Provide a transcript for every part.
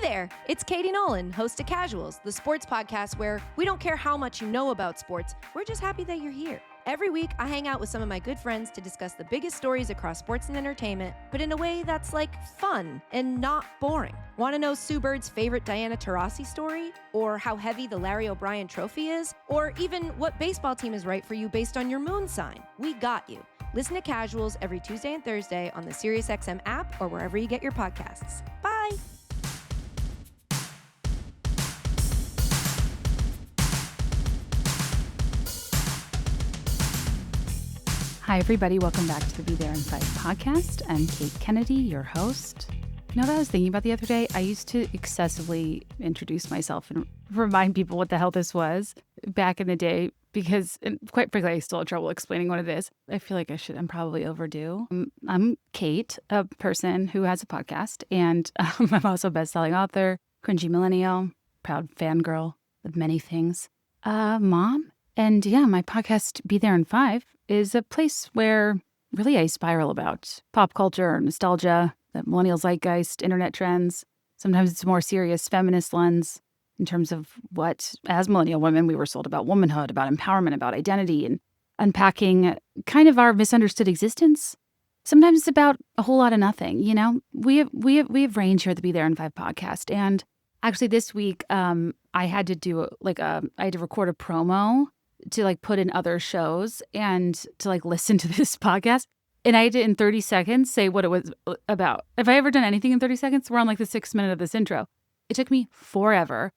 there, it's Katie Nolan, host of Casuals, the sports podcast where we don't care how much you know about sports, we're just happy that you're here. Every week, I hang out with some of my good friends to discuss the biggest stories across sports and entertainment, but in a way that's fun and not boring. Want to know Sue Bird's favorite Diana Taurasi story? Or how heavy the Larry O'Brien trophy is? Or even what baseball team is right for you based on your moon sign? We got you. Listen to Casuals every Tuesday and Thursday on the SiriusXM app or wherever you get your podcasts. Bye! Hi, everybody. Welcome back to the Be There in 5 podcast. I'm Kate Kennedy, your host. You know what I was thinking about the other day? I used to excessively introduce myself and remind people what the hell this was back in the day because, and quite frankly, I still have trouble explaining what it is. I feel like I'm probably overdue. I'm Kate, a person who has a podcast, and I'm also a best-selling author, cringy millennial, proud fangirl of many things, mom. And yeah, my podcast, Be There in 5, is a place where really I spiral about pop culture, nostalgia, the millennial zeitgeist, internet trends. Sometimes it's a more serious feminist lens in terms of what, as millennial women, we were sold about womanhood, about empowerment, about identity, and unpacking kind of our misunderstood existence. Sometimes it's about a whole lot of nothing, you know? We have range here at the Be There in 5 podcast. And actually this week, I had to do I had to record a promo to put in other shows and to listen to this podcast. And I had to, in 30 seconds, say what it was about. Have I ever done anything in 30 seconds? We're on the 6th minute of this intro. It took me forever.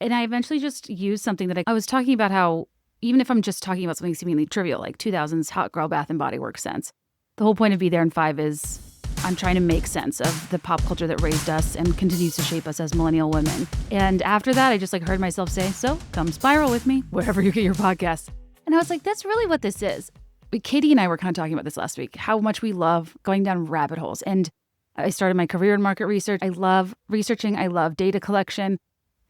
And I eventually just used something that I was talking about how, even if I'm just talking about something seemingly trivial, like 2000's hot girl Bath and Body Works sense, the whole point of Be There in 5 is I'm trying to make sense of the pop culture that raised us and continues to shape us as millennial women. And after that, I just heard myself say, so come spiral with me wherever you get your podcasts. And I was like, that's really what this is. Katie and I were kind of talking about this last week, how much we love going down rabbit holes. And I started my career in market research. I love researching. I love data collection,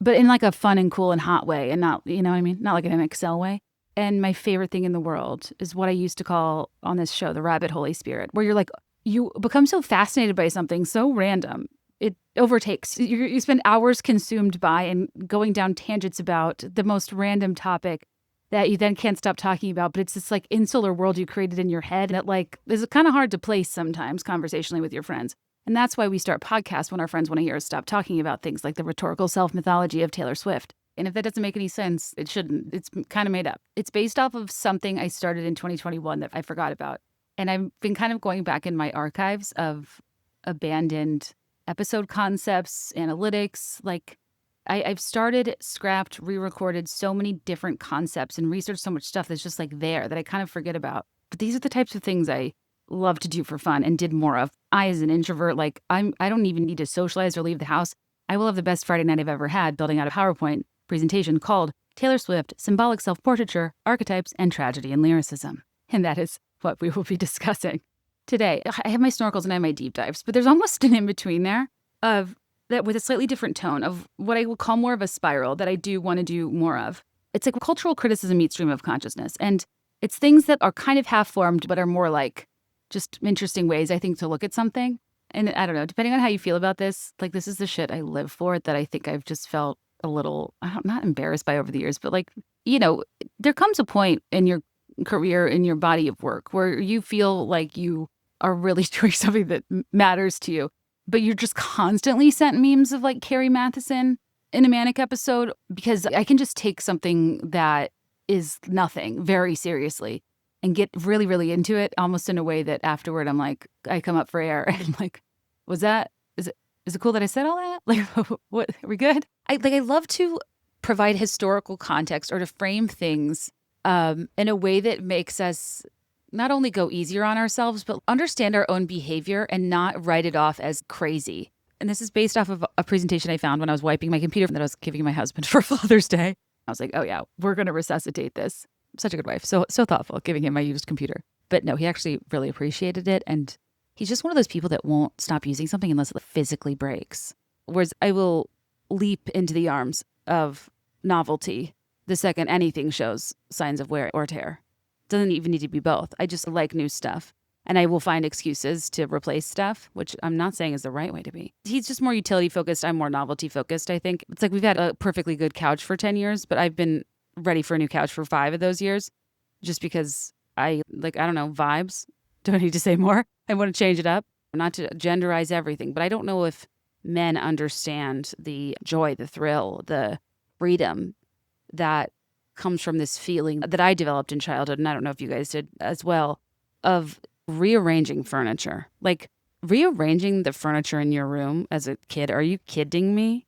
but in a fun and cool and hot way and not, you know what I mean? Not in an Excel way. And my favorite thing in the world is what I used to call on this show, the rabbit holy spirit, where you become so fascinated by something so random, it overtakes. You spend hours consumed by and going down tangents about the most random topic that you then can't stop talking about. But it's this insular world you created in your head that is kind of hard to place sometimes conversationally with your friends. And that's why we start podcasts when our friends want to hear us stop talking about things like the rhetorical self-mythology of Taylor Swift. And if that doesn't make any sense, it shouldn't. It's kind of made up. It's based off of something I started in 2021 that I forgot about. And I've been kind of going back in my archives of abandoned episode concepts, analytics. I've started, scrapped, re-recorded so many different concepts and researched so much stuff that's just there that I kind of forget about. But these are the types of things I love to do for fun and did more of. I, as an introvert, I don't even need to socialize or leave the house. I will have the best Friday night I've ever had building out a PowerPoint presentation called Taylor Swift, Symbolic, Self-Portraiture, Archetypes, and Tragedy in Lyricism. And that is what we will be discussing today. I have my snorkels and I have my deep dives, but there's almost an in-between there of that with a slightly different tone of what I will call more of a spiral that I do want to do more of. It's cultural criticism meets stream of consciousness. And it's things that are kind of half-formed, but are more just interesting ways, I think, to look at something. And I don't know, depending on how you feel about this, this is the shit I live for that I think I've just felt a little, not embarrassed by over the years, but there comes a point in your career, in your body of work, where you feel like you are really doing something that matters to you, but you're just constantly sent memes of Carrie Mathison in a manic episode, because I can just take something that is nothing very seriously and get really, really into it, almost in a way that afterward I'm I come up for air and is it cool that I said all that? What, are we good? I love to provide historical context or to frame things in a way that makes us not only go easier on ourselves, but understand our own behavior and not write it off as crazy. And this is based off of a presentation I found when I was wiping my computer that I was giving my husband for Father's Day. I was like, oh yeah, we're going to resuscitate this. I'm such a good wife. So thoughtful, giving him my used computer. But no, he actually really appreciated it. And he's just one of those people that won't stop using something unless it physically breaks. Whereas I will leap into the arms of novelty the second anything shows signs of wear or tear. Doesn't even need to be both. I just like new stuff. And I will find excuses to replace stuff, which I'm not saying is the right way to be. He's just more utility focused. I'm more novelty focused, I think. It's like we've had a perfectly good couch for 10 years, but I've been ready for a new couch for 5 of those years just because I don't know, vibes. Do I need to say more? I want to change it up. Not to genderize everything, but I don't know if men understand the joy, the thrill, the freedom that comes from this feeling that I developed in childhood, and I don't know if you guys did as well, of rearranging furniture. Like rearranging the furniture in your room as a kid. Are you kidding me?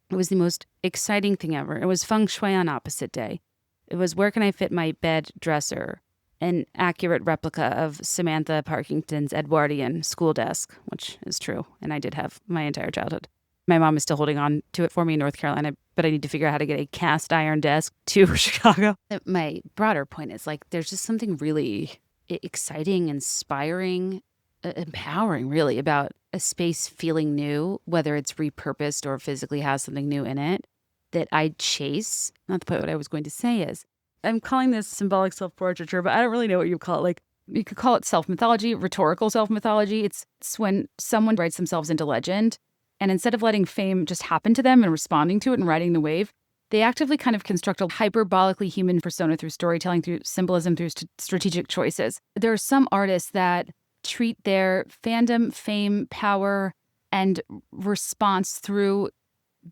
It was the most exciting thing ever. It was feng shui on opposite day. It was where can I fit my bed dresser? An accurate replica of Samantha Parkington's Edwardian school desk, which is true. And I did have my entire childhood. My mom is still holding on to it for me in North Carolina, but I need to figure out how to get a cast iron desk to Chicago. My broader point is there's just something really exciting, inspiring, empowering really about a space feeling new, whether it's repurposed or physically has something new in it, that I chase. Not the point. What I was going to say is, I'm calling this symbolic self-portraiture, but I don't really know what you call it. You could call it self-mythology, rhetorical self-mythology. It's when someone writes themselves into legend, and instead of letting fame just happen to them and responding to it and riding the wave, they actively kind of construct a hyperbolically human persona through storytelling, through symbolism, through strategic choices. There are some artists that treat their fandom, fame, power, and response through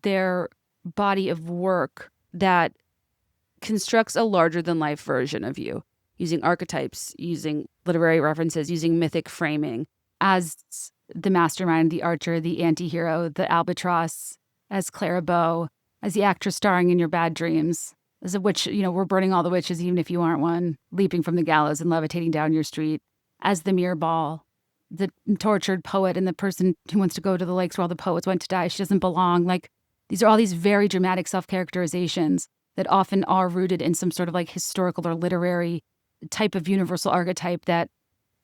their body of work that constructs a larger-than-life version of you, using archetypes, using literary references, using mythic framing as the mastermind, the archer, the anti-hero, the albatross, as Clara Bow, as the actress starring in your bad dreams, as a witch, we're burning all the witches even if you aren't one, leaping from the gallows and levitating down your street, as the mirror ball, the tortured poet and the person who wants to go to the lakes where all the poets went to die. She doesn't belong. These are all these very dramatic self-characterizations that often are rooted in some sort of historical or literary type of universal archetype that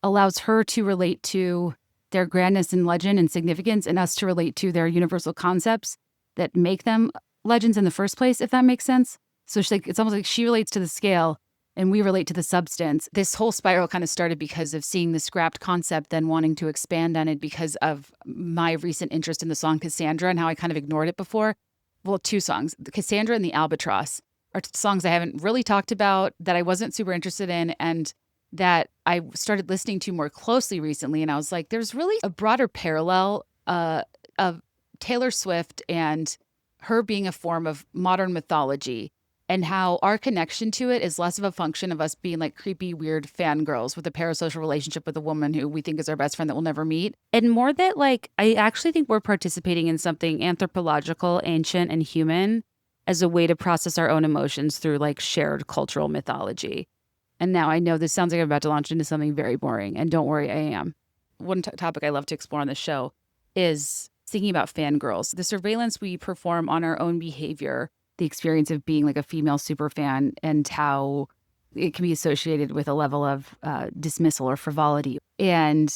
allows her to relate to their grandness and legend and significance, and us to relate to their universal concepts that make them legends in the first place, if that makes sense. So it's almost like she relates to the scale and we relate to the substance. This whole spiral kind of started because of seeing the scrapped concept, then wanting to expand on it because of my recent interest in the song Cassandra and how I kind of ignored it before. Well, 2 songs, the Cassandra and the Albatross, are songs I haven't really talked about, that I wasn't super interested in, and that I started listening to more closely recently. And I was like, there's really a broader parallel of Taylor Swift and her being a form of modern mythology, and how our connection to it is less of a function of us being creepy, weird fangirls with a parasocial relationship with a woman who we think is our best friend that we'll never meet. And more that I actually think we're participating in something anthropological, ancient, and human as a way to process our own emotions through shared cultural mythology. And now I know this sounds like I'm about to launch into something very boring, and don't worry, I am. One topic I love to explore on the show is thinking about fangirls, the surveillance we perform on our own behavior, the experience of being a female superfan, and how it can be associated with a level of dismissal or frivolity. And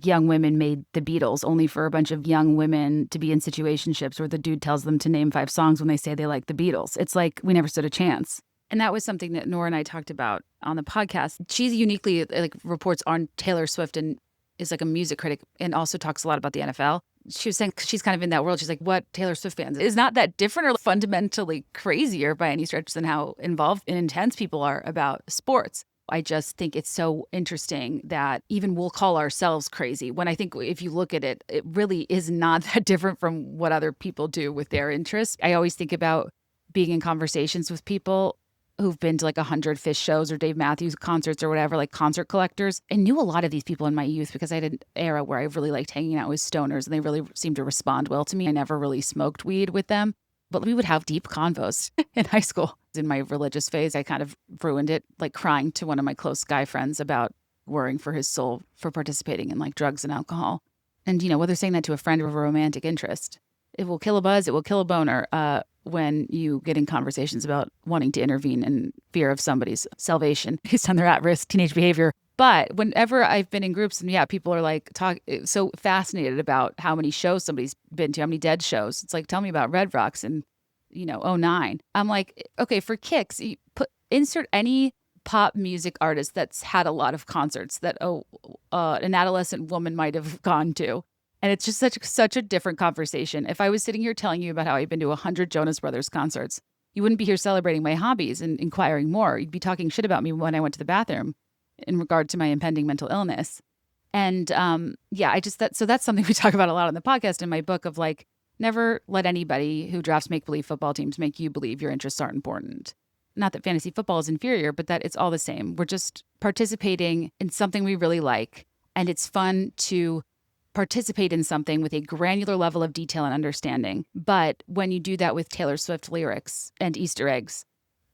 young women made the Beatles only for a bunch of young women to be in situationships where the dude tells them to name 5 songs when they say they like the Beatles. It's we never stood a chance. And that was something that Nora and I talked about on the podcast. She uniquely reports on Taylor Swift and is a music critic and also talks a lot about the NFL. She was saying she's kind of in that world. She's what Taylor Swift fans is not that different or fundamentally crazier by any stretch than how involved and intense people are about sports. I just think it's so interesting that even we'll call ourselves crazy when I think if you look at it, it really is not that different from what other people do with their interests. I always think about being in conversations with people who've been to 100 Fish shows or Dave Matthews concerts or whatever, concert collectors. I knew a lot of these people in my youth because I had an era where I really liked hanging out with stoners and they really seemed to respond well to me. I never really smoked weed with them, but we would have deep convos in high school. In my religious phase, I kind of ruined it, crying to one of my close guy friends about worrying for his soul for participating in drugs and alcohol. And, whether saying that to a friend or a romantic interest, it will kill a buzz, it will kill a boner. When you get in conversations about wanting to intervene in fear of somebody's salvation based on their at-risk teenage behavior. But whenever I've been in groups and people are so fascinated about how many shows somebody's been to, how many Dead shows. It's tell me about Red Rocks and, '09. I'm okay, for kicks, insert any pop music artist that's had a lot of concerts that an adolescent woman might have gone to. And it's just such a different conversation. If I was sitting here telling you about how I've been to 100 Jonas Brothers concerts, you wouldn't be here celebrating my hobbies and inquiring more. You'd be talking shit about me when I went to the bathroom in regard to my impending mental illness. And so that's something we talk about a lot on the podcast in my book of like, never let anybody who drafts make-believe football teams make you believe your interests aren't important. Not that fantasy football is inferior, but that it's all the same. We're just participating in something we really like. And it's fun to participate in something with a granular level of detail and understanding. But when you do that with Taylor Swift lyrics and Easter eggs,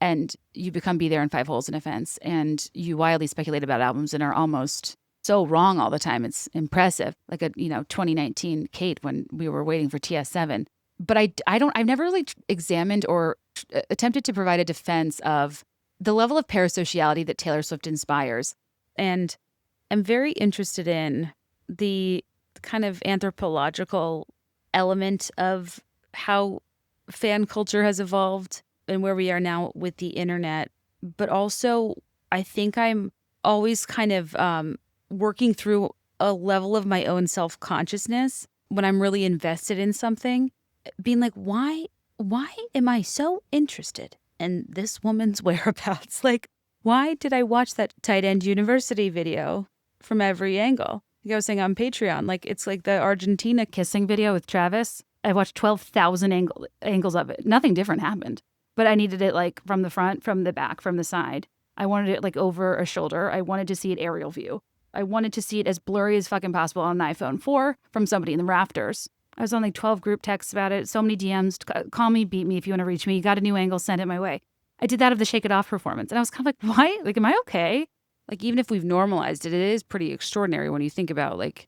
and you become Be There in 5 Holes in a Fence, and you wildly speculate about albums and are almost so wrong all the time, it's impressive. Like 2019 Kate when we were waiting for TS7. But I've never really examined or attempted to provide a defense of the level of parasociality that Taylor Swift inspires. And I'm very interested in the kind of anthropological element of how fan culture has evolved and where we are now with the internet. But also, I think I'm always kind of working through a level of my own self-consciousness when I'm really invested in something, being like, why am I so interested in this woman's whereabouts? Like, why did I watch that Tight End University video from every angle? Like I was saying on Patreon, like it's like the Argentina kissing video with Travis. I watched 12,000 angles of it. Nothing different happened, but I needed it like from the front, from the back, from the side. I wanted it like over a shoulder. I wanted to see it aerial view. I wanted to see it as blurry as fucking possible on an iPhone 4 from somebody in the rafters. I was on like 12 group texts about it. So many DMs. Call me, beat me if you want to reach me. You got a new angle, send it my way. I did that of the Shake It Off performance. And I was kind of like, why? Like, am I okay? Like, even if we've normalized it, it is pretty extraordinary when you think about like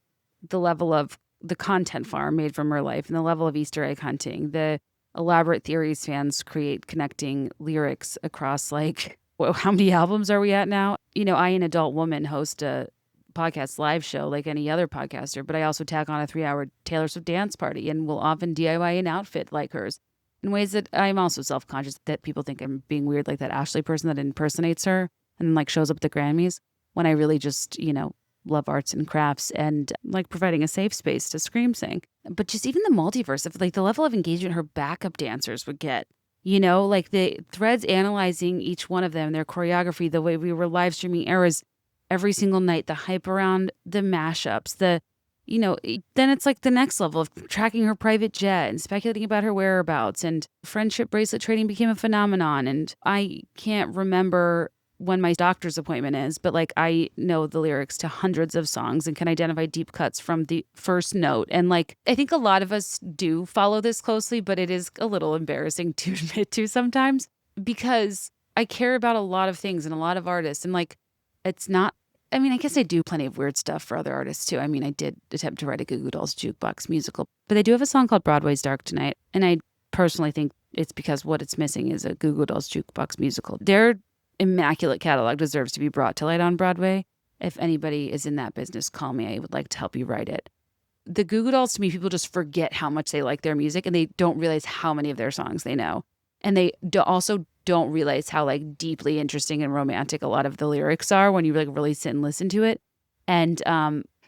the level of the content farm made from her life and the level of Easter egg hunting, the elaborate theories fans create connecting lyrics across like, well, how many albums are we at now? I, an adult woman, host a podcast live show like any other podcaster, but I also tack on a 3-hour Taylor Swift dance party and will often DIY an outfit like hers in ways that I'm also self-conscious that people think I'm being weird, like that Ashley person that impersonates her and like shows up at the Grammys, when I really just, love arts and crafts and like providing a safe space to scream sing. But just even the multiverse of like the level of engagement her backup dancers would get, like the threads analyzing each one of them, their choreography, the way we were live streaming eras every single night, the hype around the mashups, then it's like the next level of tracking her private jet and speculating about her whereabouts, and friendship bracelet trading became a phenomenon. And I can't remember when my doctor's appointment is, but like I know the lyrics to hundreds of songs and can identify deep cuts from the first note. And like, I think a lot of us do follow this closely, but it is a little embarrassing to admit to sometimes because I care about a lot of things and a lot of artists. And like, it's not, I mean, I guess I do plenty of weird stuff for other artists too. I mean, I did attempt to write a Goo Goo Dolls jukebox musical, but they do have a song called Broadway's Dark Tonight. And I personally think it's because what it's missing is a Goo Goo Dolls jukebox musical. Their immaculate catalog deserves to be brought to light on Broadway. If anybody is in that business, call me. I would like to help you write it. The Goo Goo Dolls, to me, people just forget how much they like their music and they don't realize how many of their songs they know. And they also don't realize how like deeply interesting and romantic a lot of the lyrics are when you like really sit and listen to it. And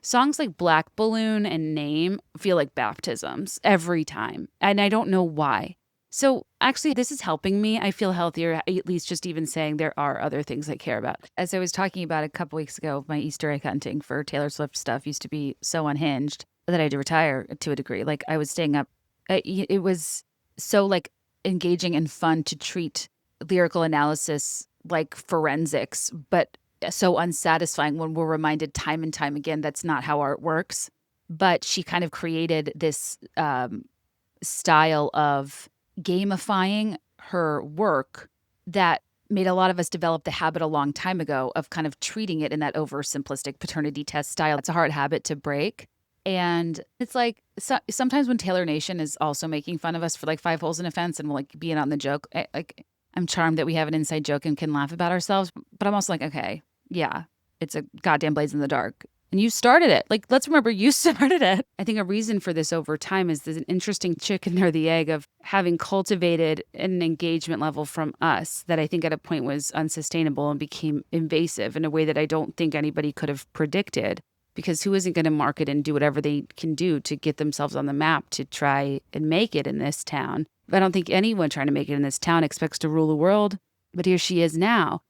songs like Black Balloon and Name feel like baptisms every time. And I don't know why. So actually, this is helping me. I feel healthier, at least just even saying there are other things I care about. As I was talking about a couple weeks ago, my Easter egg hunting for Taylor Swift stuff used to be so unhinged that I had to retire to a degree. Like I was staying up. It was so like engaging and fun to treat lyrical analysis like forensics, but so unsatisfying when we're reminded time and time again that's not how art works. But she kind of created this style of gamifying her work that made a lot of us develop the habit a long time ago of kind of treating it in that oversimplistic paternity test style. It's a hard habit to break. And it's like sometimes when Taylor Nation is also making fun of us for like 5 holes in a fence and we'll like being on the joke, I'm charmed that we have an inside joke and can laugh about ourselves. But I'm also like, okay, yeah, it's a goddamn blaze in the dark. And you started it. Like, let's remember you started it. I think a reason for this over time is there's an interesting chicken or the egg of having cultivated an engagement level from us that I think at a point was unsustainable and became invasive in a way that I don't think anybody could have predicted. Because who isn't going to market and do whatever they can do to get themselves on the map to try and make it in this town? I don't think anyone trying to make it in this town expects to rule the world, but here she is now.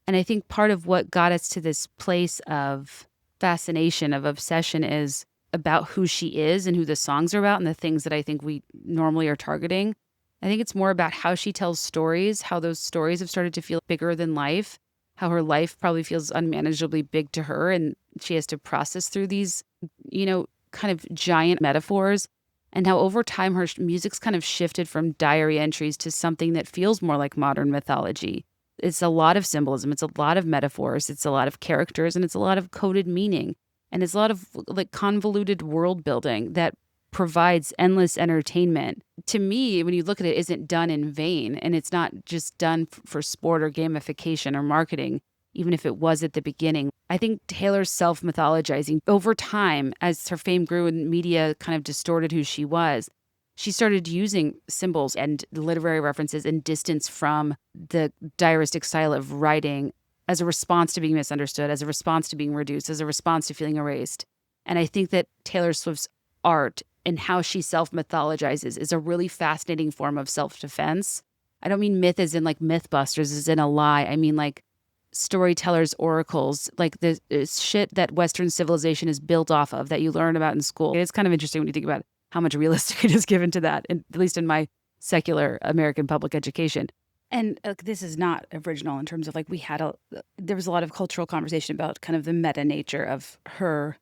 And I think part of what got us to this place of fascination, of obsession, is about who she is and who the songs are about and the things that I think we normally are targeting. I think it's more about how she tells stories, how those stories have started to feel bigger than life, how her life probably feels unmanageably big to her, and she has to process through these, kind of giant metaphors, and how over time her music's kind of shifted from diary entries to something that feels more like modern mythology. It's a lot of symbolism, it's a lot of metaphors, it's a lot of characters, and it's a lot of coded meaning. And it's a lot of like convoluted world building that provides endless entertainment. To me, when you look at it, isn't done in vain. And it's not just done for sport or gamification or marketing, even if it was at the beginning. I think Taylor's self-mythologizing over time, as her fame grew and media kind of distorted who she was, she started using symbols and literary references and distance from the diaristic style of writing as a response to being misunderstood, as a response to being reduced, as a response to feeling erased. And I think that Taylor Swift's art and how she self-mythologizes is a really fascinating form of self-defense. I don't mean myth as in like Mythbusters, as in a lie. I mean like storytellers, oracles, like the shit that Western civilization is built off of that you learn about in school. It's kind of interesting when you think about how much realistic it is given to that, at least in my secular American public education. And this is not original in terms of like there was a lot of cultural conversation about kind of the meta nature of her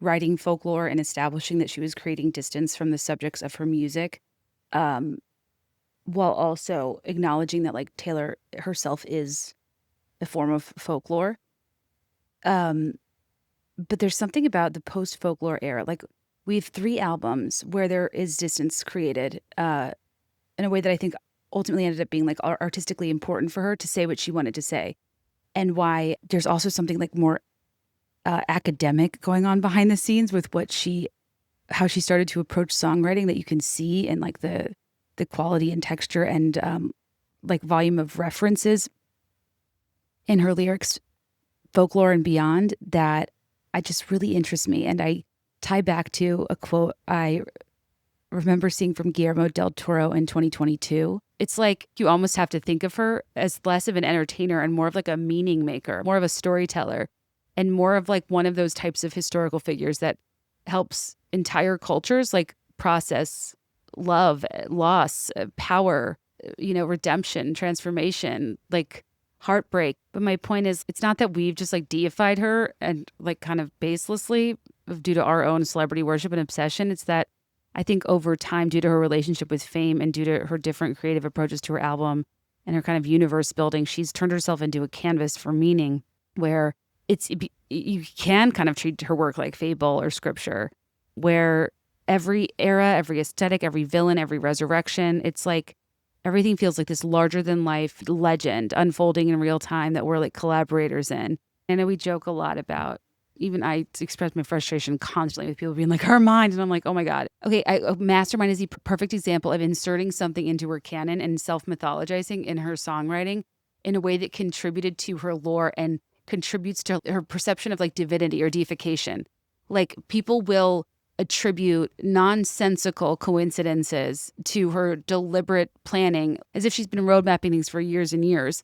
writing folklore and establishing that she was creating distance from the subjects of her music, while also acknowledging that like Taylor herself is a form of folklore. But there's something about the post-folklore era. Like we have 3 albums where there is distance created in a way that I think ultimately ended up being like artistically important for her to say what she wanted to say, and why there's also something like more academic going on behind the scenes with how she started to approach songwriting that you can see in like the quality and texture and like volume of references in her lyrics, folklore and beyond, that I just really interests me. And I tie back to a quote I remember seeing from Guillermo del Toro in 2022. It's like you almost have to think of her as less of an entertainer and more of like a meaning maker, more of a storyteller, and more of like one of those types of historical figures that helps entire cultures like process love, loss, power, redemption, transformation, like heartbreak. But my point is, it's not that we've just like deified her and like kind of baselessly due to our own celebrity worship and obsession. It's that I think over time, due to her relationship with fame and due to her different creative approaches to her album and her kind of universe building, she's turned herself into a canvas for meaning where you can kind of treat her work like fable or scripture, where every era, every aesthetic, every villain, every resurrection, it's like everything feels like this larger than life legend unfolding in real time that we're like collaborators in. I know we joke a lot about, even I express my frustration constantly with people being like, her mind. And I'm like, oh my God. Okay, Mastermind is the perfect example of inserting something into her canon and self-mythologizing in her songwriting in a way that contributed to her lore and contributes to her perception of like divinity or deification. Like people will attribute nonsensical coincidences to her deliberate planning as if she's been road mapping things for years and years.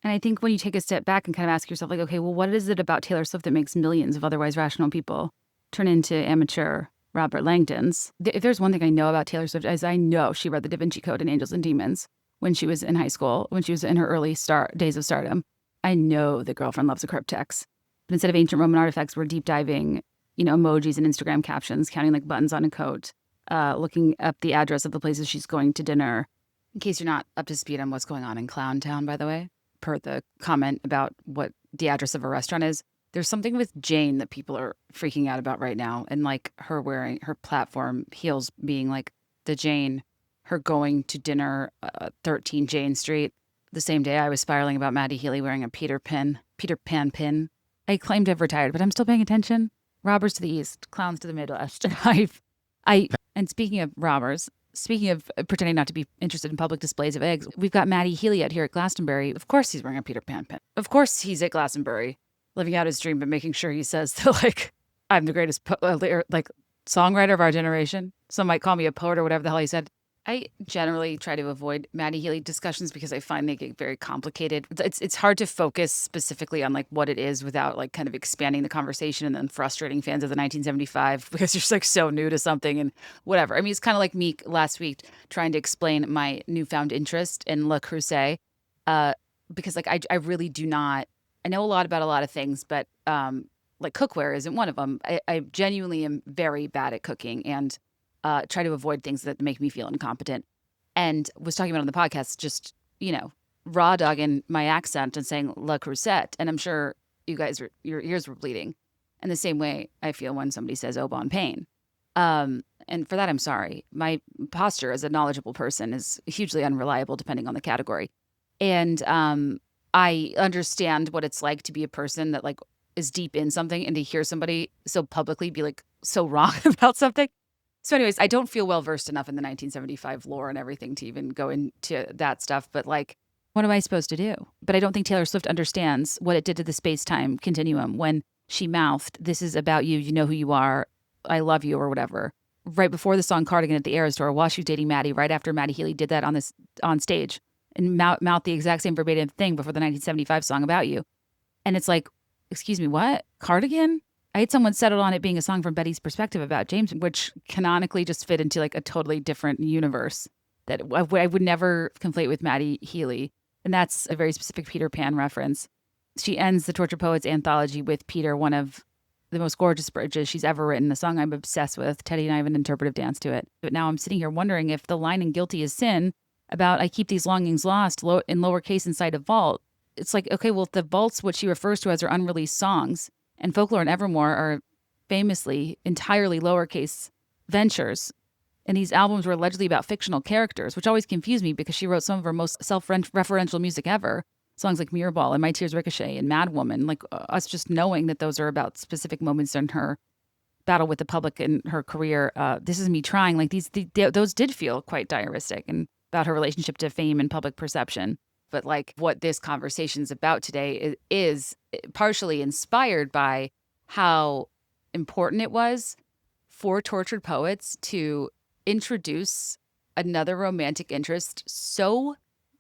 And I think when you take a step back and kind of ask yourself, like, okay, well, what is it about Taylor Swift that makes millions of otherwise rational people turn into amateur Robert Langdons? If there's one thing I know about Taylor Swift, is I know she read the Da Vinci Code and Angels and Demons when she was in high school, when she was in her early days of stardom. I know the girlfriend loves a cryptex. But instead of ancient Roman artifacts, we're deep diving, emojis and Instagram captions, counting like buttons on a coat, looking up the address of the places she's going to dinner. In case you're not up to speed on what's going on in Clown Town, by the way, per the comment about what the address of a restaurant is, there's something with Jane that people are freaking out about right now. And like her wearing her platform heels being like the Jane, her going to dinner 13 Jane Street. The same day I was spiraling about Maddie Healy wearing a Peter Pan pin. I claimed to have retired, but I'm still paying attention. Robbers to the east, clowns to the Midwest. And speaking of robbers, Speaking of pretending not to be interested in public displays of eggs, we've got Matty Healy out here at Glastonbury. Of course he's wearing a Peter Pan pin. Of course he's at Glastonbury, living out his dream, but making sure he says that, like, I'm the greatest songwriter of our generation. Some might call me a poet or whatever the hell he said. I generally try to avoid Matty Healy discussions because I find they get very complicated. It's hard to focus specifically on like what it is without like kind of expanding the conversation and then frustrating fans of the 1975 because you're just like so new to something and whatever. I mean, it's kind of like me last week trying to explain my newfound interest in Le Creuset because like I really do not. I know a lot about a lot of things, but like cookware isn't one of them. I genuinely am very bad at cooking and try to avoid things that make me feel incompetent. And was talking about on the podcast, just, raw dogging my accent and saying La Creuset. And I'm sure you guys, your ears were bleeding. And the same way I feel when somebody says Au Bon Pain. And for that, I'm sorry. My posture as a knowledgeable person is hugely unreliable depending on the category. And I understand what it's like to be a person that like is deep in something and to hear somebody so publicly be like so wrong about something. So anyways, I don't feel well versed enough in the 1975 lore and everything to even go into that stuff. But like, what am I supposed to do? But I don't think Taylor Swift understands what it did to the space-time continuum when she mouthed, "This is about you. You know who you are. I love you," or whatever. Right before the song Cardigan at the Eras Tour, while she was dating Matty, right after Matty Healy did that on stage and mouth the exact same verbatim thing before the 1975 song About You. And it's like, excuse me, what? Cardigan? I had someone settled on it being a song from Betty's perspective about James, which canonically just fit into like a totally different universe that I would never conflate with Matty Healy. And that's a very specific Peter Pan reference. She ends the Tortured Poets anthology with Peter, one of the most gorgeous bridges she's ever written, a song I'm obsessed with. Teddy and I have an interpretive dance to it. But now I'm sitting here wondering if the line in Guilty as Sin about I keep these longings lost in lowercase inside a vault. It's like, okay, well, the vaults, what she refers to as her unreleased songs, and Folklore and Evermore are famously entirely lowercase ventures. And these albums were allegedly about fictional characters, which always confused me because she wrote some of her most self-referential music ever. Songs like Mirrorball and My Tears Ricochet and Mad Woman, like us just knowing that those are about specific moments in her battle with the public in her career. This Is Me Trying, like those did feel quite diaristic and about her relationship to fame and public perception. But like what this conversation's about today is partially inspired by how important it was for tortured poets to introduce another romantic interest so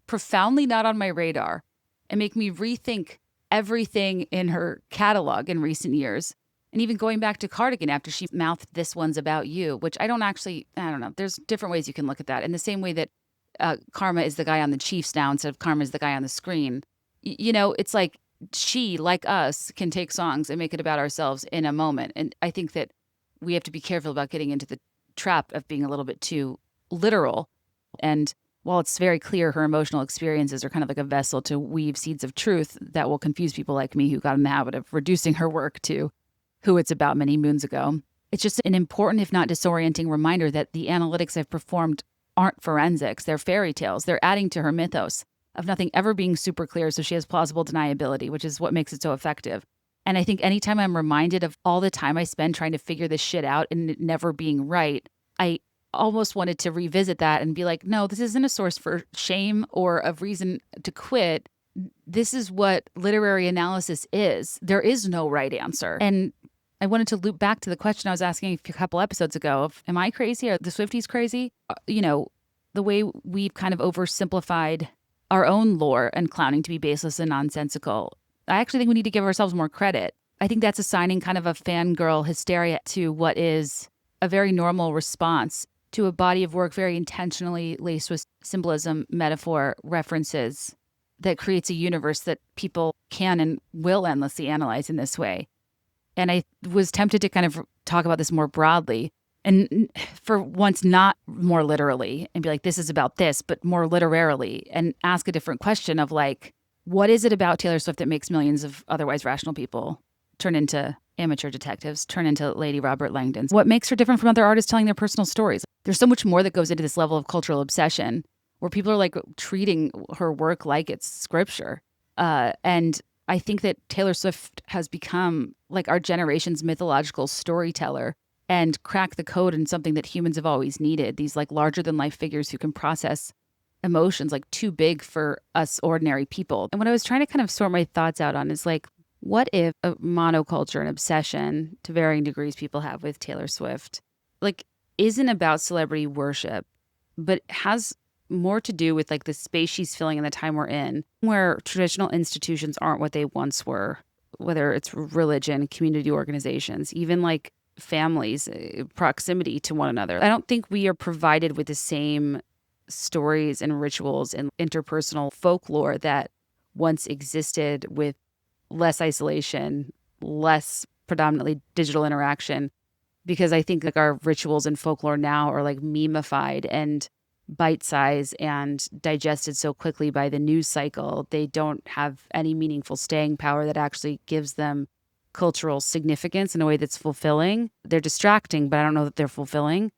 profoundly not on my radar and make me rethink everything in her catalog in recent years. And even going back to Cardigan after she mouthed This One's About You, which I don't know. There's different ways you can look at that. In the same way that Karma is the guy on the Chiefs now instead of Karma is the guy on the screen. It's like she, like us, can take songs and make it about ourselves in a moment. And I think that we have to be careful about getting into the trap of being a little bit too literal. And while it's very clear her emotional experiences are kind of like a vessel to weave seeds of truth that will confuse people like me who got in the habit of reducing her work to who it's about many moons ago, it's just an important, if not disorienting reminder that the analytics I've performed aren't forensics. They're fairy tales. They're adding to her mythos of nothing ever being super clear, so she has plausible deniability, which is what makes it so effective. And I think anytime I'm reminded of all the time I spend trying to figure this shit out and it never being right, I almost wanted to revisit that and be like, no, this isn't a source for shame or a reason to quit. This is what literary analysis is. There is no right answer. And I wanted to loop back to the question I was asking a couple episodes ago of, am I crazy? Are the Swifties crazy? The way we've kind of oversimplified our own lore and clowning to be baseless and nonsensical. I actually think we need to give ourselves more credit. I think that's assigning kind of a fangirl hysteria to what is a very normal response to a body of work very intentionally laced with symbolism, metaphor, references that creates a universe that people can and will endlessly analyze in this way. And I was tempted to kind of talk about this more broadly and for once not more literally and be like, this is about this, but more literarily and ask a different question of like, what is it about Taylor Swift that makes millions of otherwise rational people turn into amateur detectives, turn into Lady Robert Langdons? What makes her different from other artists telling their personal stories? There's so much more that goes into this level of cultural obsession where people are like treating her work like it's scripture. And I think that Taylor Swift has become like our generation's mythological storyteller. and crack the code in something that humans have always needed. These like larger than life figures who can process emotions like too big for us ordinary people. And what I was trying to kind of sort my thoughts out on is like, what if a monoculture, an obsession to varying degrees people have with Taylor Swift, like isn't about celebrity worship, but has more to do with like the space she's filling in the time we're in, where traditional institutions aren't what they once were, whether it's religion, community organizations, even like families, proximity to one another. I don't think we are provided with the same stories and rituals and interpersonal folklore that once existed, with less isolation, less predominantly digital interaction, because I think like our rituals and folklore now are like memeified and bite-sized and digested so quickly by the news cycle. They don't have any meaningful staying power that actually gives them cultural significance in a way that's fulfilling. They're distracting, but I don't know that they're fulfilling.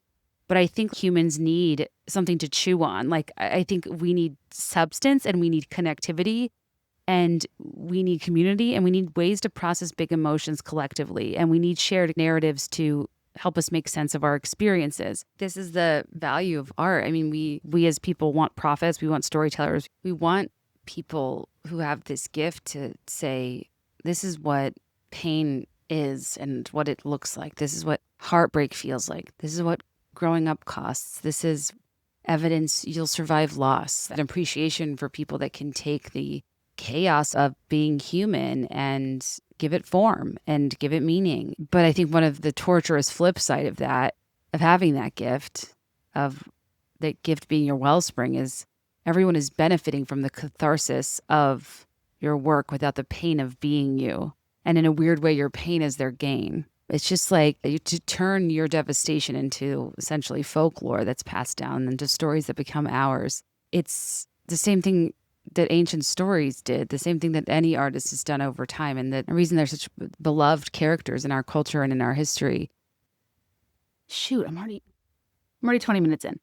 But I think humans need something to chew on. Like, I think we need substance and we need connectivity and we need community and we need ways to process big emotions collectively. And we need shared narratives to help us make sense of our experiences. This is the value of art. I mean, we as people want prophets, we want storytellers, we want people who have this gift to say, this is what pain is and what it looks like. This is what heartbreak feels like. This is what growing up costs. This is evidence you'll survive loss. An appreciation for people that can take the chaos of being human and give it form and give it meaning. But I think one of the torturous flip side of that, of having that gift, of that gift being your wellspring, is everyone is benefiting from the catharsis of your work without the pain of being you. And in a weird way, your pain is their gain. It's just like to turn your devastation into essentially folklore that's passed down into stories that become ours. It's the same thing that ancient stories did, the same thing that any artist has done over time, and the reason they're such beloved characters in our culture and in our history. Shoot, I'm already 20 minutes in.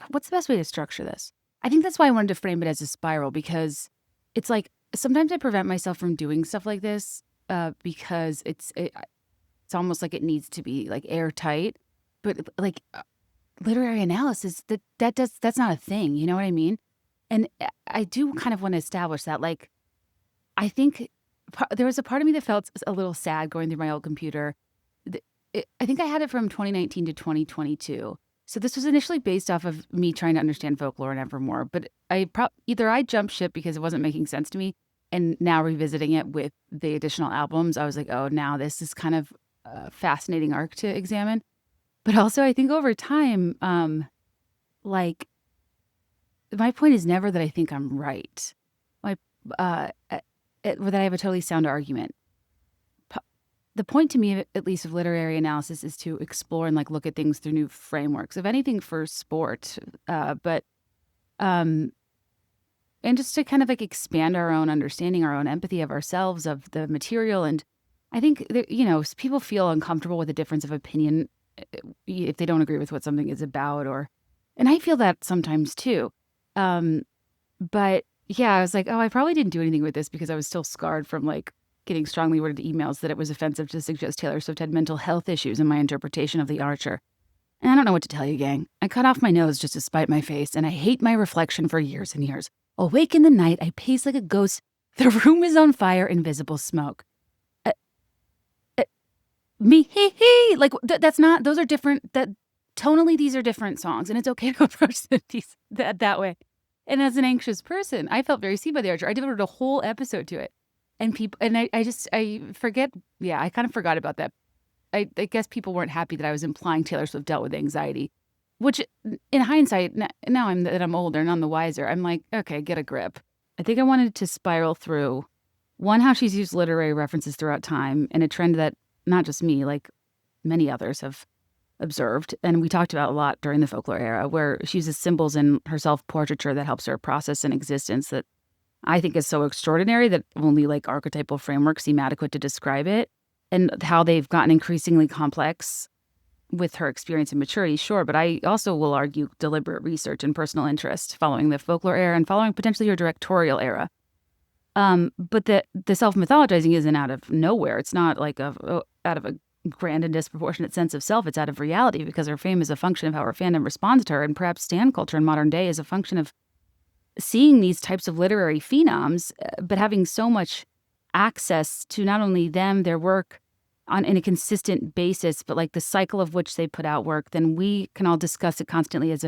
What's the best way to structure this? I think that's why I wanted to frame it as a spiral, because it's like sometimes I prevent myself from doing stuff like this because it's almost like it needs to be like airtight, but like literary analysis, that's not a thing. You know what I mean? And I do kind of want to establish that, like, I think there was a part of me that felt a little sad going through my old computer. I think I had it from 2019 to 2022. So this was initially based off of me trying to understand folklore and evermore. But either I jumped ship because it wasn't making sense to me, and now revisiting it with the additional albums, I was like, oh, now this is kind of a fascinating arc to examine. But also, I think over time, like, my point is never that I think I'm right, or that I have a totally sound argument. The point to me, at least of literary analysis, is to explore and like look at things through new frameworks, if anything for sport, and just to kind of like expand our own understanding, our own empathy of ourselves, of the material. And I think that, people feel uncomfortable with a difference of opinion if they don't agree with what something is about, and I feel that sometimes too. But yeah, I was like, oh, I probably didn't do anything with this because I was still scarred from like getting strongly worded emails that it was offensive to suggest Taylor Swift had mental health issues in my interpretation of The Archer. And I don't know what to tell you, gang. I cut off my nose just to spite my face, and I hate my reflection for years and years. Awake in the night, I pace like a ghost. The room is on fire, invisible smoke. Me, he. Like, that's not, those are different, tonally, these are different songs, and it's okay to approach these that way. And as an anxious person, I felt very seen by The Archer. I devoted a whole episode to it. And I forget, I kind of forgot about that. I guess people weren't happy that I was implying Taylor Swift dealt with anxiety, which in hindsight, now I'm older, none the wiser. I'm like, okay, get a grip. I think I wanted to spiral through, one, how she's used literary references throughout time, and a trend that not just me, like many others have observed, and we talked about a lot during the folklore era, where she uses symbols in her self-portraiture that helps her process an existence that I think is so extraordinary that only like archetypal frameworks seem adequate to describe it, and how they've gotten increasingly complex with her experience and maturity, sure, but I also will argue deliberate research and personal interest following the folklore era and following potentially her directorial era. But the self-mythologizing isn't out of nowhere. It's not like out of a grand and disproportionate sense of self. It's out of reality because her fame is a function of how her fandom responds to her. And perhaps stan culture in modern day is a function of seeing these types of literary phenoms, but having so much access to not only them, their work in a consistent basis, but like the cycle of which they put out work, then we can all discuss it constantly as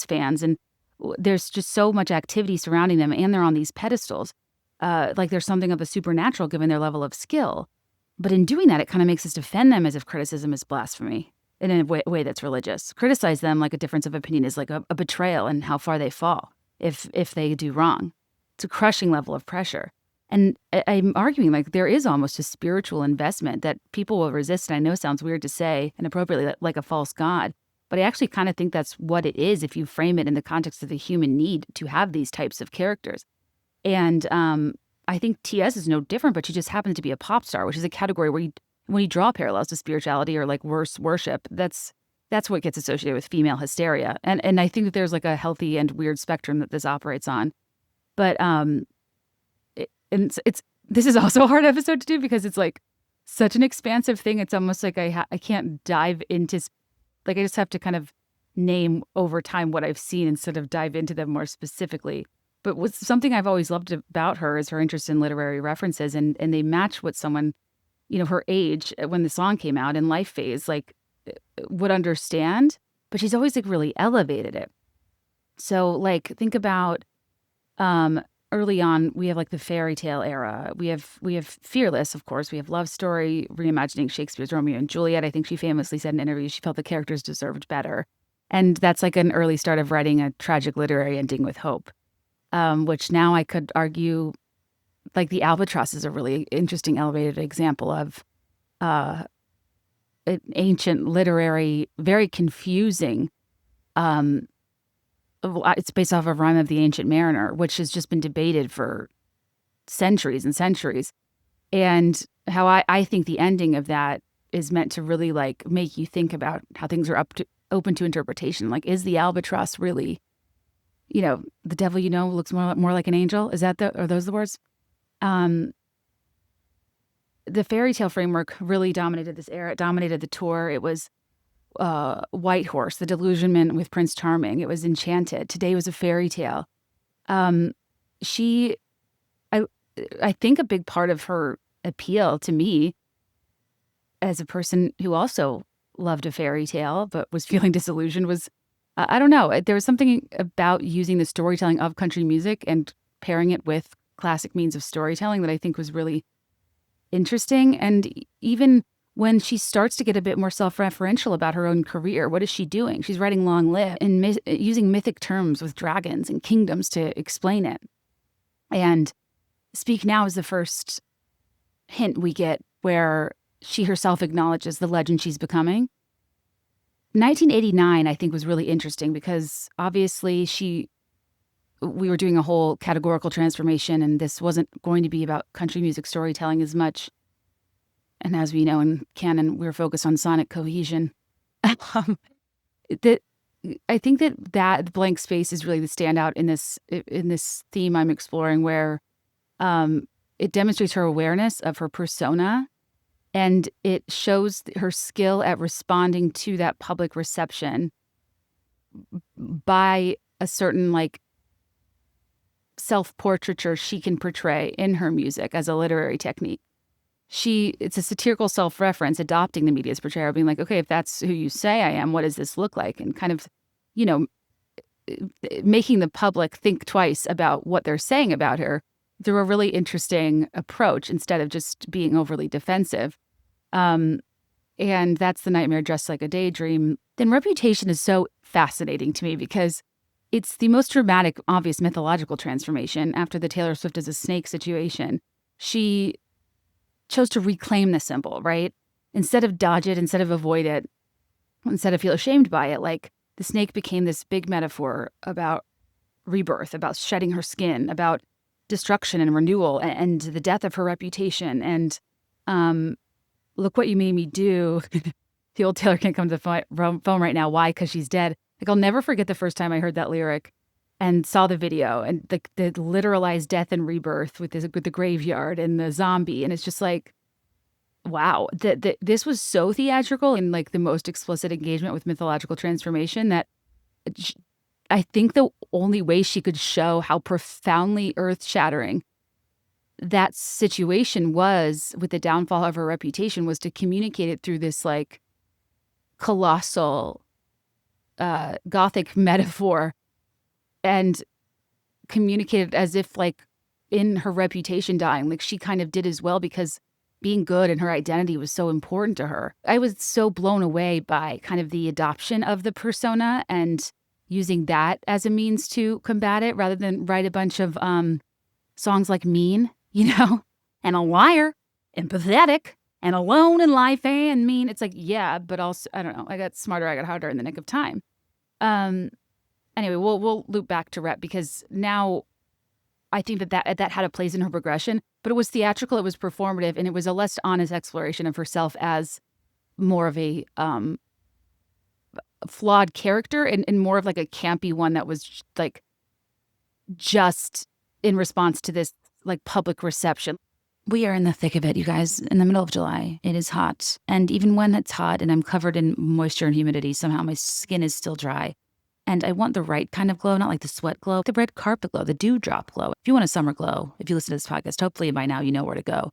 fans. And there's just so much activity surrounding them, and they're on these pedestals. Like there's something of a supernatural given their level of skill. But in doing that, it kind of makes us defend them as if criticism is blasphemy in a way that's religious. Criticize them like a difference of opinion is like a betrayal and how far they fall if they do wrong. It's a crushing level of pressure. And I'm arguing like there is almost a spiritual investment that people will resist. And I know it sounds weird to say inappropriately like a false god, but I actually kind of think that's what it is if you frame it in the context of the human need to have these types of characters. And I think T.S. is no different, but she just happens to be a pop star, which is a category where when you draw parallels to spirituality or like worse worship, that's what gets associated with female hysteria. And I think that there's like a healthy and weird spectrum that this operates on. But this is also a hard episode to do because it's like such an expansive thing. It's almost like I can't dive into, like I just have to kind of name over time what I've seen instead of dive into them more specifically. But what's something I've always loved about her is her interest in literary references, and they match what someone, her age when the song came out in life phase, like would understand, but she's always like really elevated it. So like think about early on, we have like the fairy tale era. We have Fearless, of course. We have Love Story, reimagining Shakespeare's Romeo and Juliet. I think she famously said in an interview she felt the characters deserved better. And that's like an early start of writing a tragic literary ending with hope. Which now I could argue, like the Albatross is a really interesting elevated example of an ancient literary, very confusing. It's based off of Rhyme of the Ancient Mariner, which has just been debated for centuries and centuries. And how I think the ending of that is meant to really like make you think about how things are open to interpretation. Like, is the albatross really, the devil, looks more like an angel? Are those the words? The fairy tale framework really dominated this era. It dominated the tour. It was White Horse, The Delusionment with Prince Charming. It was Enchanted. Today was a fairy tale. I think a big part of her appeal to me as a person who also loved a fairy tale but was feeling disillusioned was, I don't know, there was something about using the storytelling of country music and pairing it with classic means of storytelling that I think was really interesting. And even when she starts to get a bit more self-referential about her own career, what is she doing? She's writing Long Live and using mythic terms with dragons and kingdoms to explain it. And Speak Now is the first hint we get where she herself acknowledges the legend she's becoming. 1989, I think, was really interesting because obviously we were doing a whole categorical transformation, and this wasn't going to be about country music storytelling as much. And as we know in canon, we're focused on sonic cohesion. I think that blank space is really the standout in this theme I'm exploring, where it demonstrates her awareness of her persona, and it shows her skill at responding to that public reception by a certain like self-portraiture she can portray in her music as a literary technique. It's a satirical self-reference, adopting the media's portrayal, being like, okay, if that's who you say I am, what does this look like? And kind of, making the public think twice about what they're saying about her through a really interesting approach instead of just being overly defensive. And that's The Nightmare Dressed Like a Daydream. Then Reputation is so fascinating to me because it's the most dramatic, obvious mythological transformation after the Taylor Swift as a snake situation. She chose to reclaim the symbol, right? Instead of dodge it, instead of avoid it, instead of feel ashamed by it, like the snake became this big metaphor about rebirth, about shedding her skin, about destruction and renewal and the death of her reputation. And look what you made me do. The old Taylor can't come to the phone right now. Why? Because she's dead. Like, I'll never forget the first time I heard that lyric and saw the video and the literalized death and rebirth with the graveyard and the zombie. And it's just like, wow, this was so theatrical and like the most explicit engagement with mythological transformation that I think the only way she could show how profoundly earth-shattering that situation was with the downfall of her reputation was to communicate it through this like colossal Gothic metaphor and communicate it as if like in her reputation dying, like she kind of did as well because being good and her identity was so important to her. I was so blown away by kind of the adoption of the persona and using that as a means to combat it rather than write a bunch of songs like Mean, and a liar and pathetic and alone in life and mean. It's like, yeah, but also, I don't know. I got smarter, I got harder in the nick of time. Anyway, we'll loop back to Rep because now I think that had a place in her progression, but it was theatrical, it was performative, and it was a less honest exploration of herself as more of a flawed character and more of like a campy one that was like just in response to this like public reception. We are in the thick of it, you guys, in the middle of July. It is hot. And even when it's hot and I'm covered in moisture and humidity, somehow my skin is still dry. And I want the right kind of glow, not like the sweat glow, the red carpet glow, the dewdrop glow. If you want a summer glow, if you listen to this podcast, hopefully by now you know where to go.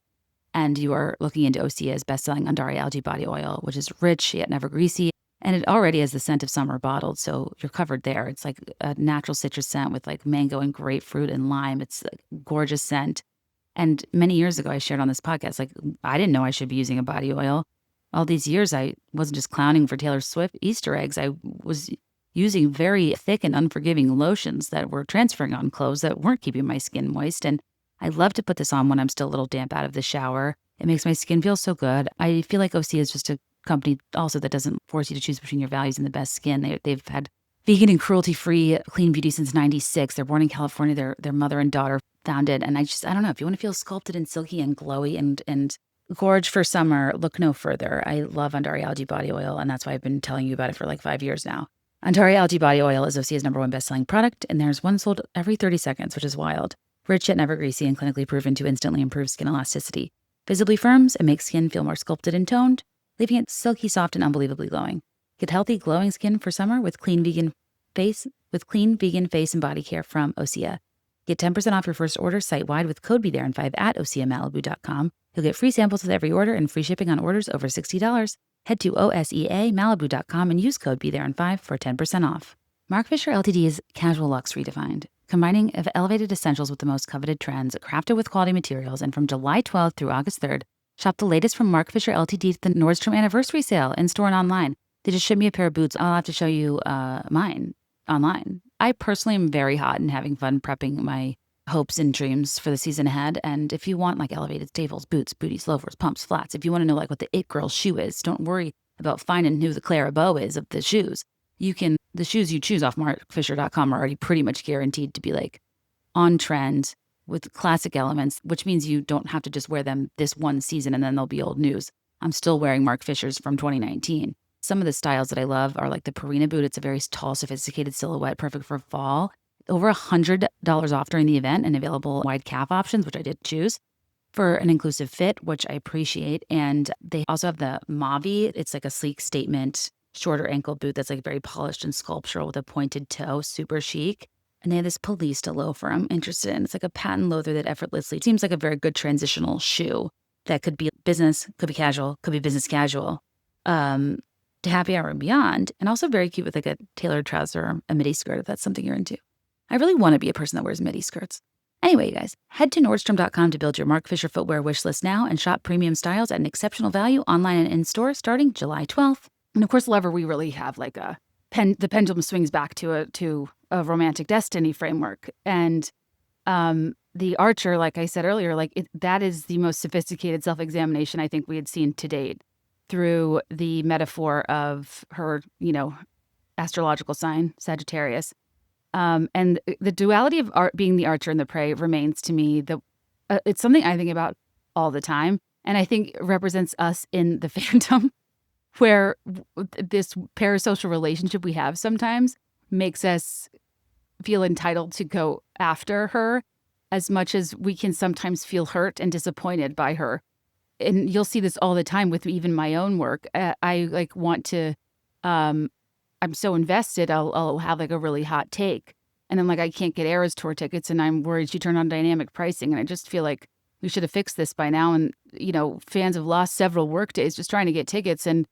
And you are looking into Osea's best-selling Andari algae body oil, which is rich yet never greasy. And it already has the scent of summer bottled, so you're covered there. It's like a natural citrus scent with like mango and grapefruit and lime. It's a gorgeous scent. And many years ago, I shared on this podcast, like, I didn't know I should be using a body oil. All these years, I wasn't just clowning for Taylor Swift Easter eggs. I was using very thick and unforgiving lotions that were transferring on clothes that weren't keeping my skin moist. And I love to put this on when I'm still a little damp out of the shower. It makes my skin feel so good. I feel like Osea is just a company also that doesn't force you to choose between your values and the best skin. They've had vegan and cruelty-free clean beauty since '96. They're born in California. Their mother and daughter founded. And I don't know, if you want to feel sculpted and silky and glowy and gorge for summer, look no further. I love Andari algae body oil, and that's why I've been telling you about it for like 5 years now. Andari algae body oil is Osea's #1 best-selling product, and there's one sold every 30 seconds, which is wild. Rich yet never greasy and clinically proven to instantly improve skin elasticity. Visibly firms and makes skin feel more sculpted and toned, leaving it silky soft and unbelievably glowing. Get healthy, glowing skin for summer with clean vegan face and body care from Osea. Get 10% off your first order site-wide with code BeThereIn5 at OseaMalibu.com. You'll get free samples with every order and free shipping on orders over $60. Head to OSEAMalibu.com and use code BeThereIn5 for 10% off. Mark Fisher Ltd is casual luxe redefined, combining elevated essentials with the most coveted trends, crafted with quality materials, and from July 12th through August 3rd, shop the latest from Mark Fisher Ltd at the Nordstrom Anniversary Sale in-store and online. They just shipped me a pair of boots. I'll have to show you mine online. I personally am very hot and having fun prepping my hopes and dreams for the season ahead. And if you want like elevated staples, boots, booties, loafers, pumps, flats, if you want to know like what the it girl shoe is, don't worry about finding who the Clara Bow is of the shoes. The shoes you choose off markfisher.com are already pretty much guaranteed to be like on trend with classic elements, which means you don't have to just wear them this one season and then they'll be old news. I'm still wearing Mark Fisher's from 2019. Some of the styles that I love are like the Purina boot. It's a very tall, sophisticated silhouette, perfect for fall. Over $100 off during the event and available wide calf options, which I did choose for an inclusive fit, which I appreciate. And they also have the Mavi. It's like a sleek statement, shorter ankle boot that's like very polished and sculptural with a pointed toe, super chic. And they have this Polista loafer I'm interested in. It's like a patent leather that effortlessly seems like a very good transitional shoe that could be business, could be casual, could be business casual. To happy hour and beyond, and also very cute with like a tailored trouser or a midi skirt if that's something you're into. I really want to be a person that wears midi skirts. Anyway, you guys, head to Nordstrom.com to build your Mark Fisher footwear wish list now and shop premium styles at an exceptional value online and in-store starting July 12th. And of course, Lover, we really have like the pendulum swings back to a romantic destiny framework. And the Archer, like I said earlier, that is the most sophisticated self-examination I think we had seen to date, through the metaphor of her, astrological sign, Sagittarius. And the duality of art being the archer and the prey remains to me, it's something I think about all the time. And I think represents us in the fandom, where this parasocial relationship we have sometimes makes us feel entitled to go after her as much as we can sometimes feel hurt and disappointed by her and you'll see this all the time with even my own work. I like want to, I'm so invested, I'll have like a really hot take. And I'm like, I can't get Eras tour tickets and I'm worried she turned on dynamic pricing. And I just feel like we should have fixed this by now. And, fans have lost several work days just trying to get tickets. And,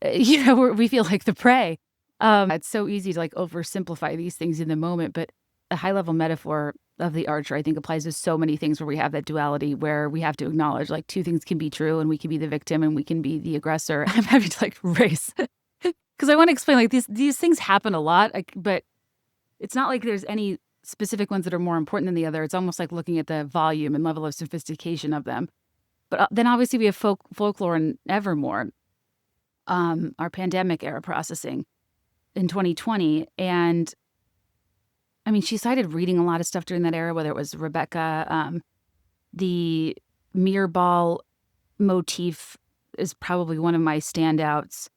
we feel like the prey. It's so easy to like oversimplify these things in the moment. But a high level metaphor of the archer, I think, applies to so many things where we have that duality where we have to acknowledge like two things can be true and we can be the victim and we can be the aggressor. I'm having to like race because I want to explain like these things happen a lot, but it's not like there's any specific ones that are more important than the other. It's almost like looking at the volume and level of sophistication of them. But then obviously we have folklore and Evermore, our pandemic era processing in 2020. And I mean, she cited reading a lot of stuff during that era, whether it was Rebecca. The mirror ball motif is probably one of my standouts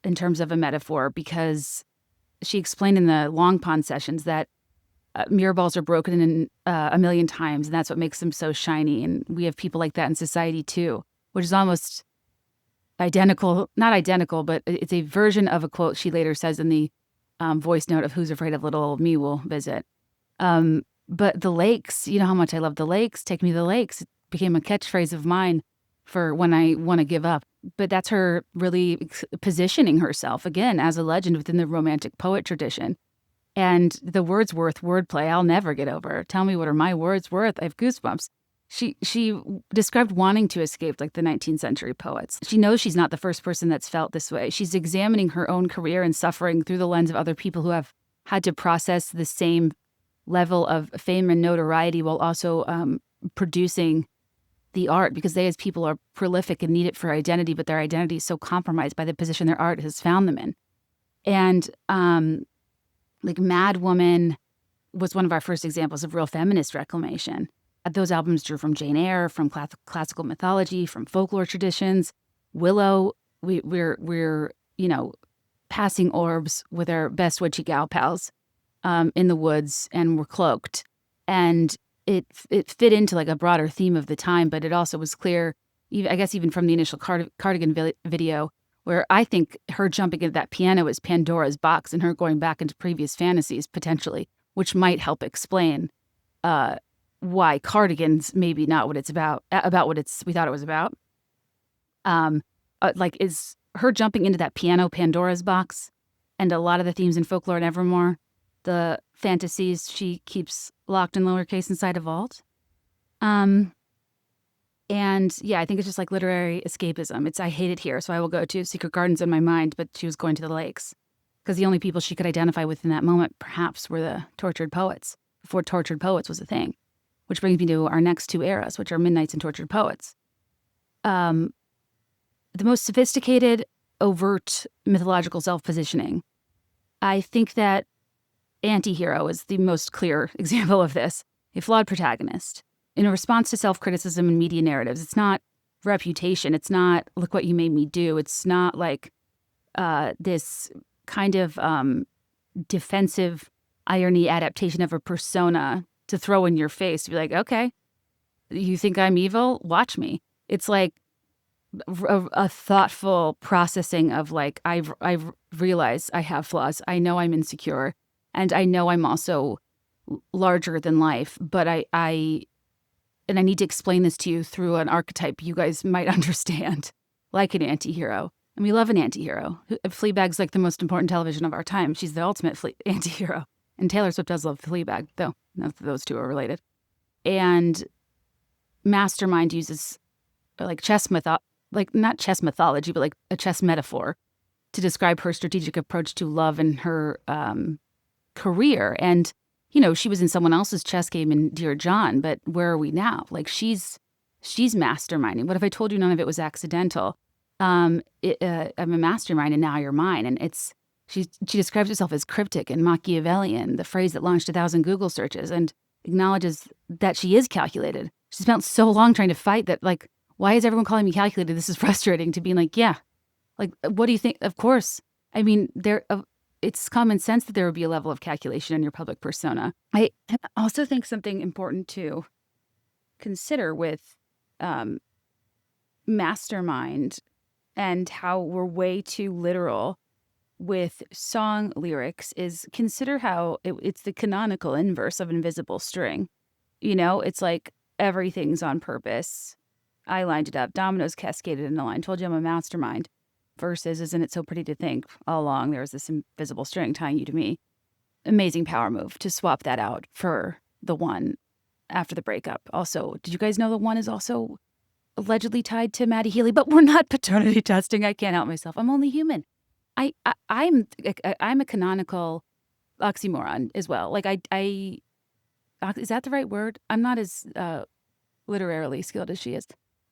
in terms of a metaphor, because she explained in the Long Pond sessions that mirror balls are broken in a million times, and that's what makes them so shiny. And we have people like that in society too, which is almost identical, not identical, but it's a version of a quote she later says in the voice note of Who's Afraid of Little Old Me Will Visit. But the lakes, you know how much I love the lakes. Take me to the lakes. It became a catchphrase of mine for when I want to give up. But that's her really positioning herself, again, as a legend within the romantic poet tradition. And the Wordsworth wordplay, I'll never get over. Tell me, what are my words worth? I have goosebumps. She described wanting to escape like the 19th century poets. She knows she's not the first person that's felt this way. She's examining her own career and suffering through the lens of other people who have had to process the same level of fame and notoriety while also producing the art, because they as people are prolific and need it for identity, but their identity is so compromised by the position their art has found them in. And like Mad Woman was one of our first examples of real feminist reclamation. Those albums drew from Jane Eyre, from classical mythology, from folklore traditions. Willow, we're passing orbs with our best witchy gal pals in the woods, and we're cloaked. And it fit into like a broader theme of the time, but it also was clear, I guess even from the initial Cardigan video, where I think her jumping into that piano is Pandora's box and her going back into previous fantasies potentially, which might help explain why Cardigan's maybe not what it's about what we thought it was about. Like, is her jumping into that piano Pandora's box, and a lot of the themes in folklore and Evermore, the fantasies she keeps locked in lowercase inside a vault. And yeah, I think it's just like literary escapism. It's I hate it here, so I will go to secret gardens in my mind, but she was going to the lakes. Because the only people she could identify with in that moment, perhaps, were the tortured poets, before tortured poets was a thing. Which brings me to our next two eras, which are Midnights and Tortured Poets. The most sophisticated, overt, mythological self-positioning. I think that Antihero is the most clear example of this. A flawed protagonist. In a response to self-criticism and media narratives, it's not reputation. It's not, look what you made me do. It's not like this kind of defensive irony adaptation of a persona to throw in your face, to be like, okay, you think I'm evil? Watch me. It's like a thoughtful processing of like, I've realized I have flaws. I know I'm insecure, and I know I'm also larger than life, but I need to explain this to you through an archetype you guys might understand, like an anti-hero. And we love an anti-hero. Fleabag's like the most important television of our time. She's the ultimate anti-hero. And Taylor Swift does love Fleabag, though none of those two are related. And Mastermind uses like not chess mythology, but like a chess metaphor to describe her strategic approach to love and her career. And, she was in someone else's chess game in Dear John, but where are we now? Like she's masterminding. What if I told you none of it was accidental? I'm a mastermind and now you're mine. And she describes herself as cryptic and Machiavellian, the phrase that launched 1,000 Google searches, and acknowledges that she is calculated. She spent so long trying to fight that, like, why is everyone calling me calculated? This is frustrating, to being like, yeah, like, what do you think? Of course. I mean, it's common sense that there would be a level of calculation in your public persona. I also think something important to consider with mastermind and how we're way too literal with song lyrics is consider how it's the canonical inverse of invisible string. It's like everything's on purpose. I lined it up. Dominoes cascaded in a line. Told you I'm a mastermind. Versus, isn't it so pretty to think all along there was this invisible string tying you to me? Amazing power move to swap that out for the one after the breakup. Also, did you guys know the one is also allegedly tied to Maddie Healy? But we're not paternity testing. I can't help myself. I'm only human. I'm a canonical oxymoron as well. Like is that the right word? I'm not as literarily skilled as she is.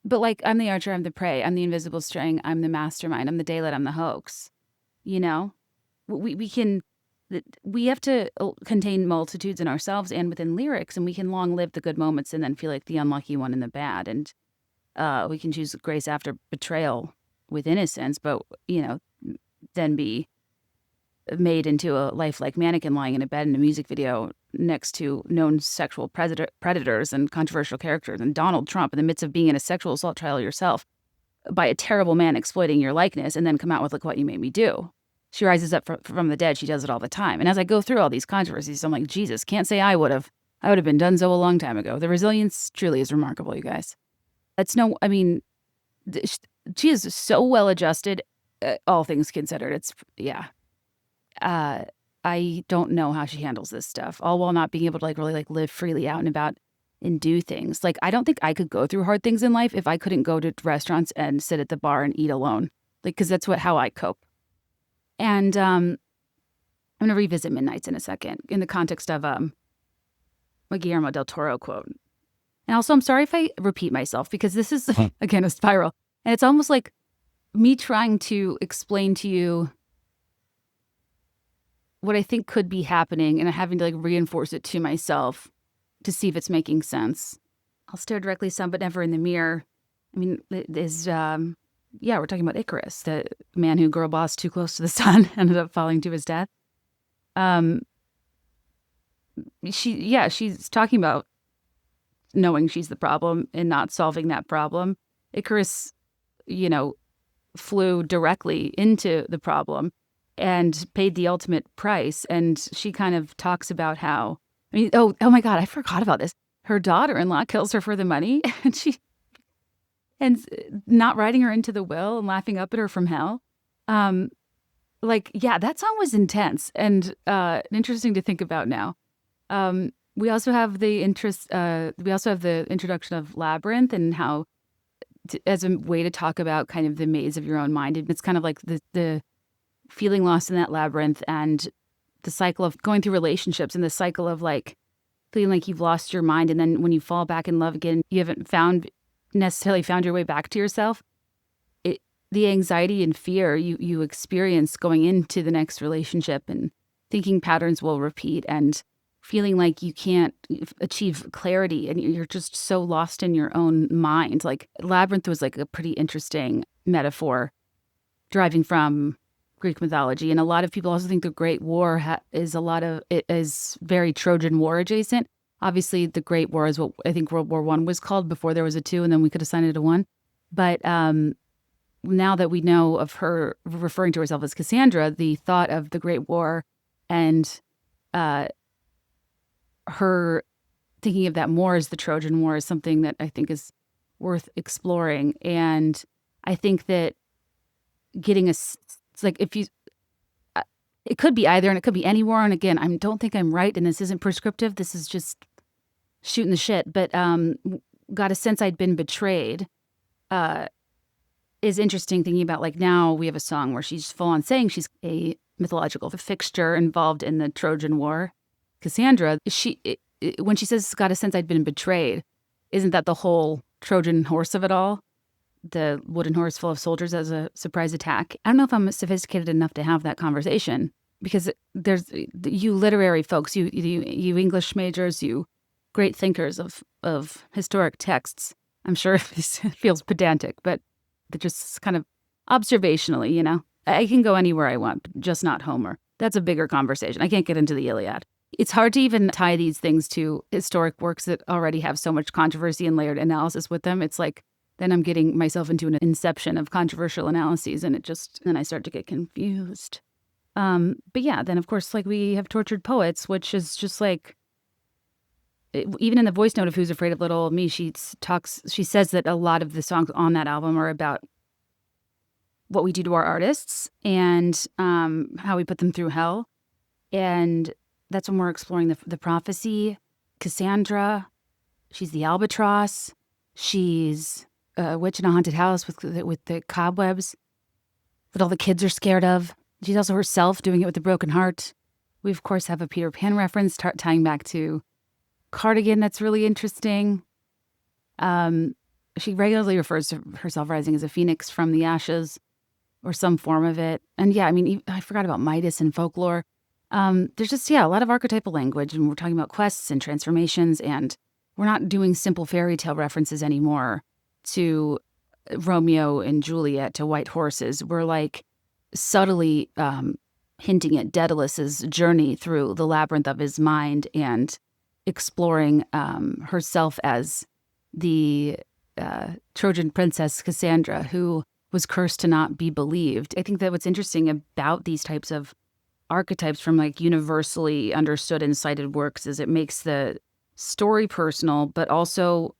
But like, I'm the archer, I'm the prey, I'm the invisible string, I'm the mastermind, I'm the daylight, I'm the hoax. We have to contain multitudes in ourselves and within lyrics, and we can long live the good moments and then feel like the unlucky one in the bad. And we can choose grace after betrayal with innocence, but, then be made into a lifelike mannequin lying in a bed in a music video next to known sexual predators and controversial characters and Donald Trump in the midst of being in a sexual assault trial yourself by a terrible man exploiting your likeness, and then come out with, like, what you made me do. She rises up from the dead. She does it all the time. And as I go through all these controversies, I'm like, Jesus, can't say I would have been donezo a long time ago. The resilience truly is remarkable, you guys. She is so well adjusted, all things considered. I don't know how she handles this stuff, all while not being able to really live freely out and about and do things. Like, I don't think I could go through hard things in life if I couldn't go to restaurants and sit at the bar and eat alone. Because that's how I cope. And I'm going to revisit Midnights in a second in the context of a Guillermo del Toro quote. And also, I'm sorry if I repeat myself, because this is, again, a spiral. And it's almost like me trying to explain to you what I think could be happening and having to reinforce it to myself to see if it's making sense. I'll stare directly some, but never in the mirror. I mean, we're talking about Icarus, the man who girl bossed too close to the sun, ended up falling to his death. She's talking about knowing she's the problem and not solving that problem. Icarus, flew directly into the problem and paid the ultimate price. And she kind of talks about how, oh my God, I forgot about this. Her daughter-in-law kills her for the money, and not writing her into the will and laughing up at her from hell. That song was intense and interesting to think about now. We also have the introduction of Labyrinth and how, as a way to talk about kind of the maze of your own mind. It's kind of like the feeling lost in that labyrinth and the cycle of going through relationships and the cycle of feeling like you've lost your mind. And then when you fall back in love again, you haven't necessarily found your way back to yourself. The anxiety and fear you experience going into the next relationship and thinking patterns will repeat and feeling like you can't achieve clarity and you're just so lost in your own mind. Like, Labyrinth was a pretty interesting metaphor deriving from Greek mythology. And a lot of people also think the Great War is very Trojan War adjacent. Obviously, the Great War is what I think World War I was called before there was a 2, and then we could assign it a 1. But now that we know of her referring to herself as Cassandra, the thought of the Great War and her thinking of that more as the Trojan War is something that I think is worth exploring. And I think that getting it's like if you, it could be either, and it could be any war. And again, I don't think I'm right, and this isn't prescriptive. This is just shooting the shit. But got a sense I'd been betrayed is interesting, thinking about now we have a song where she's full on saying she's a mythological fixture involved in the Trojan War. Cassandra, when she says got a sense I'd been betrayed, isn't that the whole Trojan horse of it all? The wooden horse full of soldiers as a surprise attack. I don't know if I'm sophisticated enough to have that conversation, because there's you literary folks, you English majors, you great thinkers of historic texts. I'm sure this feels pedantic, but they're just kind of observationally, I can go anywhere I want, just not Homer. That's a bigger conversation. I can't get into the Iliad. It's hard to even tie these things to historic works that already have so much controversy and layered analysis with them. It's like then I'm getting myself into an inception of controversial analyses, and then I start to get confused. But yeah, then of course, like we have Tortured Poets, which is just like, even in the voice note of Who's Afraid of Little Old Me, she says that a lot of the songs on that album are about what we do to our artists and how we put them through hell. And that's when we're exploring the prophecy. Cassandra, she's the albatross. She's a witch in a haunted house with the cobwebs that all the kids are scared of. She's also herself doing it with a broken heart. We, of course, have a Peter Pan reference tying back to Cardigan that's really interesting. She regularly refers to herself rising as a phoenix from the ashes or some form of it. And yeah, I mean, I forgot about Midas and folklore. There's just, a lot of archetypal language, and we're talking about quests and transformations, and we're not doing simple fairy tale references anymore to Romeo and Juliet, to white horses. We're like subtly hinting at Daedalus's journey through the labyrinth of his mind and exploring herself as the Trojan princess Cassandra, who was cursed to not be believed. I think that what's interesting about these types of archetypes from like universally understood and cited works is it makes the story personal, but also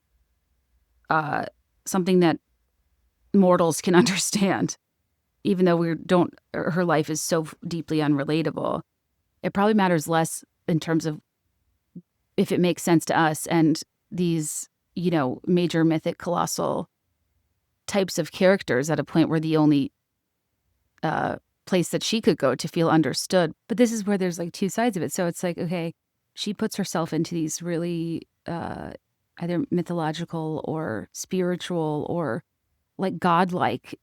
something that mortals can understand, even though her life is so deeply unrelatable. It probably matters less in terms of if it makes sense to us, and these, major mythic colossal types of characters at a point where the only place that she could go to feel understood. But this is where there's like two sides of it. So it's like, okay, she puts herself into these really either mythological or spiritual or like godlike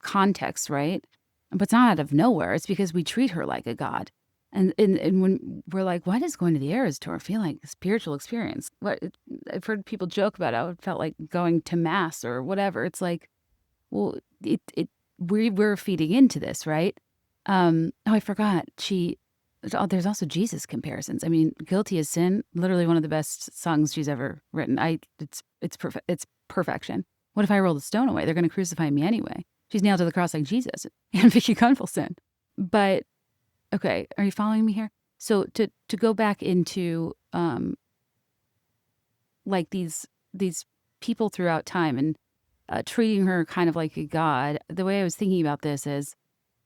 contexts, right? But it's not out of nowhere. It's because we treat her like a god. And when we're like, what is going to the Eras Tour feel like a spiritual experience? I've heard people joke about how it felt like going to mass or whatever. It's like, well, we're feeding into this, right? I forgot. There's also Jesus comparisons. I mean, Guilty as Sin, literally one of the best songs she's ever written. It's perfect. It's perfection. What if I roll the stone away? They're going to crucify me anyway. She's nailed to the cross like Jesus and Vicky Gunvalson. But okay, are you following me here? So to go back into like these people throughout time and treating her kind of like a god, the way I was thinking about this is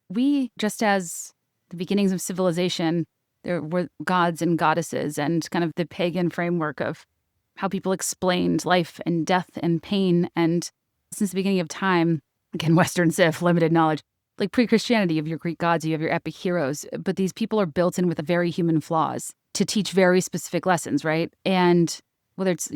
we, just as the beginnings of civilization, there were gods and goddesses and kind of the pagan framework of how people explained life and death and pain. And since the beginning of time, again, Western Civ, limited knowledge, like pre-Christianity, you have your Greek gods, you have your epic heroes, but these people are built in with very human flaws to teach very specific lessons, right? And whether it's,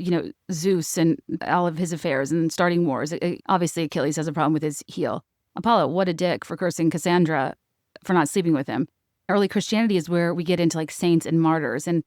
Zeus and all of his affairs and starting wars, obviously Achilles has a problem with his heel. Apollo, what a dick for cursing Cassandra for not sleeping with him. Early Christianity is where we get into like saints and martyrs, and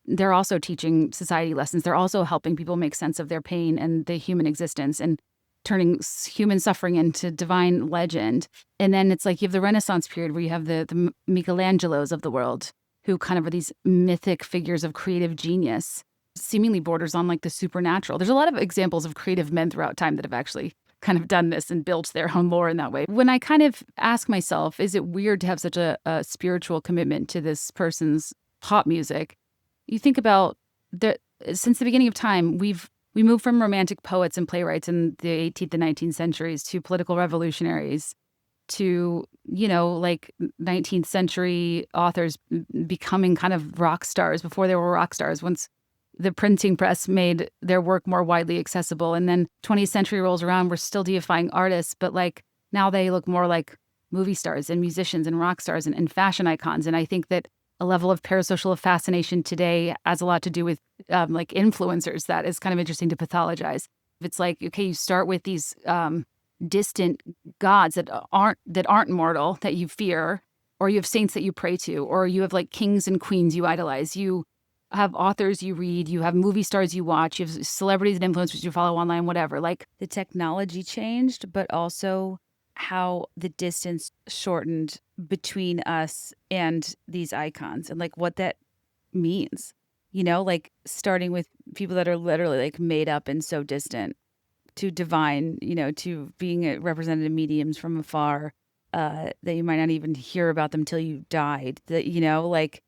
they're also teaching society lessons. They're also helping people make sense of their pain and the human existence and turning human suffering into divine legend. And then it's like you have the Renaissance period where you have the Michelangelos of the world, who kind of are these mythic figures of creative genius, seemingly borders on like the supernatural. There's a lot of examples of creative men throughout time that have actually kind of done this and built their own lore in that way. When I kind of ask myself, is it weird to have such a spiritual commitment to this person's pop music? You think about since the beginning of time, we moved from romantic poets and playwrights in the 18th and 19th centuries to political revolutionaries to, like 19th century authors becoming kind of rock stars before they were rock stars, once the printing press made their work more widely accessible. And then 20th century rolls around, we're still deifying artists, but like now they look more like movie stars and musicians and rock stars and fashion icons. And I think that a level of parasocial fascination today has a lot to do with like influencers. That is kind of interesting to pathologize. It's like, okay, you start with these distant gods that aren't mortal, that you fear, or you have saints that you pray to, or you have like kings and queens you idolize. You have authors you read, you have movie stars you watch, you have celebrities and influencers you follow online, whatever. Like the technology changed, but also how the distance shortened between us and these icons and like what that means, like starting with people that are literally like made up and so distant. to divine, to being represented in mediums from afar, that you might not even hear about them till you died. That,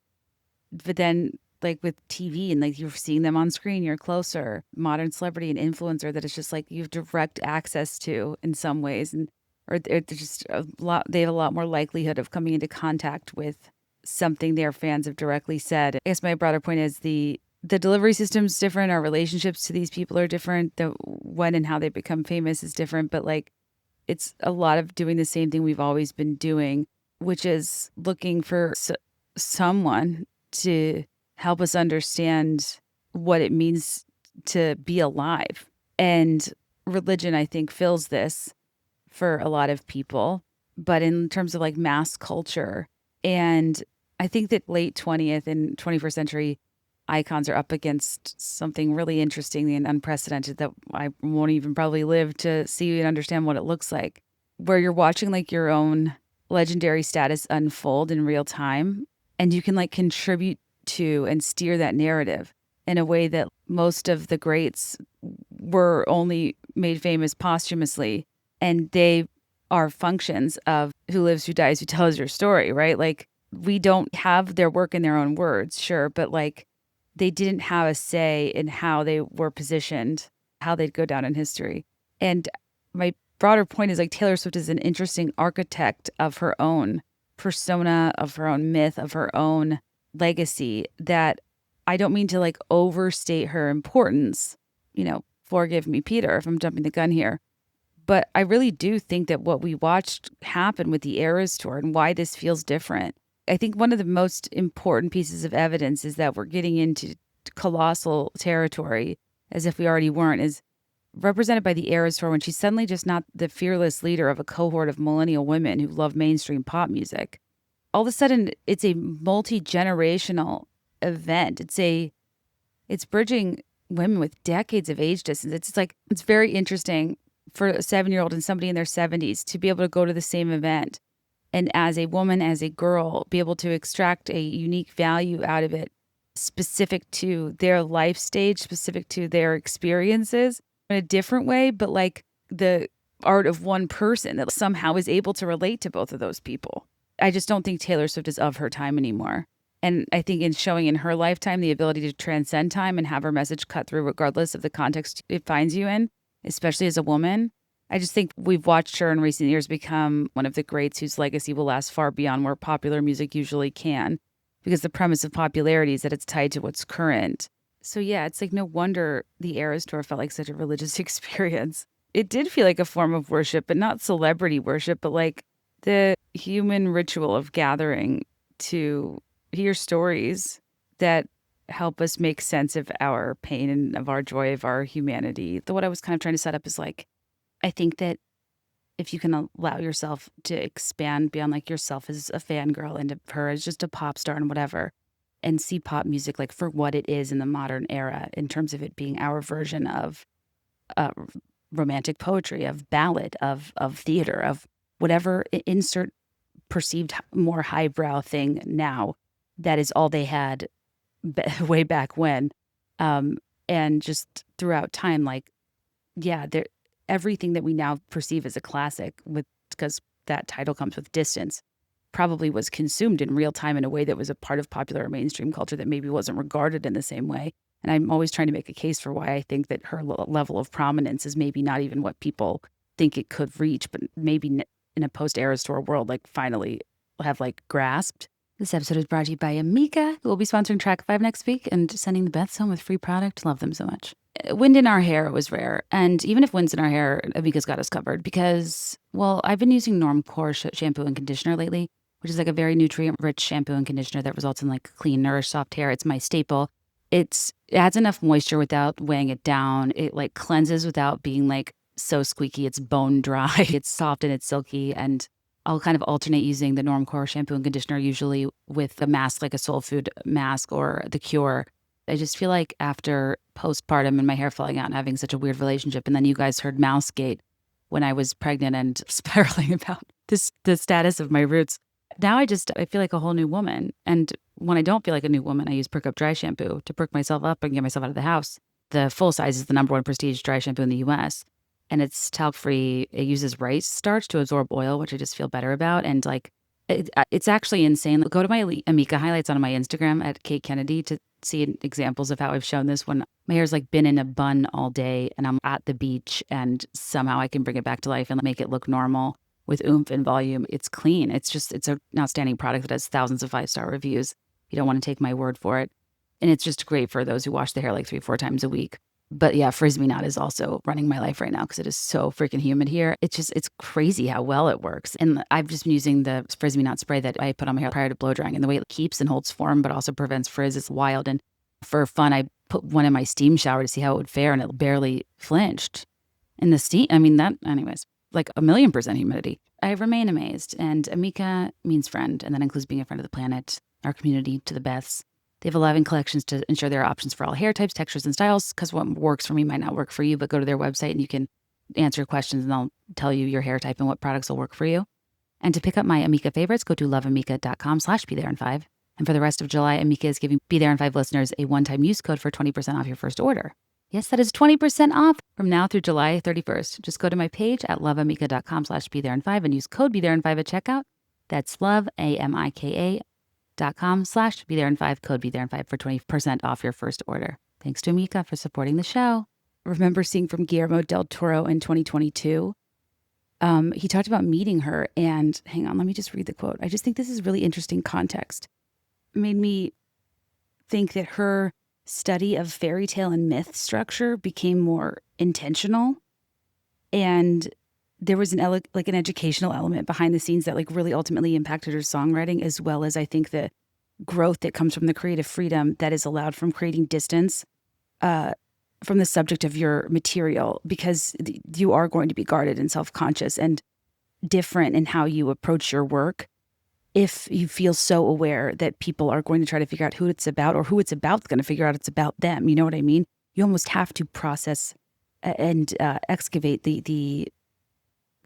but then like with TV and like you're seeing them on screen, you're closer. Modern celebrity and influencer that it's just like you have direct access to in some ways, and or they're just a lot. They have a lot more likelihood of coming into contact with something their fans have directly said. I guess my broader point is the delivery system's different. Our relationships to these people are different. The when and how they become famous is different. But like, it's a lot of doing the same thing we've always been doing, which is looking for someone to help us understand what it means to be alive. And religion, I think, fills this for a lot of people. But in terms of like mass culture, and I think that late 20th and 21st century icons are up against something really interesting and unprecedented that I won't even probably live to see and understand what it looks like, where you're watching like your own legendary status unfold in real time, and you can like contribute to and steer that narrative in a way that most of the greats were only made famous posthumously, and they are functions of who lives, who dies, who tells your story, right? Like, we don't have their work in their own words, sure, but like they didn't have a say in how they were positioned, how they'd go down in history. And my broader point is like Taylor Swift is an interesting architect of her own persona, of her own myth, of her own legacy, that I don't mean to like overstate her importance, forgive me, Peter, if I'm jumping the gun here. But I really do think that what we watched happen with the Eras Tour and why this feels different, I think one of the most important pieces of evidence is that we're getting into colossal territory, as if we already weren't, is represented by the Eras Tour when she's suddenly just not the fearless leader of a cohort of millennial women who love mainstream pop music. All of a sudden, it's a multi-generational event. It's bridging women with decades of age distance. It's very interesting for a 7-year-old and somebody in their 70s to be able to go to the same event, and as a woman, as a girl, be able to extract a unique value out of it, specific to their life stage, specific to their experiences in a different way, but like the art of one person that somehow is able to relate to both of those people. I just don't think Taylor Swift is of her time anymore. And I think in showing in her lifetime the ability to transcend time and have her message cut through regardless of the context it finds you in, especially as a woman, I just think we've watched her in recent years become one of the greats whose legacy will last far beyond where popular music usually can, because the premise of popularity is that it's tied to what's current. So yeah, it's like no wonder the Eras Tour felt like such a religious experience. It did feel like a form of worship, but not celebrity worship, but like the human ritual of gathering to hear stories that help us make sense of our pain and of our joy, of our humanity. What I was kind of trying to set up is like, I think that if you can allow yourself to expand beyond like yourself as a fangirl and her as just a pop star and whatever, and see pop music like for what it is in the modern era, in terms of it being our version of romantic poetry, of ballad, of theater, of whatever, insert perceived more highbrow thing now, that is all they had way back when. And just throughout time, like, yeah, everything that we now perceive as a classic, because that title comes with distance, probably was consumed in real time in a way that was a part of popular or mainstream culture that maybe wasn't regarded in the same way. And I'm always trying to make a case for why I think that her level of prominence is maybe not even what people think it could reach, but maybe in a post-Eras Tour world, like finally have like grasped. This episode is brought to you by Amika, who will be sponsoring Track 5 next week and sending the Beths home with free product. Love them so much. Wind in our hair was rare. And even if wind's in our hair, Amika's got us covered because, well, I've been using Normcore shampoo and conditioner lately, which is like a very nutrient-rich shampoo and conditioner that results in like clean, nourished, soft hair. It's my staple. It adds enough moisture without weighing it down. It like cleanses without being like so squeaky. It's bone dry. It's soft and it's silky. And I'll kind of alternate using the Normcore shampoo and conditioner usually with a mask like a Soul Food mask or The Cure. I just feel like after postpartum and my hair falling out and having such a weird relationship, and then you guys heard Mousegate when I was pregnant and spiraling about the status of my roots. Now I feel like a whole new woman. And when I don't feel like a new woman, I use Perk Up Dry Shampoo to perk myself up and get myself out of the house. The full size is the #1 prestige dry shampoo in the US. and it's talc-free. It uses rice starch to absorb oil, which I just feel better about. And like, it's actually insane. Go to my Amika highlights on my Instagram at Kate Kennedy to see examples of how I've shown this when my hair's like been in a bun all day and I'm at the beach and somehow I can bring it back to life and make it look normal with oomph and volume. It's clean. It's an outstanding product that has thousands of 5-star reviews. You don't want to take my word for it. And it's just great for those who wash their hair like 3-4 times a week. But yeah, Frisbee knot is also running my life right now because it is so freaking humid here. It's crazy how well it works. And I've just been using the Frisbee knot spray that I put on my hair prior to blow drying. And the way it keeps and holds form, but also prevents frizz is wild. And for fun, I put one in my steam shower to see how it would fare, and it barely flinched. And the steam, anyways, like 1,000,000% humidity. I remain amazed. And Amika means friend, and that includes being a friend of the planet, our community, to the Beths. They have 11 collections to ensure there are options for all hair types, textures, and styles, because what works for me might not work for you, but go to their website and you can answer questions and they'll tell you your hair type and what products will work for you. And to pick up my Amika favorites, go to loveamika.com/BeThereIn5. And for the rest of July, Amika is giving Be There in 5 listeners a one-time use code for 20% off your first order. Yes, that is 20% off from now through July 31st. Just go to my page at loveamika.com/BeThereIn5 and use code BeThereIn5 at checkout. That's loveamika.com/BeThereIn5, code BeThereIn5 for 20% off your first order. Thanks to Amika for supporting the show. I remember seeing from Guillermo del Toro in 2022. He talked about meeting her, and hang on, let me just read the quote. I just think this is really interesting context. It made me think that her study of fairy tale and myth structure became more intentional, and there was an educational element behind the scenes that like really ultimately impacted her songwriting, as well as I think the growth that comes from the creative freedom that is allowed from creating distance from the subject of your material, because you are going to be guarded and self-conscious and different in how you approach your work. If you feel so aware that people are going to try to figure out who it's about, or who it's about is going to figure out it's about them, you know what I mean? You almost have to process and excavate the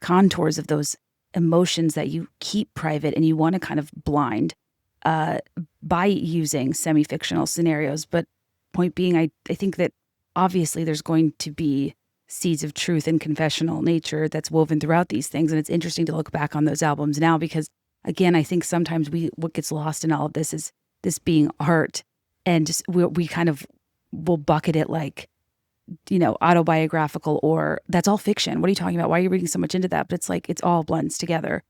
contours of those emotions that you keep private and you want to kind of blind by using semi-fictional scenarios. But point being, I think that obviously there's going to be seeds of truth and confessional nature that's woven throughout these things. And it's interesting to look back on those albums now because, again, I think sometimes what gets lost in all of this is this being art, and just, we kind of will bucket it like, autobiographical, or that's all fiction. What are you talking about? Why are you reading so much into that? But it's like, it's all blends together.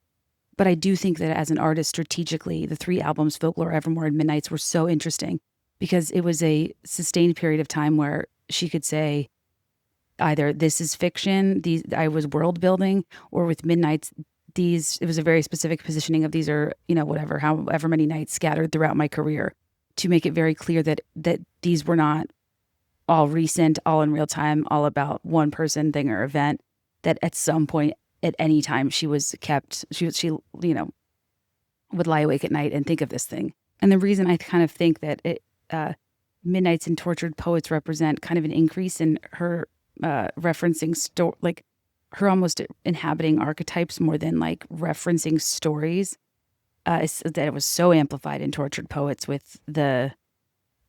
But I do think that as an artist, strategically, the 3 albums, Folklore, Evermore, and Midnights, were so interesting because it was a sustained period of time where she could say either this is fiction, I was world building, or with Midnights, it was a very specific positioning of these are, however many nights scattered throughout my career, to make it very clear that these were not all recent, all in real time, all about one person, thing, or event, that at some point, at any time, she would lie awake at night and think of this thing. And the reason I kind of think that Midnights and Tortured Poets represent kind of an increase in her referencing her almost inhabiting archetypes more than like referencing stories, is that it was so amplified in Tortured Poets with the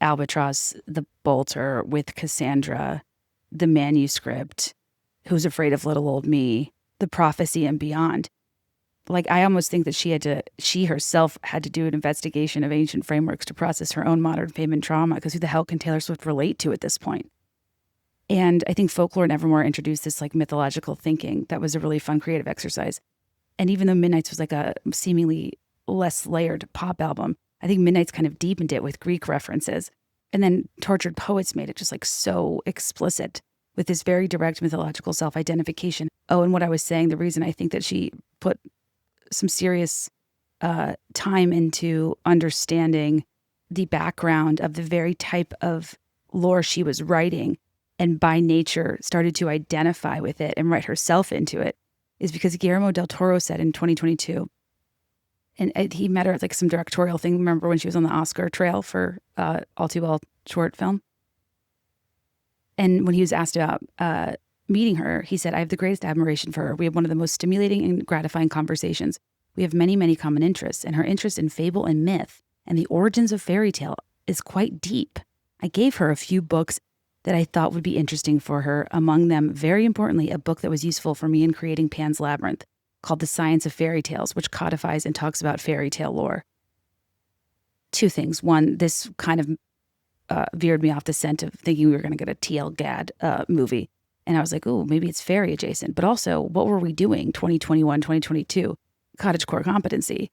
Albatross, the Bolter, with Cassandra, the manuscript, Who's Afraid of Little Old Me, the Prophecy, and beyond. Like, I almost think that she herself had to do an investigation of ancient frameworks to process her own modern fame and trauma, because who the hell can Taylor Swift relate to at this point? And I think Folklore and Evermore introduced this like mythological thinking that was a really fun creative exercise. And even though Midnights was like a seemingly less layered pop album, I think Midnights kind of deepened it with Greek references. And then Tortured Poets made it just like so explicit with this very direct mythological self-identification. Oh, and what I was saying, the reason I think that she put some serious time into understanding the background of the very type of lore she was writing, and by nature started to identify with it and write herself into it, is because Guillermo del Toro said in 2022, and he met her at like some directorial thing. Remember when she was on the Oscar trail for All Too Well short film? And when he was asked about meeting her, he said, "I have the greatest admiration for her. We have one of the most stimulating and gratifying conversations. We have many, many common interests, and her interest in fable and myth and the origins of fairy tale is quite deep. I gave her a few books that I thought would be interesting for her. Among them, very importantly, a book that was useful for me in creating Pan's Labyrinth called The Science of Fairy Tales, which codifies and talks about fairy tale lore. Two things. One, this kind of veered me off the scent of thinking we were going to get a TLDR movie. And I was like, oh, maybe it's fairy adjacent. But also, what were we doing 2021, 2022? Cottagecore competency.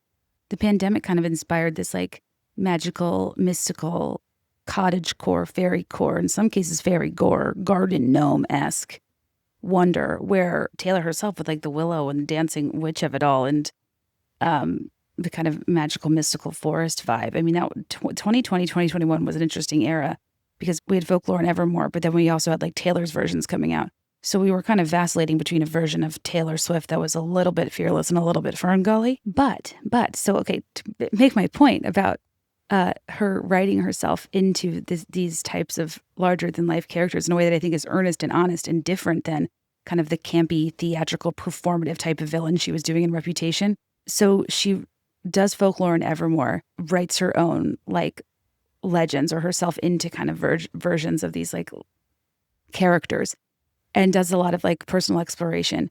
The pandemic kind of inspired this like magical, mystical, cottagecore, fairy core, in some cases fairy gore, garden gnome-esque wonder, where Taylor herself with like the willow and the dancing witch of it all, and the kind of magical, mystical forest vibe. I mean, that 2020, 2021 was an interesting era because we had folklore and Evermore, but then we also had like Taylor's versions coming out. So we were kind of vacillating between a version of Taylor Swift that was a little bit fearless and a little bit ferngully. So okay, to make my point about her writing herself into these types of larger than life characters in a way that I think is earnest and honest and different than kind of the campy, theatrical, performative type of villain she was doing in Reputation. So she does folklore and Evermore, writes her own like legends or herself into kind of versions of these like characters, and does a lot of like personal exploration.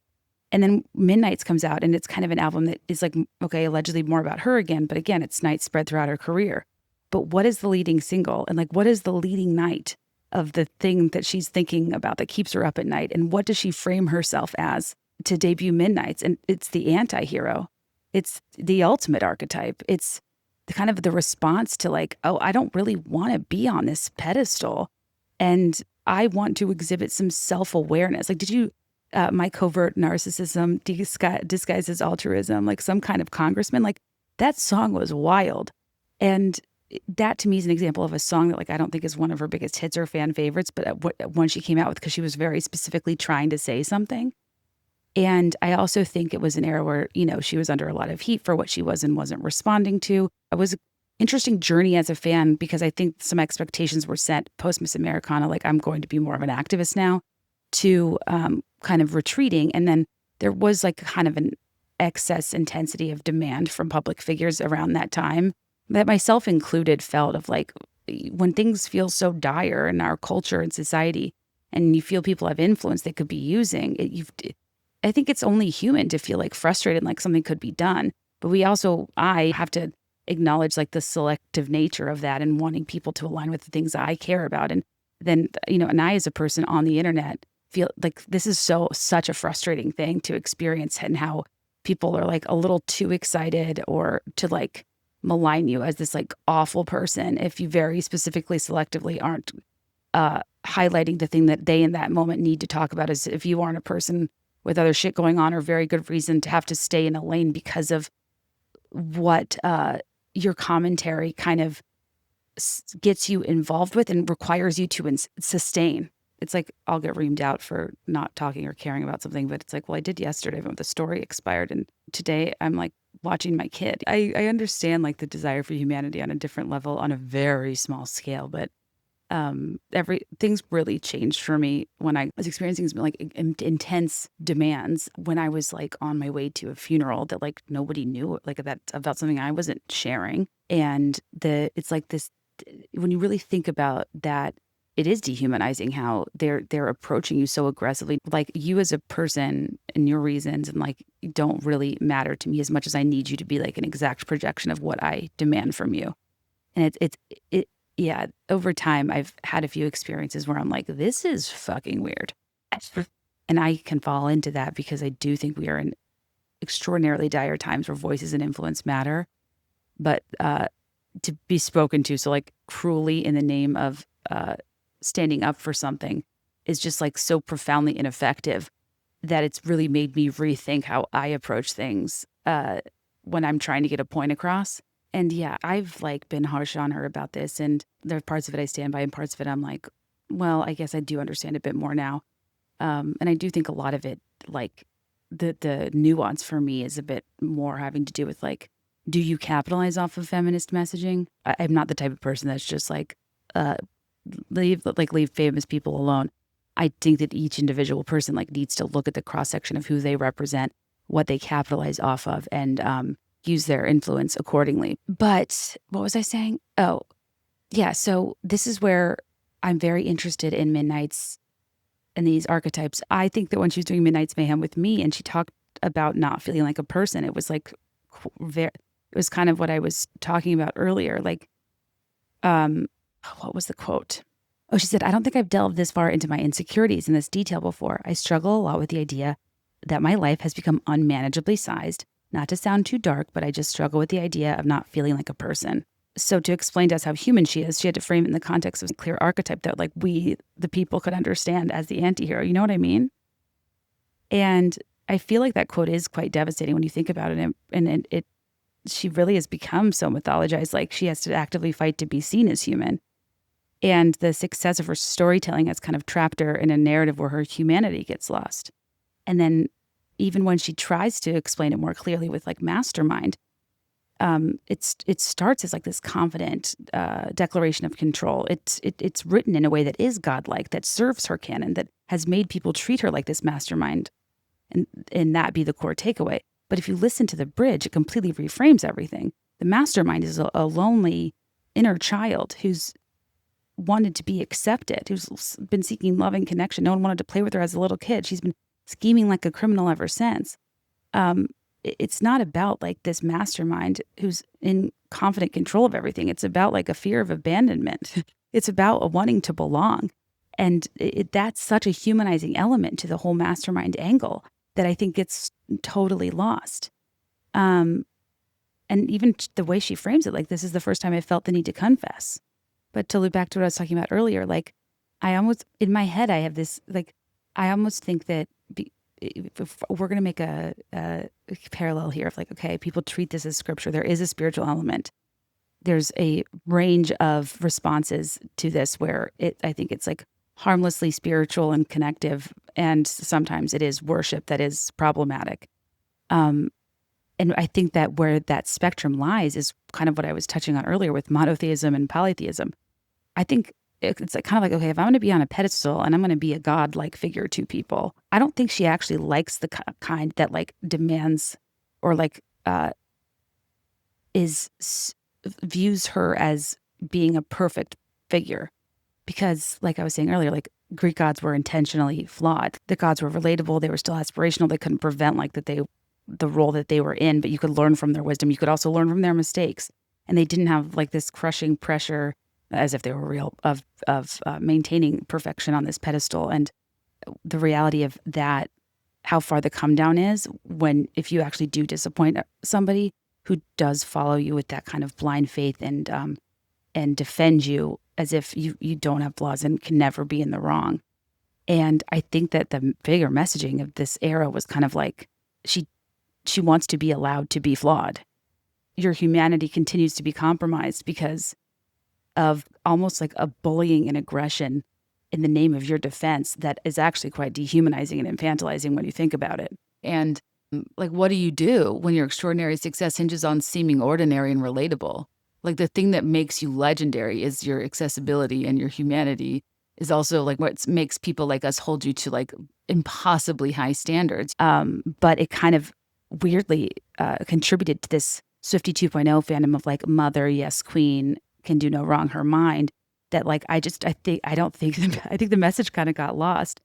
And then Midnights comes out, and it's kind of an album that is like, okay, allegedly more about her again, but again, it's nights spread throughout her career. But what is the leading single? And like, what is the leading night of the thing that she's thinking about that keeps her up at night? And what does she frame herself as to debut Midnights? And it's the anti-hero. It's the ultimate archetype. It's the kind of the response to like, oh, I don't really want to be on this pedestal. And I want to exhibit some self-awareness. Like, did you, my covert narcissism disguises altruism, like some kind of congressman? Like, that song was wild. And that to me is an example of a song that like I don't think is one of her biggest hits or fan favorites, but one she came out with because she was very specifically trying to say something. And I also think it was an era where, you know, she was under a lot of heat for what she was and wasn't responding to. It was an interesting journey as a fan because I think some expectations were set post Miss Americana, like I'm going to be more of an activist now, to kind of retreating. And then there was like kind of an excess intensity of demand from public figures around that time that myself included felt of like, when things feel so dire in our culture and society and you feel people have influence they could be using it, I think it's only human to feel like frustrated, like something could be done. But I have to acknowledge like the selective nature of that and wanting people to align with the things I care about. And then, you know, and I as a person on the internet feel like this is such a frustrating thing to experience, and how people are like a little too excited or to like malign you as this like awful person if you very specifically selectively aren't highlighting the thing that they in that moment need to talk about, as if you aren't a person with other shit going on or very good reason to have to stay in a lane because of what your commentary kind of gets you involved with and requires you to sustain. It's like I'll get reamed out for not talking or caring about something, but it's like, well, I did yesterday, but the story expired, and today I'm like watching my kid. I understand like the desire for humanity on a different level on a very small scale, but things really changed for me when I was experiencing some like intense demands when I was like on my way to a funeral that like nobody knew like that about something I wasn't sharing. And it's like this, when you really think about that, it is dehumanizing how they're approaching you so aggressively. Like, you as a person and your reasons and like don't really matter to me as much as I need you to be like an exact projection of what I demand from you. And yeah, over time I've had a few experiences where I'm like, this is fucking weird. And I can fall into that because I do think we are in extraordinarily dire times where voices and influence matter, but to be spoken to so like cruelly in the name of standing up for something is just like so profoundly ineffective that it's really made me rethink how I approach things when I'm trying to get a point across. And yeah, I've like been harsh on her about this, and there are parts of it I stand by and parts of it I'm like, well, I guess I do understand a bit more now. And I do think a lot of it, like the nuance for me is a bit more having to do with like, do you capitalize off of feminist messaging? I'm not the type of person that's just like, leave famous people alone. I think that each individual person like needs to look at the cross section of who they represent, what they capitalize off of, and use their influence accordingly. But what was I saying? Oh, yeah. So this is where I'm very interested in Midnight's and these archetypes. I think that when she was doing Midnight's Mayhem with me and she talked about not feeling like a person, it was like, it was kind of what I was talking about earlier. Like, what was the quote? Oh, she said, I don't think I've delved this far into my insecurities in this detail before. I struggle a lot with the idea that my life has become unmanageably sized. Not to sound too dark, but I just struggle with the idea of not feeling like a person. So to explain to us how human she is, she had to frame it in the context of a clear archetype that like we, the people, could understand as the antihero. You know what I mean? And I feel like that quote is quite devastating when you think about it. And she really has become so mythologized. Like she has to actively fight to be seen as human. And the success of her storytelling has kind of trapped her in a narrative where her humanity gets lost. And then even when she tries to explain it more clearly with like mastermind, it starts as like this confident declaration of control. It's written in a way that is godlike, that serves her canon, that has made people treat her like this mastermind, and that be the core takeaway. But if you listen to the bridge, it completely reframes everything. The mastermind is a lonely inner child who's wanted to be accepted, who's been seeking loving connection. No one wanted to play with her as a little kid. She's been scheming like a criminal ever since. It's not about like this mastermind who's in confident control of everything. It's about like a fear of abandonment. It's about a wanting to belong. And that's such a humanizing element to the whole mastermind angle that I think gets totally lost. And even the way she frames it, like, this is the first time I felt the need to confess. But to loop back to what I was talking about earlier, like, I almost, in my head, I have this, like, I almost think that if we're going to make a parallel here of like, okay, people treat this as scripture. There is a spiritual element. There's a range of responses to this where I think it's like harmlessly spiritual and connective. And sometimes it is worship that is problematic. And I think that where that spectrum lies is kind of what I was touching on earlier with monotheism and polytheism. I think it's like, kind of like, okay, if I'm going to be on a pedestal and I'm going to be a god-like figure to people, I don't think she actually likes the kind that like demands or like views her as being a perfect figure. Because like I was saying earlier, like Greek gods were intentionally flawed. The gods were relatable. They were still aspirational. They couldn't prevent like the role that they were in, but you could learn from their wisdom. You could also learn from their mistakes. And they didn't have like this crushing pressure as if they were real of maintaining perfection on this pedestal. And the reality of that, how far the come down is if you actually do disappoint somebody who does follow you with that kind of blind faith and defend you as if you don't have flaws and can never be in the wrong. And I think that the bigger messaging of this era was kind of like, she wants to be allowed to be flawed. Your humanity continues to be compromised because of almost like a bullying and aggression in the name of your defense that is actually quite dehumanizing and infantilizing when you think about it. And like, what do you do when your extraordinary success hinges on seeming ordinary and relatable? Like, the thing that makes you legendary is your accessibility, and your humanity is also like what makes people like us hold you to like impossibly high standards. But it kind of weirdly contributed to this Swiftie 2.0 fandom of like, mother, yes, queen, can do no wrong, her mind. That like, I think the message kind of got lost.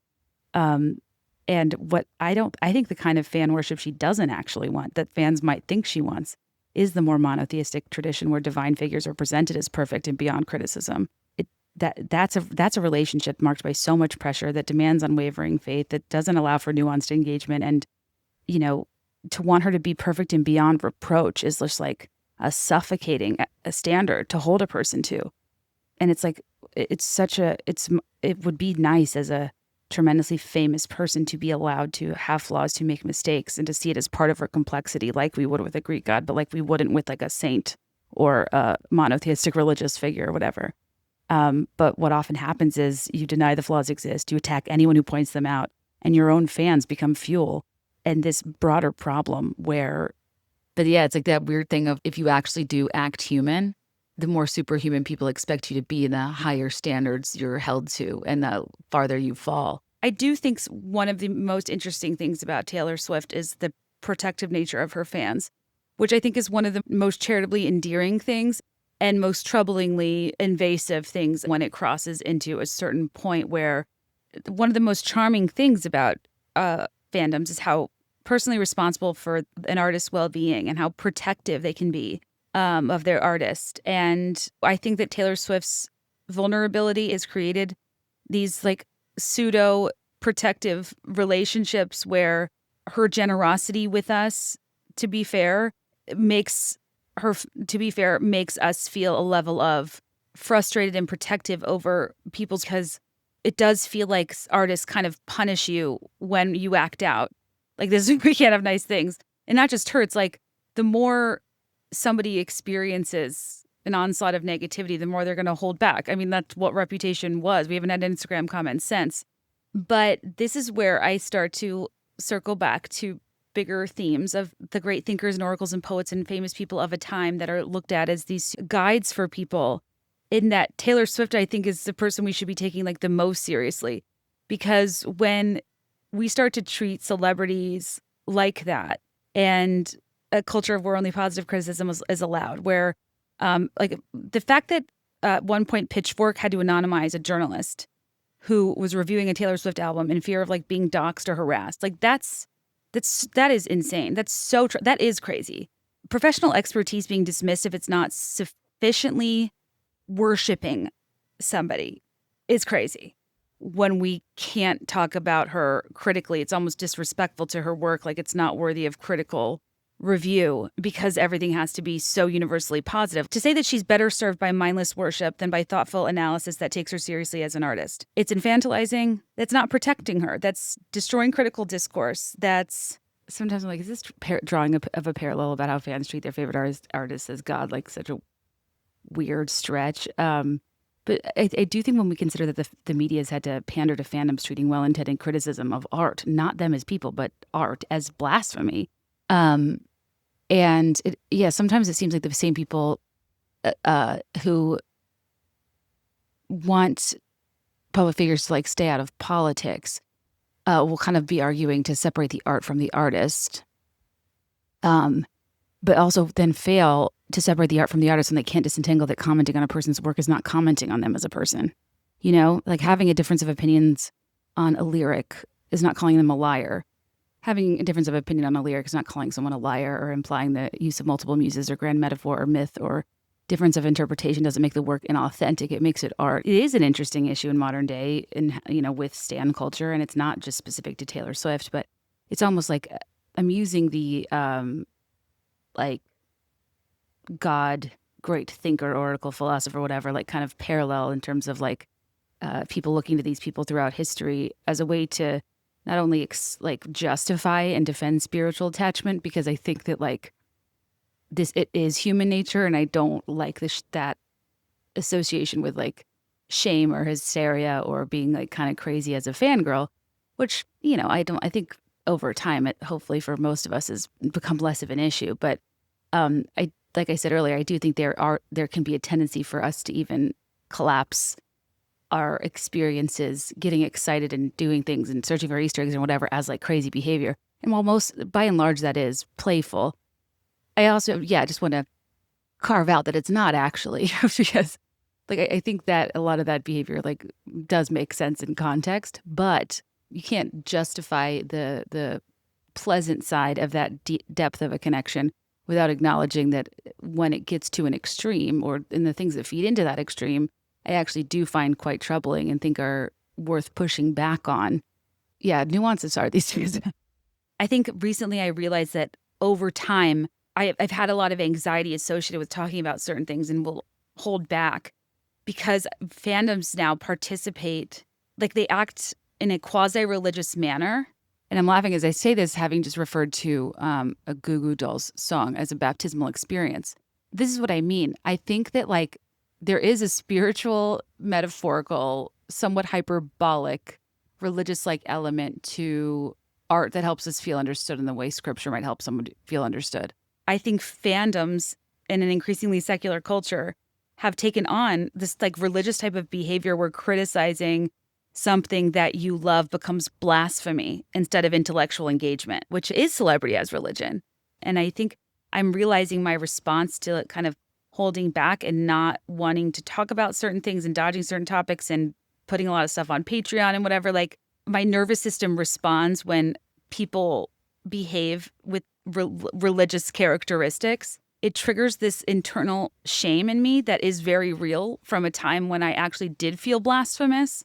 And I think the kind of fan worship she doesn't actually want, that fans might think she wants, is the more monotheistic tradition where divine figures are presented as perfect and beyond criticism. That's a relationship marked by so much pressure that demands unwavering faith, that doesn't allow for nuanced engagement. And, you know, to want her to be perfect and beyond reproach is just like a suffocating a standard to hold a person to. And it's like, it would be nice as a tremendously famous person to be allowed to have flaws, to make mistakes, and to see it as part of her complexity, like we would with a Greek god, but like we wouldn't with like a saint or a monotheistic religious figure or whatever. But what often happens is you deny the flaws exist, you attack anyone who points them out, and your own fans become fuel. And this broader problem but yeah, it's like that weird thing of, if you actually do act human, the more superhuman people expect you to be, the higher standards you're held to, and the farther you fall. I do think one of the most interesting things about Taylor Swift is the protective nature of her fans, which I think is one of the most charitably endearing things. and most troublingly invasive things when it crosses into a certain point where one of the most charming things about fandoms is how personally responsible for an artist's well-being and how protective they can be of their artist. And I think that Taylor Swift's vulnerability has created these like pseudo protective relationships where her generosity with us, to be fair, makes us feel a level of frustrated and protective over people's, because it does feel like artists kind of punish you when you act out. Like this, we can't have nice things. And not just her, it's like the more somebody experiences an onslaught of negativity, the more they're going to hold back. I mean, that's what Reputation was. We haven't had Instagram comments since. But this is where I start to circle back to bigger themes of the great thinkers and oracles and poets and famous people of a time that are looked at as these guides for people. In that Taylor Swift, I think, is the person we should be taking like the most seriously. Because when we start to treat celebrities like that, and a culture of where only positive criticism is allowed, where like the fact that at one point Pitchfork had to anonymize a journalist who was reviewing a Taylor Swift album in fear of like being doxxed or harassed, like that is insane. That's so that is crazy. Professional expertise being dismissed if it's not sufficiently worshiping somebody is crazy. When we can't talk about her critically, it's almost disrespectful to her work. Like it's not worthy of critical review because everything has to be so universally positive. To say that she's better served by mindless worship than by thoughtful analysis that takes her seriously as an artist. It's infantilizing. That's not protecting her. That's destroying critical discourse. That's sometimes I'm like, is this drawing of a parallel about how fans treat their favorite artists as God? Like such a weird stretch. But I do think when we consider that the media has had to pander to fandoms treating well-intended criticism of art, not them as people, but art as blasphemy. And sometimes it seems like the same people who want public figures to like stay out of politics will kind of be arguing to separate the art from the artist, but also then fail to separate the art from the artist when they can't disentangle that commenting on a person's work is not commenting on them as a person. You know, like having a difference of opinions on a lyric is not calling them a liar. Having a difference of opinion on a lyric is not calling someone a liar or implying the use of multiple muses or grand metaphor or myth, or difference of interpretation doesn't make the work inauthentic. It makes it art. It is an interesting issue in modern day with stan culture. And it's not just specific to Taylor Swift, but it's almost like I'm using the like God, great thinker, oracle, philosopher, whatever, like kind of parallel in terms of like people looking to these people throughout history as a way to not only justify and defend spiritual attachment, because I think that like it is human nature, and I don't like that association with like shame or hysteria or being like kind of crazy as a fangirl, which I think over time it hopefully for most of us has become less of an issue. But like I said earlier, I do think there can be a tendency for us to even collapse our experiences, getting excited and doing things and searching for Easter eggs and whatever as like crazy behavior. And while by and large that is playful, I also, just want to carve out that it's not actually, because like I think that a lot of that behavior like does make sense in context, but you can't justify the pleasant side of that depth of a connection without acknowledging that when it gets to an extreme, or in the things that feed into that extreme, I actually do find quite troubling and think are worth pushing back on. Yeah, nuances are these things. I think recently I realized that over time, I've had a lot of anxiety associated with talking about certain things and will hold back because fandoms now participate, like they act in a quasi-religious manner. And I'm laughing as I say this, having just referred to a Goo Goo Dolls song as a baptismal experience. This is what I mean. I think that like there is a spiritual, metaphorical, somewhat hyperbolic, religious-like element to art that helps us feel understood in the way scripture might help someone feel understood. I think fandoms in an increasingly secular culture have taken on this like religious type of behavior where criticizing something that you love becomes blasphemy instead of intellectual engagement, which is celebrity as religion. And I think I'm realizing my response to kind of holding back and not wanting to talk about certain things and dodging certain topics and putting a lot of stuff on Patreon and whatever. Like, my nervous system responds when people behave with religious characteristics. It triggers this internal shame in me that is very real from a time when I actually did feel blasphemous.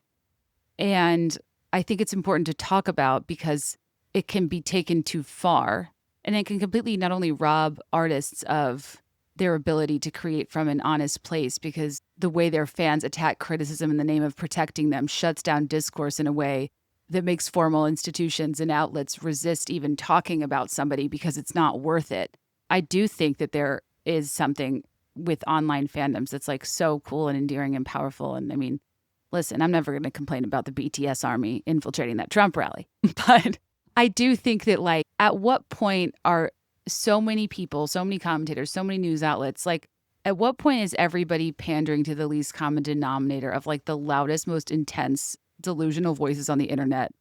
And I think it's important to talk about because it can be taken too far. And it can completely not only rob artists of their ability to create from an honest place, because the way their fans attack criticism in the name of protecting them shuts down discourse in a way that makes formal institutions and outlets resist even talking about somebody because it's not worth it. I do think that there is something with online fandoms that's like so cool and endearing and powerful. And I mean, listen, I'm never going to complain about the BTS army infiltrating that Trump rally. But I do think that, like, at what point are so many people, so many commentators, so many news outlets, like, at what point is everybody pandering to the least common denominator of like the loudest, most intense, delusional voices on the internet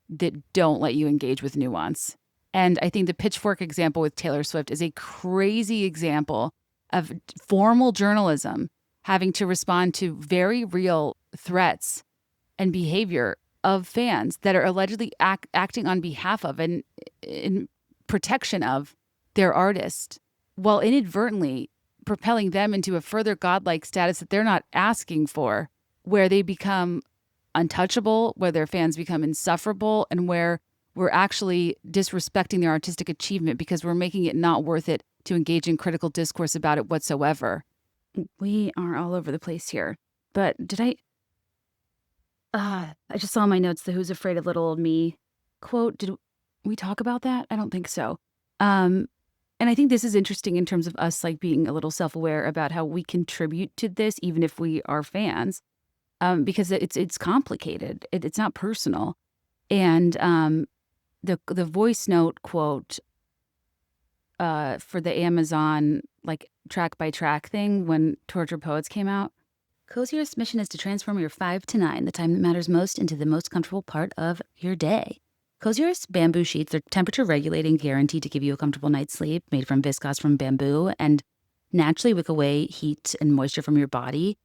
that don't let you engage with nuance? And I think the Pitchfork example with Taylor Swift is a crazy example of formal journalism having to respond to very real threats and behavior of fans that are allegedly acting on behalf of and in protection of their artist, while inadvertently propelling them into a further godlike status that they're not asking for, where they become untouchable, where their fans become insufferable, and where we're actually disrespecting their artistic achievement because we're making it not worth it to engage in critical discourse about it whatsoever. We are all over the place here. But I just saw in my notes the "Who's Afraid of Little Old Me" quote. Did we talk about that? I don't think so. And I think this is interesting in terms of us like being a little self-aware about how we contribute to this, even if we are fans, because it's complicated. It's not personal. And the voice note quote for the Amazon like track by track thing when Torture Poets came out. Cozy Earth's mission is to transform your 5 to 9, the time that matters most, into the most comfortable part of your day. Cozy Earth's bamboo sheets are temperature regulating, guaranteed to give you a comfortable night's sleep, made from viscose from bamboo, and naturally wick away heat and moisture from your body,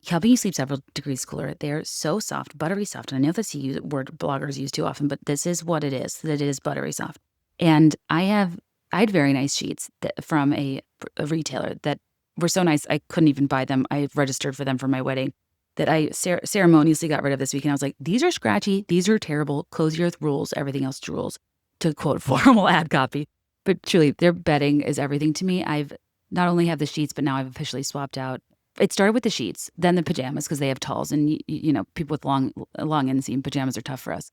helping you sleep several degrees cooler. They're so soft, buttery soft. And I know that's a word bloggers use too often, but this is what it is, that it is buttery soft. And I had very nice sheets from a retailer that were so nice I couldn't even buy them. I registered for them for my wedding that I ceremoniously got rid of this week. And I was like, these are scratchy. These are terrible. Cozy Earth rules. Everything else drools, to quote formal ad copy. But truly, their bedding is everything to me. I've not only have the sheets, but now I've officially swapped out. It started with the sheets, then the pajamas, because they have talls. And, you know, people with long inseam pajamas are tough for us.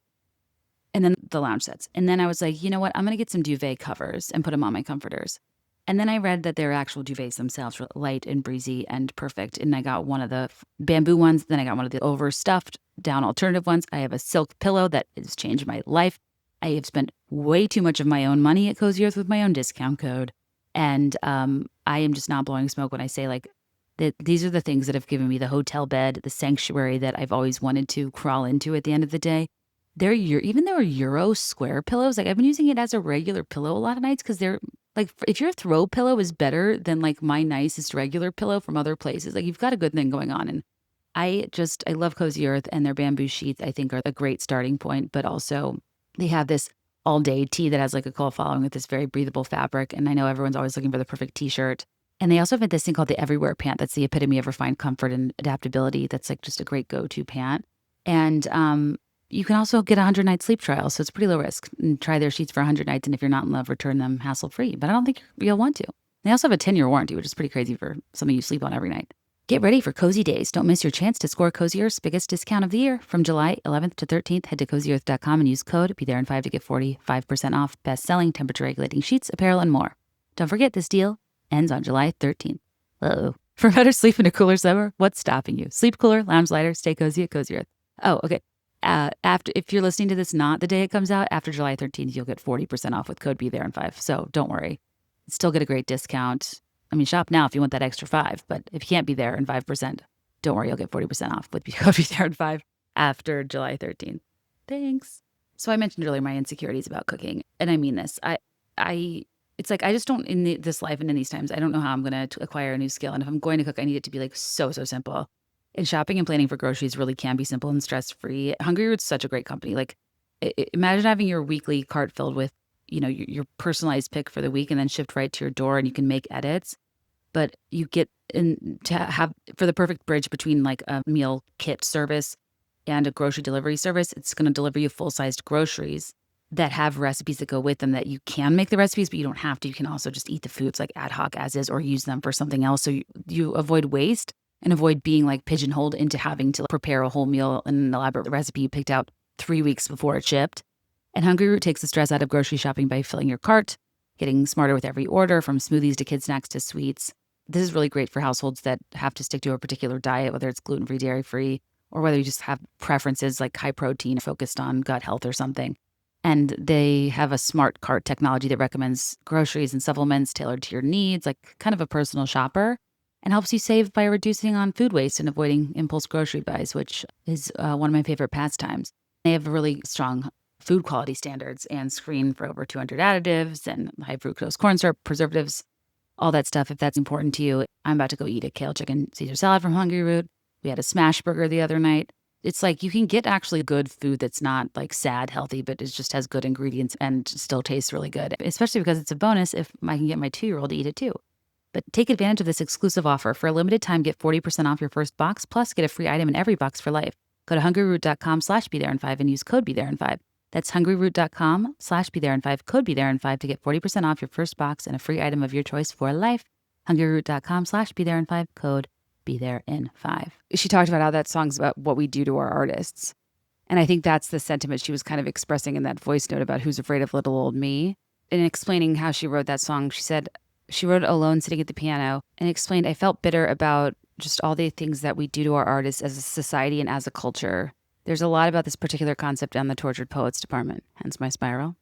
And then the lounge sets. And then I was like, you know what? I'm going to get some duvet covers and put them on my comforters. And then I read that their actual duvets themselves were light and breezy and perfect. And I got one of the bamboo ones. Then I got one of the overstuffed down alternative ones. I have a silk pillow that has changed my life. I have spent way too much of my own money at Cozy Earth with my own discount code. And I am just not blowing smoke when I say like that these are the things that have given me the hotel bed, the sanctuary that I've always wanted to crawl into at the end of the day. Even though Euro square pillows, like I've been using it as a regular pillow a lot of nights because they're like, if your throw pillow is better than like my nicest regular pillow from other places, like you've got a good thing going on. And I love Cozy Earth, and their bamboo sheets I think are a great starting point, but also they have this all day tee that has like a cult following with this very breathable fabric. And I know everyone's always looking for the perfect t-shirt. And they also have this thing called the Everywhere pant. That's the epitome of refined comfort and adaptability. That's like just a great go-to pant. And you can also get a 100-night sleep trial. So it's pretty low risk. And try their sheets for 100 nights. And if you're not in love, return them hassle-free. But I don't think you'll want to. They also have a 10-year warranty, which is pretty crazy for something you sleep on every night. Get ready for cozy days. Don't miss your chance to score Cozy Earth's biggest discount of the year. From July 11th to 13th, head to cozyearth.com and use code BeThereIn5 to get 45% off best-selling temperature-regulating sheets, apparel, and more. Don't forget, this deal ends on July 13th. Uh-oh. For better sleep in a cooler summer, what's stopping you? Sleep cooler, lounge lighter, stay cozy at Cozy Earth. Oh, okay. If you're listening to this not the day it comes out, after July 13th, you'll get 40% off with code BeThereIn5. So don't worry. Still get a great discount. I mean, shop now if you want that extra 5, but if you can't be there in 5%, don't worry, you'll get 40% off with code BeThereIn5 after July 13th. Thanks. So I mentioned earlier my insecurities about cooking, and I mean this. I it's like, I just don't, in this life and in these times, I don't know how I'm going to acquire a new skill. And if I'm going to cook, I need it to be like so simple. And shopping and planning for groceries really can be simple and stress-free. Hungry Root's such a great company. Like, imagine having your weekly cart filled with, your personalized pick for the week and then shipped right to your door, and you can make edits. But you get in to have, for the perfect bridge between like a meal kit service and a grocery delivery service, it's going to deliver you full-sized groceries that have recipes that go with them, that you can make the recipes, but you don't have to. You can also just eat the foods like ad hoc as is, or use them for something else. So you avoid waste and avoid being like pigeonholed into having to prepare a whole meal in an elaborate recipe you picked out 3 weeks before it shipped. And Hungry Root takes the stress out of grocery shopping by filling your cart, getting smarter with every order, from smoothies to kid snacks to sweets. This is really great for households that have to stick to a particular diet, whether it's gluten-free, dairy-free, or whether you just have preferences like high protein focused on gut health or something. And they have a smart cart technology that recommends groceries and supplements tailored to your needs, like kind of a personal shopper, and helps you save by reducing on food waste and avoiding impulse grocery buys, which is one of my favorite pastimes. They have really strong food quality standards and screen for over 200 additives and high fructose corn syrup, preservatives, all that stuff. If that's important to you, I'm about to go eat a kale chicken Caesar salad from Hungry Root. We had a smash burger the other night. It's like you can get actually good food that's not like sad healthy, but it just has good ingredients and still tastes really good, especially because it's a bonus if I can get my 2-year-old to eat it too. But take advantage of this exclusive offer. For a limited time, get 40% off your first box, plus get a free item in every box for life. Go to hungryroot.com/BeThereIn5 and use code BeThereIn5. That's hungryroot.com/BeThereIn5, code BeThereIn5 to get 40% off your first box and a free item of your choice for life. hungryroot.com/BeThereIn5, code BeThereIn5. She talked about how that song's about what we do to our artists. And I think that's the sentiment she was kind of expressing in that voice note about Who's Afraid of Little Old Me. In explaining how she wrote that song, she said she wrote it alone sitting at the piano, and explained, I felt bitter about just all the things that we do to our artists as a society and as a culture. There's a lot about this particular concept on the Tortured Poets department, hence my spiral.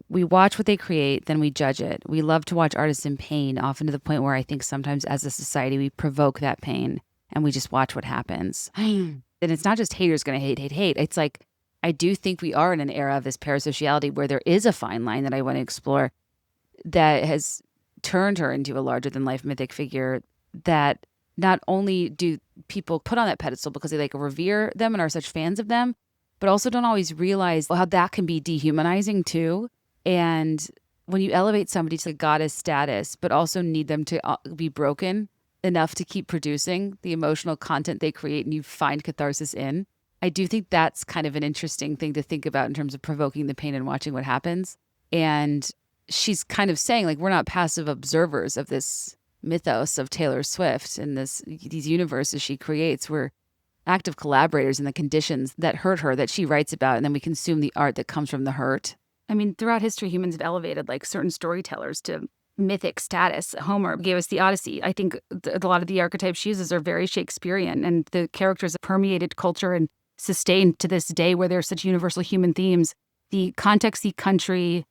We watch what they create, then we judge it. We love to watch artists in pain, often to the point where I think sometimes as a society we provoke that pain and we just watch what happens. And it's not just haters going to hate. It's like, I do think we are in an era of this parasociality where there is a fine line that I want to explore that has turned her into a larger than life mythic figure that not only do people put on that pedestal because they like revere them and are such fans of them, but also don't always realize how that can be dehumanizing too. And when you elevate somebody to goddess status, but also need them to be broken enough to keep producing the emotional content they create and you find catharsis in, I do think that's kind of an interesting thing to think about in terms of provoking the pain and watching what happens. And she's kind of saying, like, we're not passive observers of this mythos of Taylor Swift and these universes she creates. We're active collaborators in the conditions that hurt her, that she writes about, and then we consume the art that comes from the hurt. I mean, throughout history, humans have elevated like certain storytellers to mythic status. Homer gave us the Odyssey. I think a lot of the archetypes she uses are very Shakespearean, and the characters have permeated culture and sustained to this day where there's such universal human themes. The context, the country,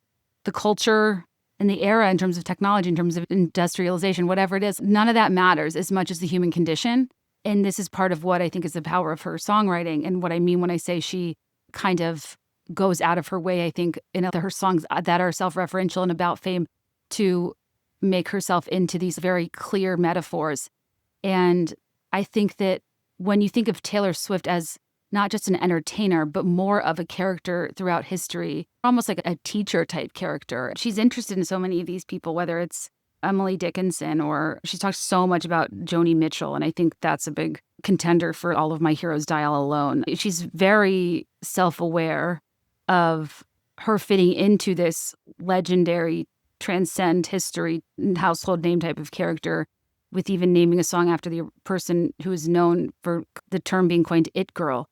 the culture, and the era in terms of technology, in terms of industrialization, whatever it is, none of that matters as much as the human condition. And this is part of what I think is the power of her songwriting. And what I mean when I say she kind of goes out of her way, I think, in her songs that are self-referential and about fame, to make herself into these very clear metaphors. And I think that when you think of Taylor Swift as not just an entertainer, but more of a character throughout history, almost like a teacher type character. She's interested in so many of these people, whether it's Emily Dickinson, or she talks so much about Joni Mitchell. And I think that's a big contender for All of My Heroes Die All Alone. She's very self-aware of her fitting into this legendary, transcend history, household name type of character, with even naming a song after the person who is known for the term being coined, It Girl,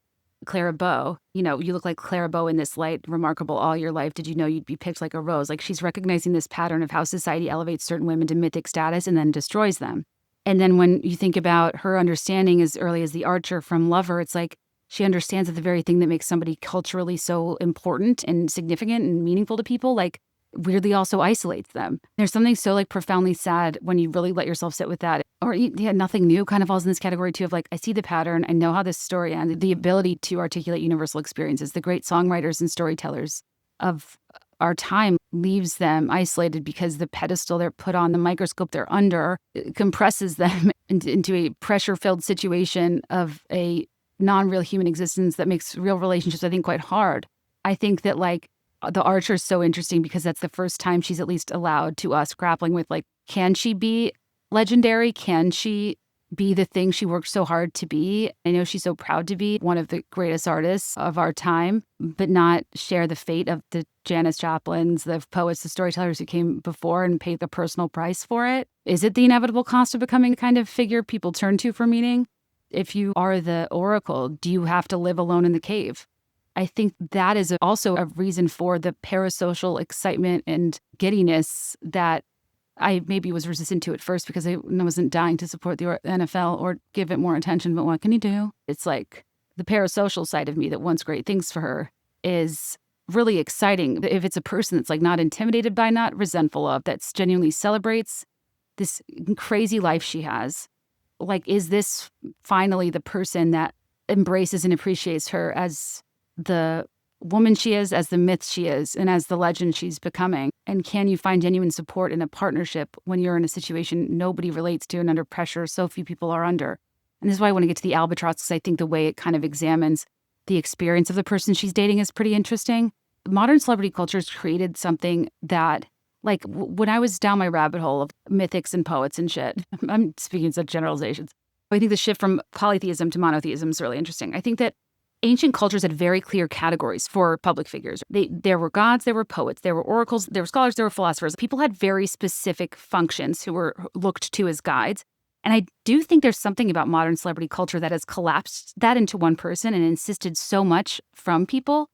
Clara Bow. You know, you look like Clara Bow in this light, remarkable all your life. Did you know you'd be picked like a rose? Like, she's recognizing this pattern of how society elevates certain women to mythic status and then destroys them. And then when you think about her understanding as early as the Archer from Lover, it's like she understands that the very thing that makes somebody culturally so important and significant and meaningful to people, like, weirdly also isolates them. There's something so like profoundly sad when you really let yourself sit with that. Or yeah, Nothing New kind of falls in this category too, of like, I see the pattern, I know how this story ends. The ability to articulate universal experiences, the great songwriters and storytellers of our time leaves them isolated because the pedestal they're put on, the microscope they're under, compresses them into a pressure-filled situation of a non-real human existence that makes real relationships, I think, quite hard. I think that, like, the Archer is so interesting because that's the first time she's at least allowed to us grappling with, like, can she be legendary? Can she be the thing she worked so hard to be? I know she's so proud to be one of the greatest artists of our time, but not share the fate of the Janis Joplins, the poets, the storytellers who came before and paid the personal price for it. Is it the inevitable cost of becoming a kind of figure people turn to for meaning? If you are the oracle, do you have to live alone in the cave? I think that is also a reason for the parasocial excitement and giddiness that I maybe was resistant to at first because I wasn't dying to support the NFL or give it more attention. But what can you do? It's like the parasocial side of me that wants great things for her is really exciting. If it's a person that's like not intimidated by, not resentful of, that's genuinely celebrates this crazy life she has. Like, is this finally the person that embraces and appreciates her as the woman she is, as the myth she is, and as the legend she's becoming? And can you find genuine support in a partnership when you're in a situation nobody relates to and under pressure so few people are under? And this is why I want to get to the Albatross, because I think the way it kind of examines the experience of the person she's dating is pretty interesting. Modern celebrity culture has created something that, like, when I was down my rabbit hole of mythics and poets and shit, I'm speaking in such generalizations. I think the shift from polytheism to monotheism is really interesting. I think that ancient cultures had very clear categories for public figures. There were gods, there were poets, there were oracles, there were scholars, there were philosophers. People had very specific functions who were looked to as guides. And I do think there's something about modern celebrity culture that has collapsed that into one person and insisted so much from people.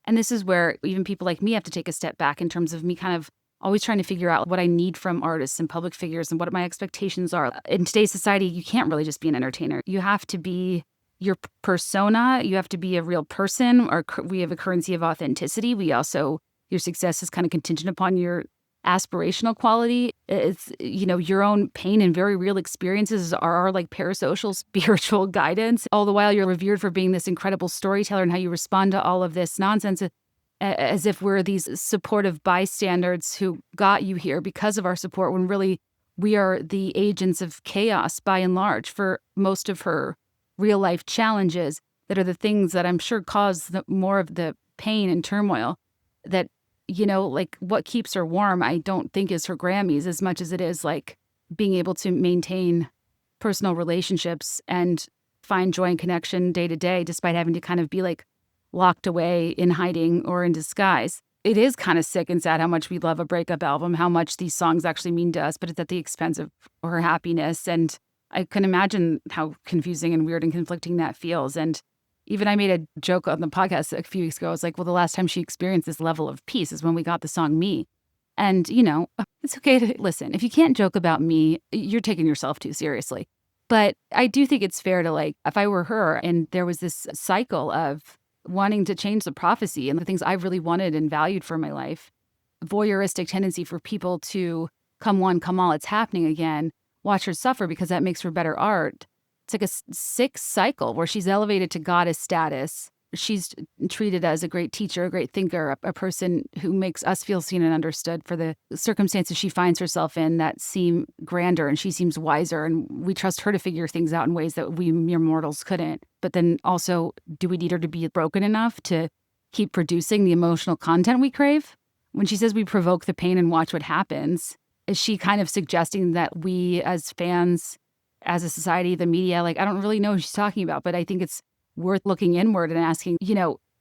And this is where even people like me have to take a step back in terms of me kind of always trying to figure out what I need from artists and public figures and what my expectations are. In today's society, you can't really just be an entertainer. You have to be your persona. You have to be a real person. We have a currency of authenticity. Your success is kind of contingent upon your aspirational quality. It's, your own pain and very real experiences are like parasocial spiritual guidance. All the while you're revered for being this incredible storyteller, and how you respond to all of this nonsense as if we're these supportive bystanders who got you here because of our support, when really we are the agents of chaos by and large for most of her real life challenges that are the things that I'm sure cause more of the pain and turmoil. That, like, what keeps her warm, I don't think is her Grammys as much as it is like being able to maintain personal relationships and find joy and connection day to day, despite having to kind of be like locked away in hiding or in disguise. It is kind of sick and sad how much we love a breakup album, how much these songs actually mean to us, but it's at the expense of her happiness. And I can imagine how confusing and weird and conflicting that feels. And even I made a joke on the podcast a few weeks ago. I was like, well, the last time she experienced this level of peace is when we got the song Me. And, it's okay to listen. If you can't joke about me, you're taking yourself too seriously. But I do think it's fair to, like, if I were her and there was this cycle of wanting to change the prophecy and the things I really wanted and valued for my life, voyeuristic tendency for people to come one, come all, it's happening again, watch her suffer because that makes for better art. It's like a sick cycle where she's elevated to goddess status. She's treated as a great teacher, a great thinker, a person who makes us feel seen and understood for the circumstances she finds herself in that seem grander, and she seems wiser, and we trust her to figure things out in ways that we mere mortals couldn't. But then also, do we need her to be broken enough to keep producing the emotional content we crave? When she says we provoke the pain and watch what happens, is she kind of suggesting that we as fans, as a society, the media, like, I don't really know what she's talking about, but I think it's worth looking inward and asking,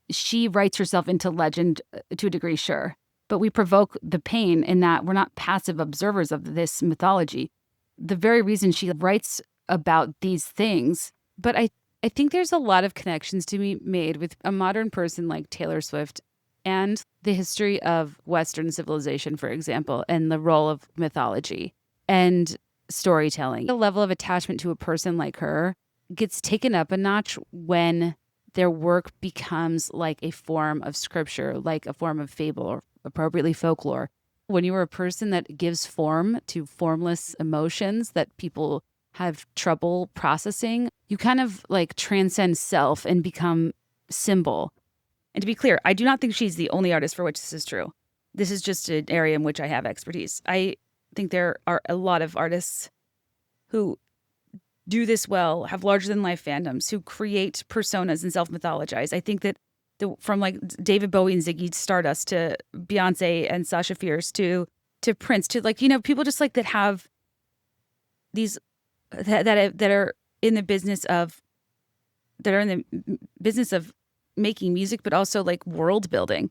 she writes herself into legend to a degree, sure, but we provoke the pain in that we're not passive observers of this mythology. The very reason she writes about these things. But I think there's a lot of connections to be made with a modern person like Taylor Swift and the history of Western civilization, for example, and the role of mythology and storytelling. The level of attachment to a person like her gets taken up a notch when their work becomes like a form of scripture, like a form of fable, or appropriately folklore. When you are a person that gives form to formless emotions that people have trouble processing, you kind of like transcend self and become symbol. And to be clear, I do not think she's the only artist for which this is true. this is just an area in which I have expertise. I think there are a lot of artists who do this well, have larger than life fandoms, who create personas and self-mythologize. I think that from like David Bowie and Ziggy Stardust to Beyoncé and Sasha Fierce to Prince to like, people just like that have these that are in the business of making music, but also like world building,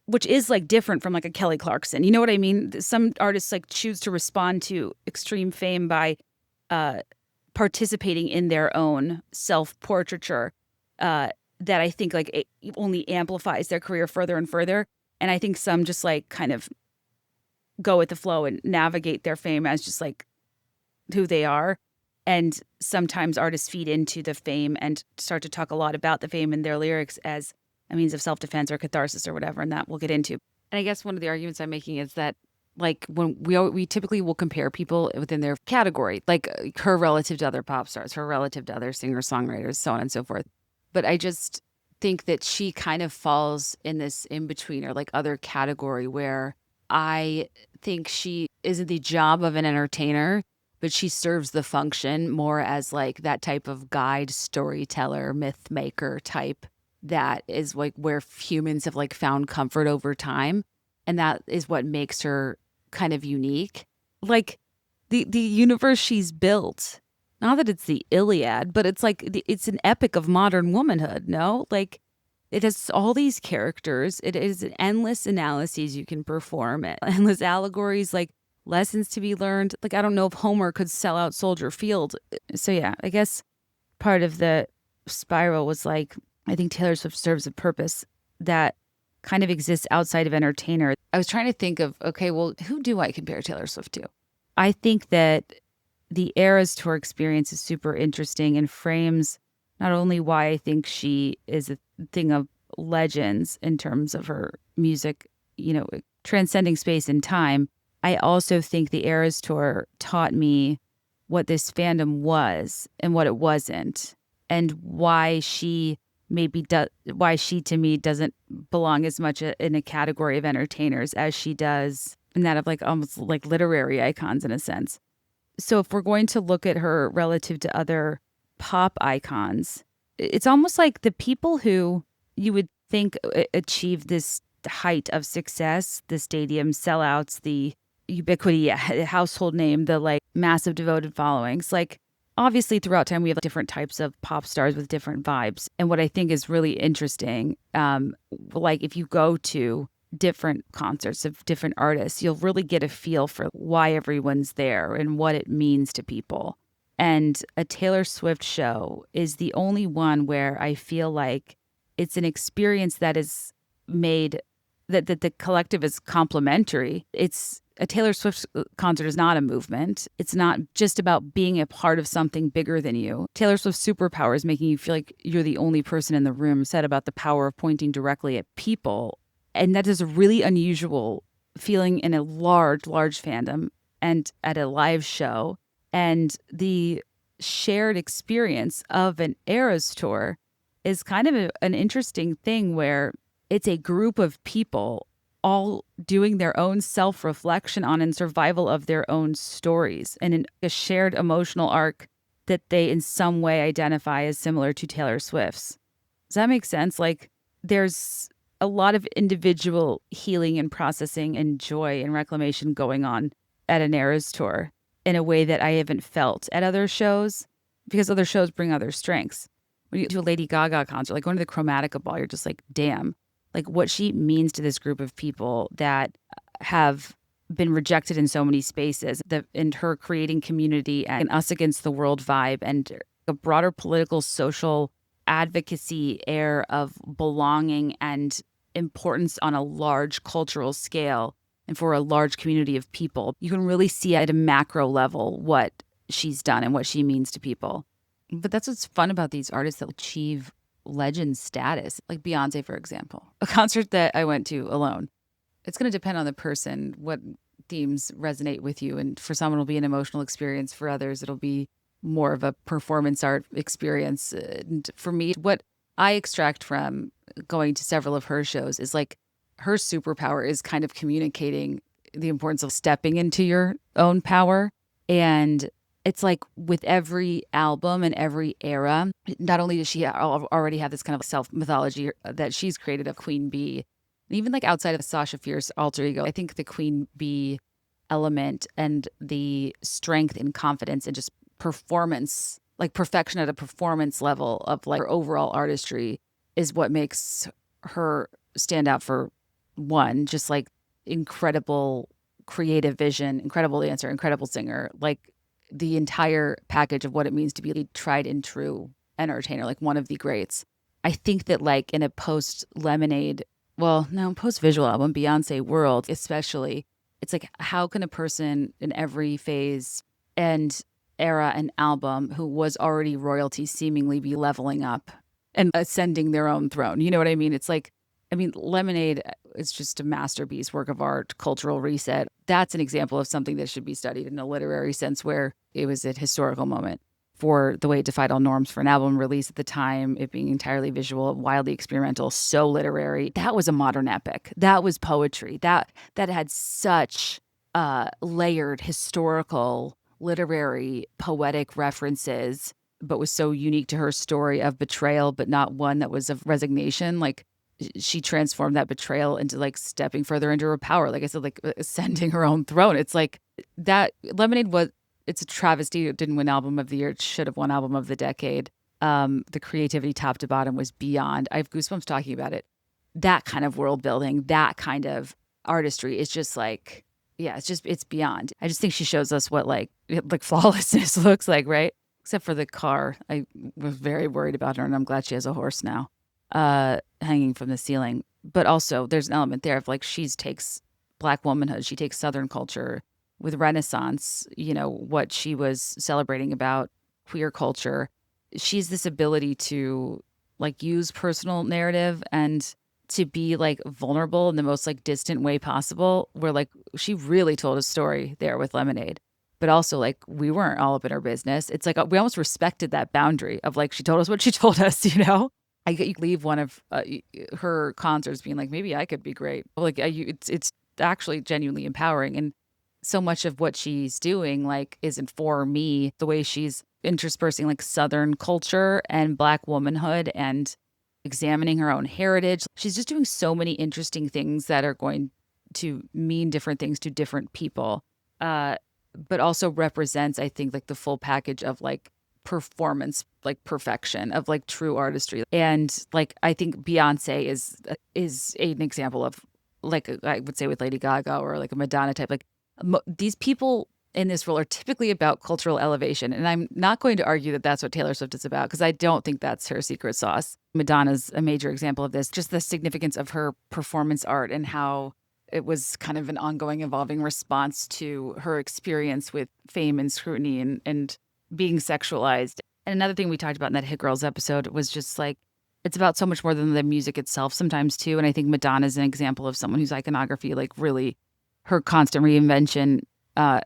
which is like different from like a Kelly Clarkson. You know what I mean? Some artists like choose to respond to extreme fame by participating in their own self-portraiture that I think like it only amplifies their career further and further. And I think some just like kind of go with the flow and navigate their fame as just like who they are. And sometimes artists feed into the fame and start to talk a lot about the fame in their lyrics as a means of self-defense or catharsis or whatever, and that we'll get into. And I guess one of the arguments I'm making is that like when we typically will compare people within their category, like her relative to other pop stars, her relative to other singer-songwriters, so on and so forth. But I just think that she kind of falls in this in-between or like other category where I think she isn't the job of an entertainer, but she serves the function more as like that type of guide, storyteller, myth maker type that is like where humans have like found comfort over time. And that is what makes her kind of unique. Like the universe she's built, not that it's the Iliad, but it's like it's an epic of modern womanhood, no? Like it has all these characters. It is an endless analyses you can perform, endless allegories, like lessons to be learned. Like, I don't know if Homer could sell out Soldier Field. So yeah, I guess part of the spiral was like, I think Taylor Swift serves a purpose that kind of exists outside of entertainer. I was trying to think of, okay, well, who do I compare Taylor Swift to? I think that the Eras Tour experience is super interesting and frames not only why I think she is a thing of legends in terms of her music, transcending space and time. I also think the Eras Tour taught me what this fandom was and what it wasn't, and why she to me doesn't belong as much in a category of entertainers as she does in that of like almost like literary icons in a sense. So if we're going to look at her relative to other pop icons, it's almost like the people who you would think achieve this height of success, the stadium sellouts, the ubiquity, the household name, the like massive devoted followings. Like obviously throughout time we have different types of pop stars with different vibes. And what I think is really interesting, like if you go to different concerts of different artists, you'll really get a feel for why everyone's there and what it means to people. And a Taylor Swift show is the only one where I feel like it's an experience that is made, that the collective is complementary. It's a Taylor Swift concert is not a movement. It's not just about being a part of something bigger than you. Taylor Swift's superpower is making you feel like you're the only person in the room, said about the power of pointing directly at people. And that is a really unusual feeling in a large fandom and at a live show. And the shared experience of an Eras tour is kind of an interesting thing where it's a group of people all doing their own self-reflection on and survival of their own stories and in a shared emotional arc that they in some way identify as similar to Taylor Swift's. Does that make sense? Like there's a lot of individual healing and processing and joy and reclamation going on at an Eras tour in a way that I haven't felt at other shows, because other shows bring other strengths. When you go to a Lady Gaga concert, like going to the Chromatica Ball, you're just like, damn, like what she means to this group of people that have been rejected in so many spaces, and her creating community and us against the world vibe and a broader political, social advocacy air of belonging and importance on a large cultural scale and for a large community of people. You can really see at a macro level what she's done and what she means to people. But that's what's fun about these artists that achieve legend status, like Beyoncé, for example. A concert that I went to alone. It's going to depend on the person, what themes resonate with you. And for someone, it'll be an emotional experience. For others, it'll be more of a performance art experience. And for me, what I extract from going to several of her shows is like her superpower is kind of communicating the importance of stepping into your own power. And it's like with every album and every era, not only does she already have this kind of self-mythology that she's created of Queen Bee, and even like outside of Sasha Fierce alter ego, I think the Queen Bee element and the strength and confidence and just performance, like perfection at a performance level of like her overall artistry is what makes her stand out for one, just like incredible creative vision, incredible dancer, incredible singer, like the entire package of what it means to be a tried and true entertainer, like one of the greats. I think that like in a post Lemonade, post visual album, Beyoncé world, especially, it's like, how can a person in every phase and era and album who was already royalty seemingly be leveling up and ascending their own throne? You know what I mean? It's like, Lemonade is just a masterpiece, work of art, cultural reset. That's an example of something that should be studied in a literary sense, where it was a historical moment for the way it defied all norms for an album release at the time, it being entirely visual, wildly experimental, so literary. That was a modern epic. That was poetry. That had such layered historical, literary, poetic references, but was so unique to her story of betrayal, but not one that was of resignation. Like, she transformed that betrayal into like stepping further into her power. Like I said, like ascending her own throne. It's like that Lemonade it's a travesty. It didn't win album of the year. It should have won album of the decade. The creativity top to bottom was beyond. I have goosebumps talking about it. That kind of world building, that kind of artistry is just like, yeah, it's beyond. I just think she shows us what like flawlessness looks like, right? Except for the car. I was very worried about her, and I'm glad she has a horse now. Hanging from the ceiling. But also there's an element there of like she takes Black womanhood, she takes Southern culture with Renaissance, what she was celebrating about queer culture. She's this ability to like use personal narrative and to be like vulnerable in the most like distant way possible, where like she really told a story there with Lemonade. But also like we weren't all up in her business. It's like we almost respected that boundary of like she told us what she told us, you leave one of her concerts being like, maybe I could be great. Like it's actually genuinely empowering. And so much of what she's doing like isn't for me, the way she's interspersing like Southern culture and Black womanhood and examining her own heritage. She's just doing so many interesting things that are going to mean different things to different people. But also represents, I think, like the full package of like performance, like perfection of like true artistry. And like I think Beyonce is an example of like I would say with Lady Gaga or like a Madonna type. Like these people in this role are typically about cultural elevation, and I'm not going to argue that that's what Taylor Swift is about, because I don't think that's her secret sauce. Madonna's a major example of this, just the significance of her performance art and how it was kind of an ongoing, evolving response to her experience with fame and scrutiny and being sexualized. And another thing we talked about in that Hit Girls episode was just like, it's about so much more than the music itself sometimes too. And I think Madonna is an example of someone whose iconography, like really her constant reinvention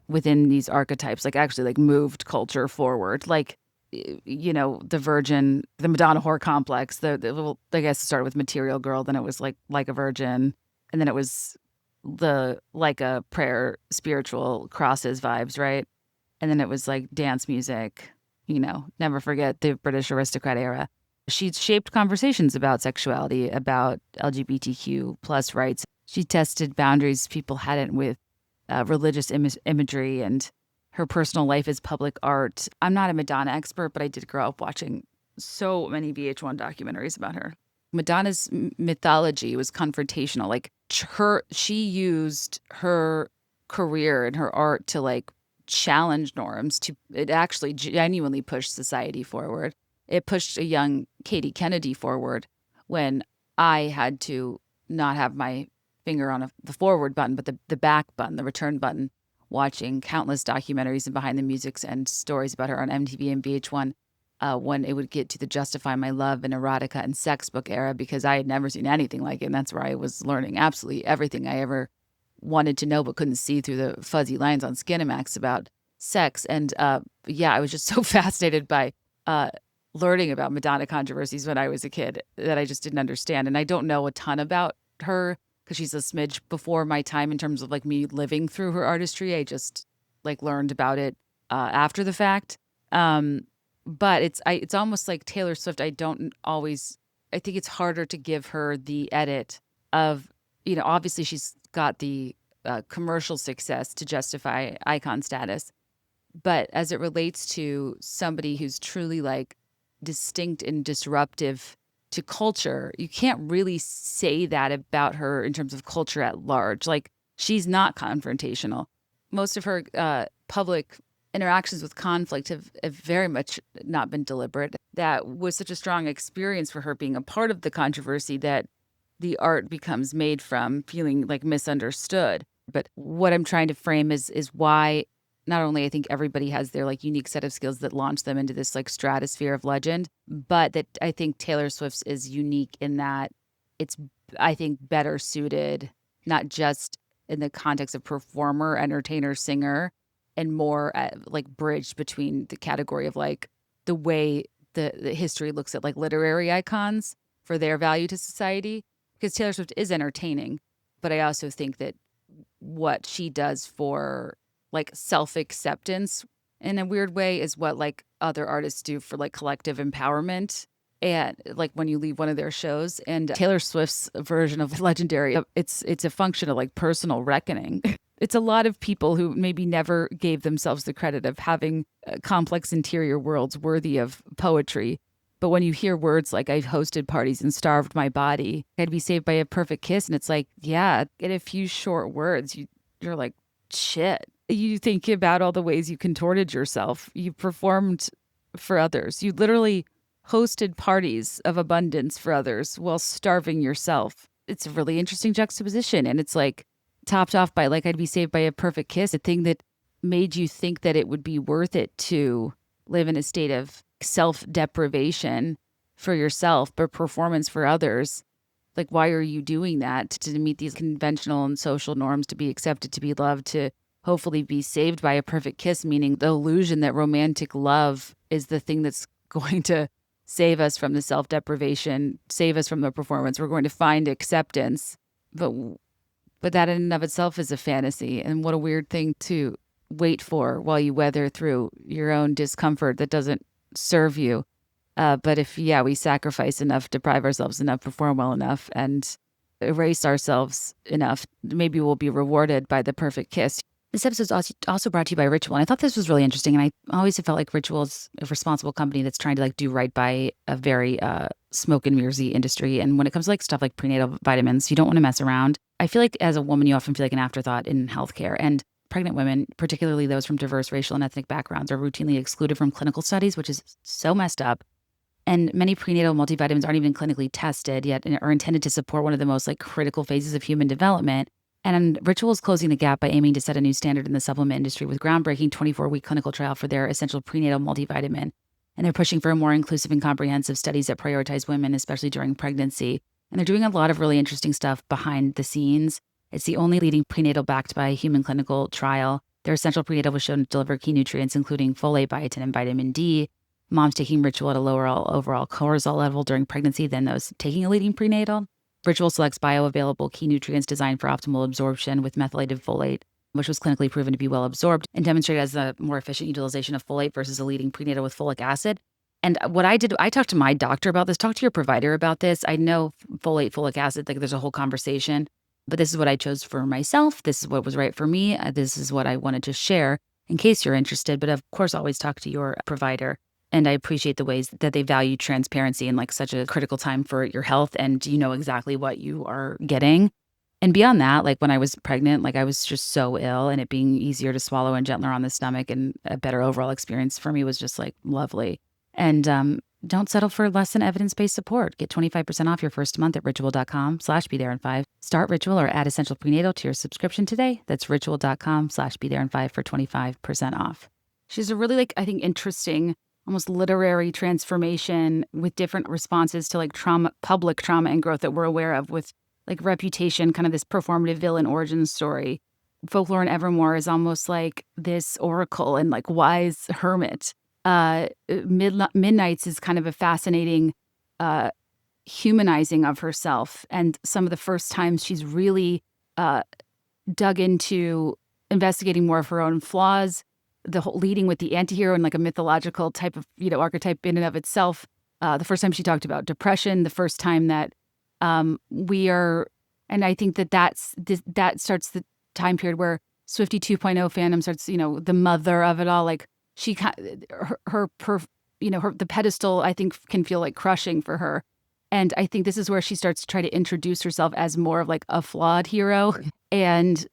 within these archetypes, like actually like moved culture forward. Like, the Virgin, the Madonna whore complex, I guess it started with Material Girl, then it was like a Virgin. And then it was the like a prayer, spiritual crosses vibes, right? And then it was like dance music, never forget the British aristocrat era. She shaped conversations about sexuality, about LGBTQ plus rights. She tested boundaries people hadn't with religious imagery and her personal life as public art. I'm not a Madonna expert, but I did grow up watching so many VH1 documentaries about her. Madonna's mythology was confrontational. Like she used her career and her art to like challenge norms. It actually genuinely pushed society forward. It pushed a young Katie Kennedy forward when I had to not have my finger on the forward button, but the back button, the return button, watching countless documentaries and behind the musics and stories about her on MTV and VH1 when it would get to the Justify My Love and erotica and sex book era, because I had never seen anything like it. And that's where I was learning absolutely everything I ever wanted to know but couldn't see through the fuzzy lines on Skinamax about sex. And I was just so fascinated by learning about Madonna controversies when I was a kid that I just didn't understand. And I don't know a ton about her because she's a smidge before my time in terms of like me living through her artistry. I just like learned about it after the fact. But it's almost like Taylor Swift. I think it's harder to give her the edit of, obviously she's got the commercial success to justify icon status. But as it relates to somebody who's truly like distinct and disruptive to culture, you can't really say that about her in terms of culture at large. Like, she's not confrontational. Most of her public interactions with conflict have very much not been deliberate. That was such a strong experience for her, being a part of the controversy, that the art becomes made from feeling like misunderstood. But what I'm trying to frame is why not only I think everybody has their like unique set of skills that launch them into this like stratosphere of legend, but that I think Taylor Swift's is unique in that it's, I think, better suited, not just in the context of performer, entertainer, singer, and more like bridged between the category of like the way the history looks at like literary icons for their value to society. Because Taylor Swift is entertaining, but I also think that what she does for like self-acceptance in a weird way is what like other artists do for like collective empowerment. And like when you leave one of their shows, and Taylor Swift's version of Legendary, it's a function of like personal reckoning. It's a lot of people who maybe never gave themselves the credit of having complex interior worlds worthy of poetry. But when you hear words like "I've hosted parties and starved my body," "I'd be saved by a perfect kiss," and it's like, yeah, in a few short words, you're like, shit. You think about all the ways you contorted yourself. You performed for others. You literally hosted parties of abundance for others while starving yourself. It's a really interesting juxtaposition. And it's like topped off by like, "I'd be saved by a perfect kiss," a thing that made you think that it would be worth it to live in a state of self-deprivation for yourself, but performance for others. Like, why are you doing that? To meet these conventional and social norms, to be accepted, to be loved, to hopefully be saved by a perfect kiss, meaning the illusion that romantic love is the thing that's going to save us from the self-deprivation, save us from the performance. We're going to find acceptance. But that in and of itself is a fantasy. And what a weird thing to wait for while you weather through your own discomfort that doesn't serve you. But if, we sacrifice enough, deprive ourselves enough, perform well enough, and erase ourselves enough, maybe we'll be rewarded by the perfect kiss. This episode is also brought to you by Ritual. And I thought this was really interesting. And I always have felt like Ritual is a responsible company that's trying to like do right by a very smoke and mirrorsy industry. And when it comes to like stuff like prenatal vitamins, you don't want to mess around. I feel like as a woman, you often feel like an afterthought in healthcare. And pregnant women, particularly those from diverse racial and ethnic backgrounds, are routinely excluded from clinical studies, which is so messed up. And many prenatal multivitamins aren't even clinically tested yet and are intended to support one of the most like critical phases of human development. And Ritual is closing the gap by aiming to set a new standard in the supplement industry with groundbreaking 24-week clinical trial for their essential prenatal multivitamin. And they're pushing for more inclusive and comprehensive studies that prioritize women, especially during pregnancy. And they're doing a lot of really interesting stuff behind the scenes. It's the only leading prenatal backed by a human clinical trial. Their essential prenatal was shown to deliver key nutrients, including folate, biotin, and vitamin D. Moms taking Ritual at a lower overall cortisol level during pregnancy than those taking a leading prenatal. Ritual selects bioavailable key nutrients designed for optimal absorption with methylated folate, which was clinically proven to be well absorbed and demonstrated as a more efficient utilization of folate versus a leading prenatal with folic acid. And what I did, I talked to my doctor about this, talk to your provider about this. I know folate, folic acid, like there's a whole conversation, but this is what I chose for myself. This is what was right for me. This is what I wanted to share in case you're interested. But of course, always talk to your provider. And I appreciate the ways that they value transparency in like such a critical time for your health, and you know exactly what you are getting. And beyond that, like when I was pregnant, like I was just so ill, and it being easier to swallow and gentler on the stomach and a better overall experience for me was just like lovely. And don't settle for less than evidence-based support. Get 25% off your first month at ritual.com/BeThereIn5. Start Ritual or add Essential Prenatal to your subscription today. That's ritual.com/BeThereIn5 for 25% off. She's a really like, I think, interesting almost literary transformation with different responses to like trauma, public trauma and growth that we're aware of, with like Reputation, kind of this performative villain origin story. Folklore and Evermore is almost like this oracle and like wise hermit. Midnights is kind of a fascinating humanizing of herself. And some of the first times she's really dug into investigating more of her own flaws, the whole leading with the antihero and like a mythological type of, archetype in and of itself. The first time she talked about depression, the first time that and I think that starts the time period where Swiftie 2.0 fandom starts, the mother of it all. Like the pedestal, I think, can feel like crushing for her. And I think this is where she starts to try to introduce herself as more of like a flawed hero and,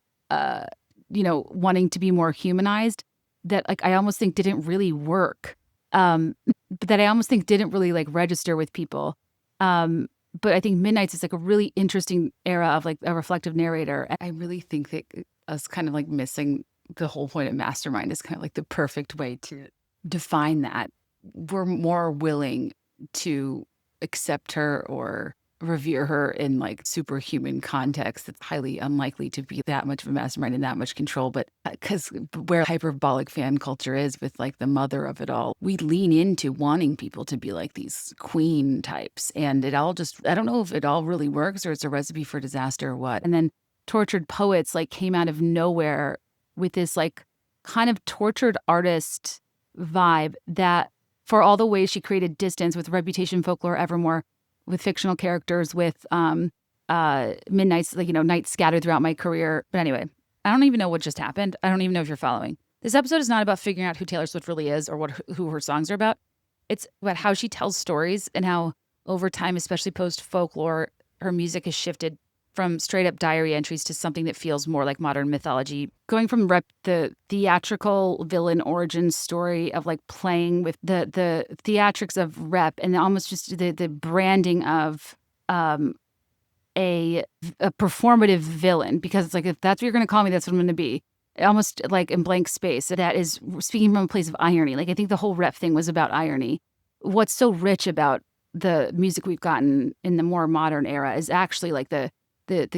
wanting to be more humanized, that like I almost think didn't really work. But that I almost think didn't really like register with people. But I think Midnight's is like a really interesting era of like a reflective narrator. And I really think that us kind of like missing the whole point of Mastermind is kind of like the perfect way to define that. We're more willing to accept her or revere her in like superhuman context. It's highly unlikely to be that much of a mastermind and that much control. But because where hyperbolic fan culture is with like the mother of it all, we lean into wanting people to be like these queen types. And it all just, I don't know if it all really works or it's a recipe for disaster or what. And then Tortured Poets like came out of nowhere with this like kind of tortured artist vibe that for all the ways she created distance with Reputation, Folklore, Evermore, with fictional characters, with Midnight's, like, nights scattered throughout my career. But anyway, I don't even know what just happened. I don't even know if you're following. This episode is not about figuring out who Taylor Swift really is or who her songs are about. It's about how she tells stories and how over time, especially post-folklore, her music has shifted from straight-up diary entries to something that feels more like modern mythology. Going from the theatrical villain origin story of like playing with the theatrics of rep and almost just the branding of a performative villain, because it's like, if that's what you're going to call me, that's what I'm going to be. Almost like in blank space. That is speaking from a place of irony. Like I think the whole rep thing was about irony. What's so rich about the music we've gotten in the more modern era is actually like the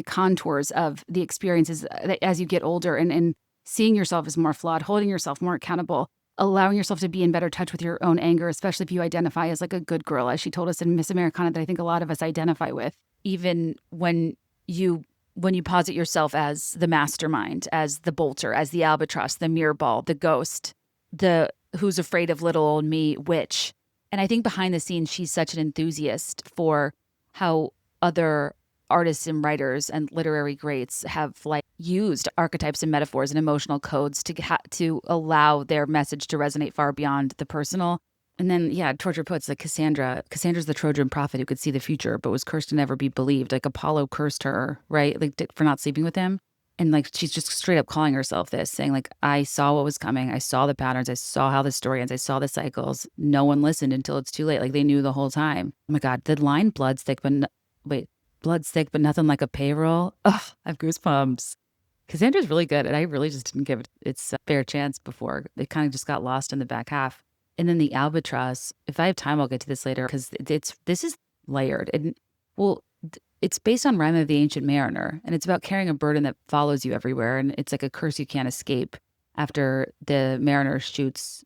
contours of the experiences as you get older and seeing yourself as more flawed, holding yourself more accountable, allowing yourself to be in better touch with your own anger, especially if you identify as like a good girl, as she told us in Miss Americana, that I think a lot of us identify with. Even when you posit yourself as the mastermind, as the bolter, as the albatross, the mirror ball, the ghost, the who's afraid of little old me witch. And I think behind the scenes, she's such an enthusiast for how other artists and writers and literary greats have like used archetypes and metaphors and emotional codes to allow their message to resonate far beyond the personal. And then, Tortured Poets like Cassandra. Cassandra's the Trojan prophet who could see the future, but was cursed to never be believed. Like Apollo cursed her, right? Like for not sleeping with him. And like, she's just straight up calling herself this, saying like, I saw what was coming. I saw the patterns. I saw how the story ends. I saw the cycles. No one listened until it's too late. Like they knew the whole time. Oh my God, the line blood's thick, but nothing like a payroll. Ugh, I have goosebumps. Cassandra's really good. And I really just didn't give it its fair chance before. It kind of just got lost in the back half. And then the albatross, if I have time, I'll get to this later because this is layered. And it's based on Rhyme of the Ancient Mariner, and it's about carrying a burden that follows you everywhere. And it's like a curse you can't escape after the mariner shoots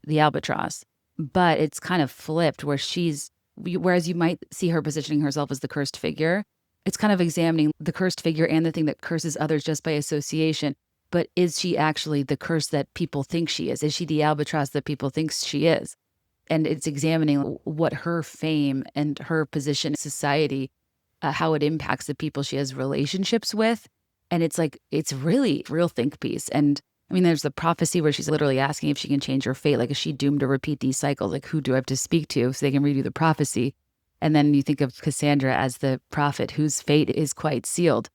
the albatross. But it's kind of flipped whereas you might see her positioning herself as the cursed figure, it's kind of examining the cursed figure and the thing that curses others just by association. But is she actually the curse that people think she is? Is she the albatross that people think she is? And it's examining what her fame and her position in society, how it impacts the people she has relationships with. And it's like, it's really a real think piece. And I mean, there's the prophecy where she's literally asking if she can change her fate. Like, is she doomed to repeat these cycles? Like, who do I have to speak to so they can read you the prophecy? And then you think of Cassandra as the prophet whose fate is quite sealed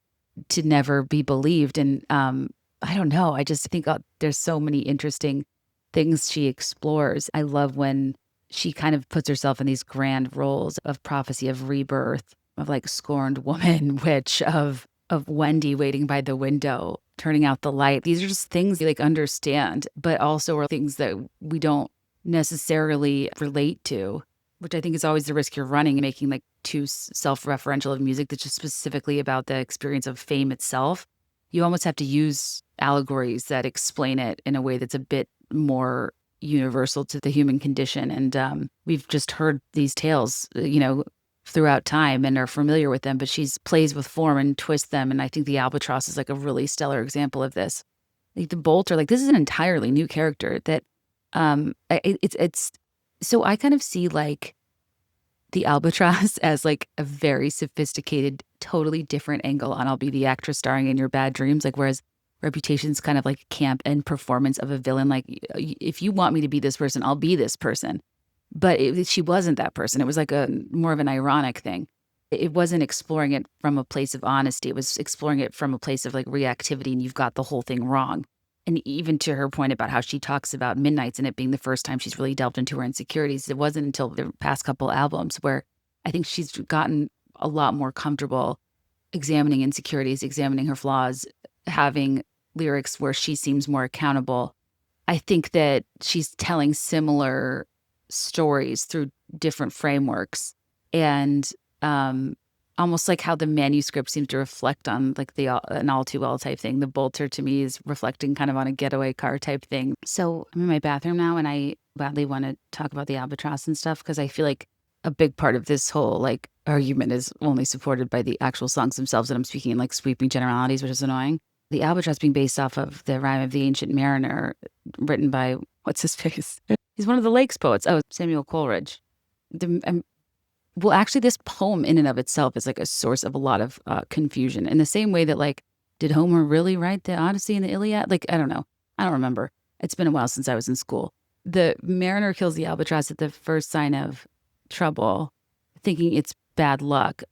to never be believed. And I don't know. I just think there's so many interesting things she explores. I love when she kind of puts herself in these grand roles of prophecy, of rebirth, of like scorned woman, witch, of Wendy waiting by the window, turning out the light. These are just things we like understand, but also are things that we don't necessarily relate to, which I think is always the risk you're running, making like too self-referential of music that's just specifically about the experience of fame itself. You almost have to use allegories that explain it in a way that's a bit more universal to the human condition. And we've just heard these tales, throughout time and are familiar with them, but she's plays with form and twists them. And I think the albatross is like a really stellar example of this. Like the bolter, like this is an entirely new character that it's so I kind of see like the albatross as like a very sophisticated, totally different angle on I'll be the actress starring in your bad dreams. Like whereas Reputation's kind of like camp and performance of a villain. Like if you want me to be this person, I'll be this person. But she wasn't that person. It was like a more of an ironic thing. It wasn't exploring it from a place of honesty. It was exploring it from a place of like reactivity, and you've got the whole thing wrong. And even to her point about how she talks about Midnights and it being the first time she's really delved into her insecurities, it wasn't until the past couple albums where I think she's gotten a lot more comfortable examining insecurities, examining her flaws, having lyrics where she seems more accountable. I think that she's telling similar stories through different frameworks, and almost like how the manuscript seems to reflect on like an all too well type thing. The bolter to me is reflecting kind of on a getaway car type thing. So I'm in my bathroom now, and I badly want to talk about the albatross and stuff because I feel like a big part of this whole like argument is only supported by the actual songs themselves, and I'm speaking in like sweeping generalities, which is annoying. The albatross being based off of the Rime of the Ancient Mariner, written by what's his face? He's one of the Lakes poets. Oh, Samuel Coleridge. Well, actually, this poem in and of itself is like a source of a lot of confusion. In the same way that like, did Homer really write the Odyssey and the Iliad? Like, I don't know. I don't remember. It's been a while since I was in school. The mariner kills the albatross at the first sign of trouble, thinking it's bad luck.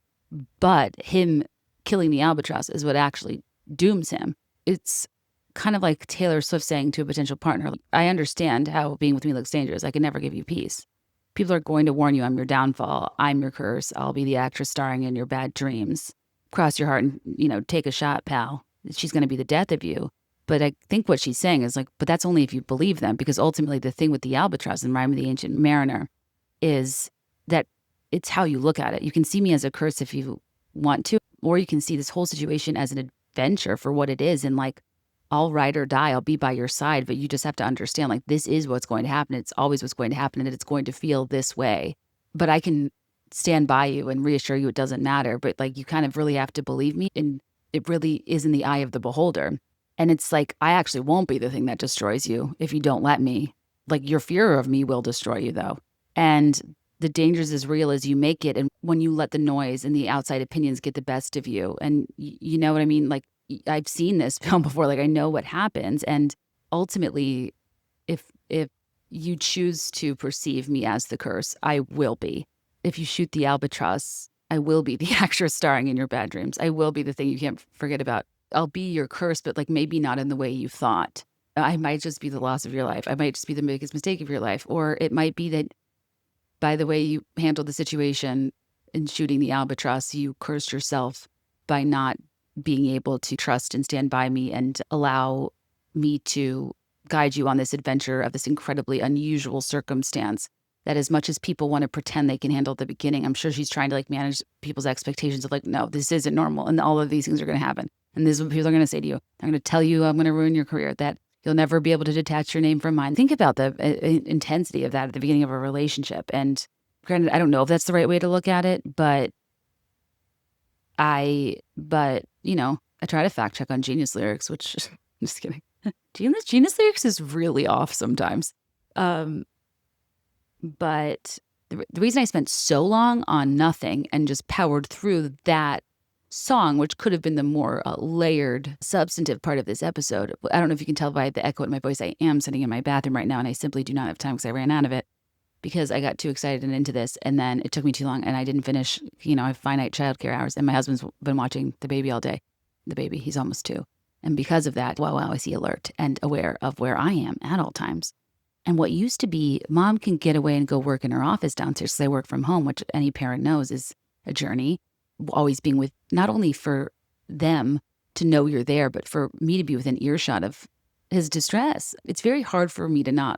But him killing the albatross is what actually dooms him. It's kind of like Taylor Swift saying to a potential partner, I understand how being with me looks dangerous. I can never give you peace. People are going to warn you I'm your downfall. I'm your curse. I'll be the actress starring in your bad dreams. Cross your heart and, take a shot, pal. She's going to be the death of you. But I think what she's saying is like, but that's only if you believe them, because ultimately the thing with the albatross and Rime of the Ancient Mariner is that it's how you look at it. You can see me as a curse if you want to, or you can see this whole situation as an adventure for what it is. And like, I'll ride or die. I'll be by your side, but you just have to understand like this is what's going to happen. It's always what's going to happen, and it's going to feel this way. But I can stand by you and reassure you it doesn't matter. But like you kind of really have to believe me, and it really is in the eye of the beholder. And it's like I actually won't be the thing that destroys you if you don't let me. Like your fear of me will destroy you though. And the danger's as real as you make it. And when you let the noise and the outside opinions get the best of you, and you know what I mean? Like I've seen this film before, like I know what happens. And ultimately, if you choose to perceive me as the curse, I will be. If you shoot the albatross, I will be the actress starring in your bad dreams. I will be the thing you can't forget about. I'll be your curse, but like maybe not in the way you thought. I might just be the loss of your life. I might just be the biggest mistake of your life. Or it might be that by the way you handled the situation in shooting the albatross, you cursed yourself by not being able to trust and stand by me and allow me to guide you on this adventure of this incredibly unusual circumstance that as much as people want to pretend they can handle at the beginning, I'm sure she's trying to like manage people's expectations of like, no, this isn't normal. And all of these things are going to happen. And this is what people are going to say to you. They're going to tell you I'm going to ruin your career, that you'll never be able to detach your name from mine. Think about the intensity of that at the beginning of a relationship. And granted, I don't know if that's the right way to look at it, but I try to fact check on Genius Lyrics, which I'm just kidding. Genius Lyrics is really off sometimes. But the reason I spent so long on Nothing and just powered through that song, which could have been the more layered, substantive part of this episode. I don't know if you can tell by the echo in my voice. I am sitting in my bathroom right now, and I simply do not have time because I ran out of it because I got too excited and into this, and then it took me too long, and I didn't finish. I have finite childcare hours, and my husband's been watching the baby all day. The baby, he's almost 2. And because of that, wow, is he alert and aware of where I am at all times. And what used to be, mom can get away and go work in her office downstairs because I work from home, which any parent knows is a journey. Always being with, not only for them to know you're there, but for me to be within earshot of his distress. It's very hard for me to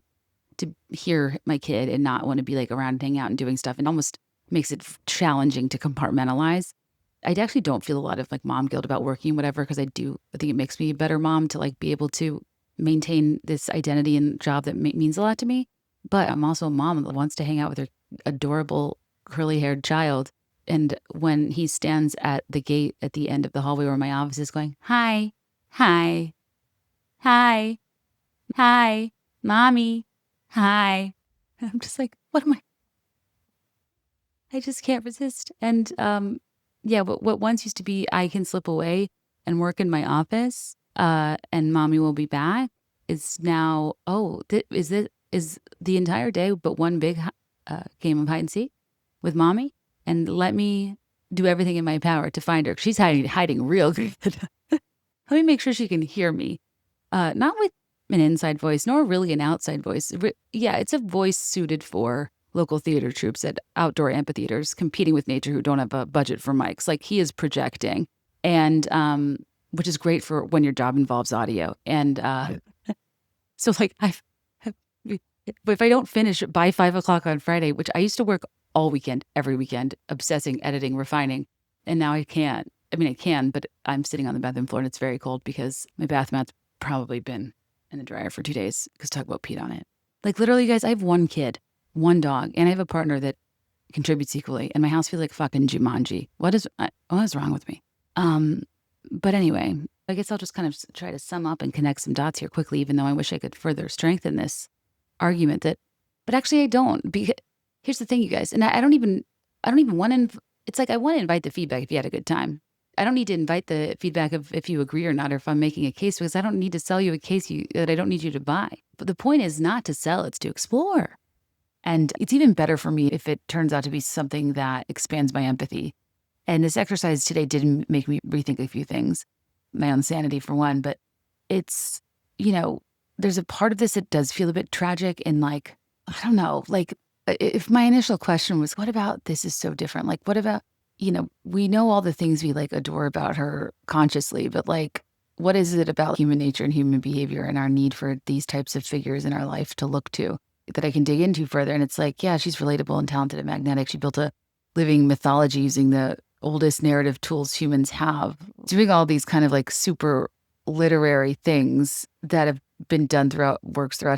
hear my kid and not want to be like around and hang out and doing stuff. It almost makes it challenging to compartmentalize. I actually don't feel a lot of like mom guilt about working, whatever, because I think it makes me a better mom to like be able to maintain this identity and job that means a lot to me. But I'm also a mom that wants to hang out with her adorable curly haired child And when he stands at the gate at the end of the hallway where my office is going, hi, hi, hi, hi, mommy, hi. And I'm just like, what am I just can't resist. And yeah, what once used to be I can slip away and work in my office and mommy will be back is now, is the entire day but one big game of hide and seek with mommy, and let me do everything in my power to find her. She's hiding real good. Let me make sure she can hear me. Not with an inside voice, nor really an outside voice. Yeah, it's a voice suited for local theater troops at outdoor amphitheaters competing with nature who don't have a budget for mics. Like, he is projecting, and which is great for when your job involves audio. And so, like, if I don't finish by 5 o'clock on Friday, which I used to work all weekend, every weekend, obsessing, editing, refining, and now I can't. I mean, I can, but I'm sitting on the bathroom floor and it's very cold because my bath mat's probably been in the dryer for 2 days because tugboat peed on it. Like, literally, guys, I have one kid, one dog, and I have a partner that contributes equally, and my house feels like fucking Jumanji. What is wrong with me? But anyway, I guess I'll just kind of try to sum up and connect some dots here quickly, even though I wish I could further strengthen this argument but actually I don't. Because here's the thing, you guys, and I don't even want to. It's like I want to invite the feedback if you had a good time. I don't need to invite the feedback of if you agree or not, or if I'm making a case, because I don't need to sell you a case that I don't need you to buy. But the point is not to sell, it's to explore. And it's even better for me if it turns out to be something that expands my empathy. And this exercise today did make me rethink a few things, my own sanity for one, but it's, there's a part of this that does feel a bit tragic, and like, I don't know, like, if my initial question was, what about this is so different? Like, what about, we know all the things we like adore about her consciously, but like, what is it about human nature and human behavior and our need for these types of figures in our life to look to that I can dig into further? And it's like, yeah, she's relatable and talented and magnetic. She built a living mythology using the oldest narrative tools humans have, doing all these kind of like super literary things that have been done throughout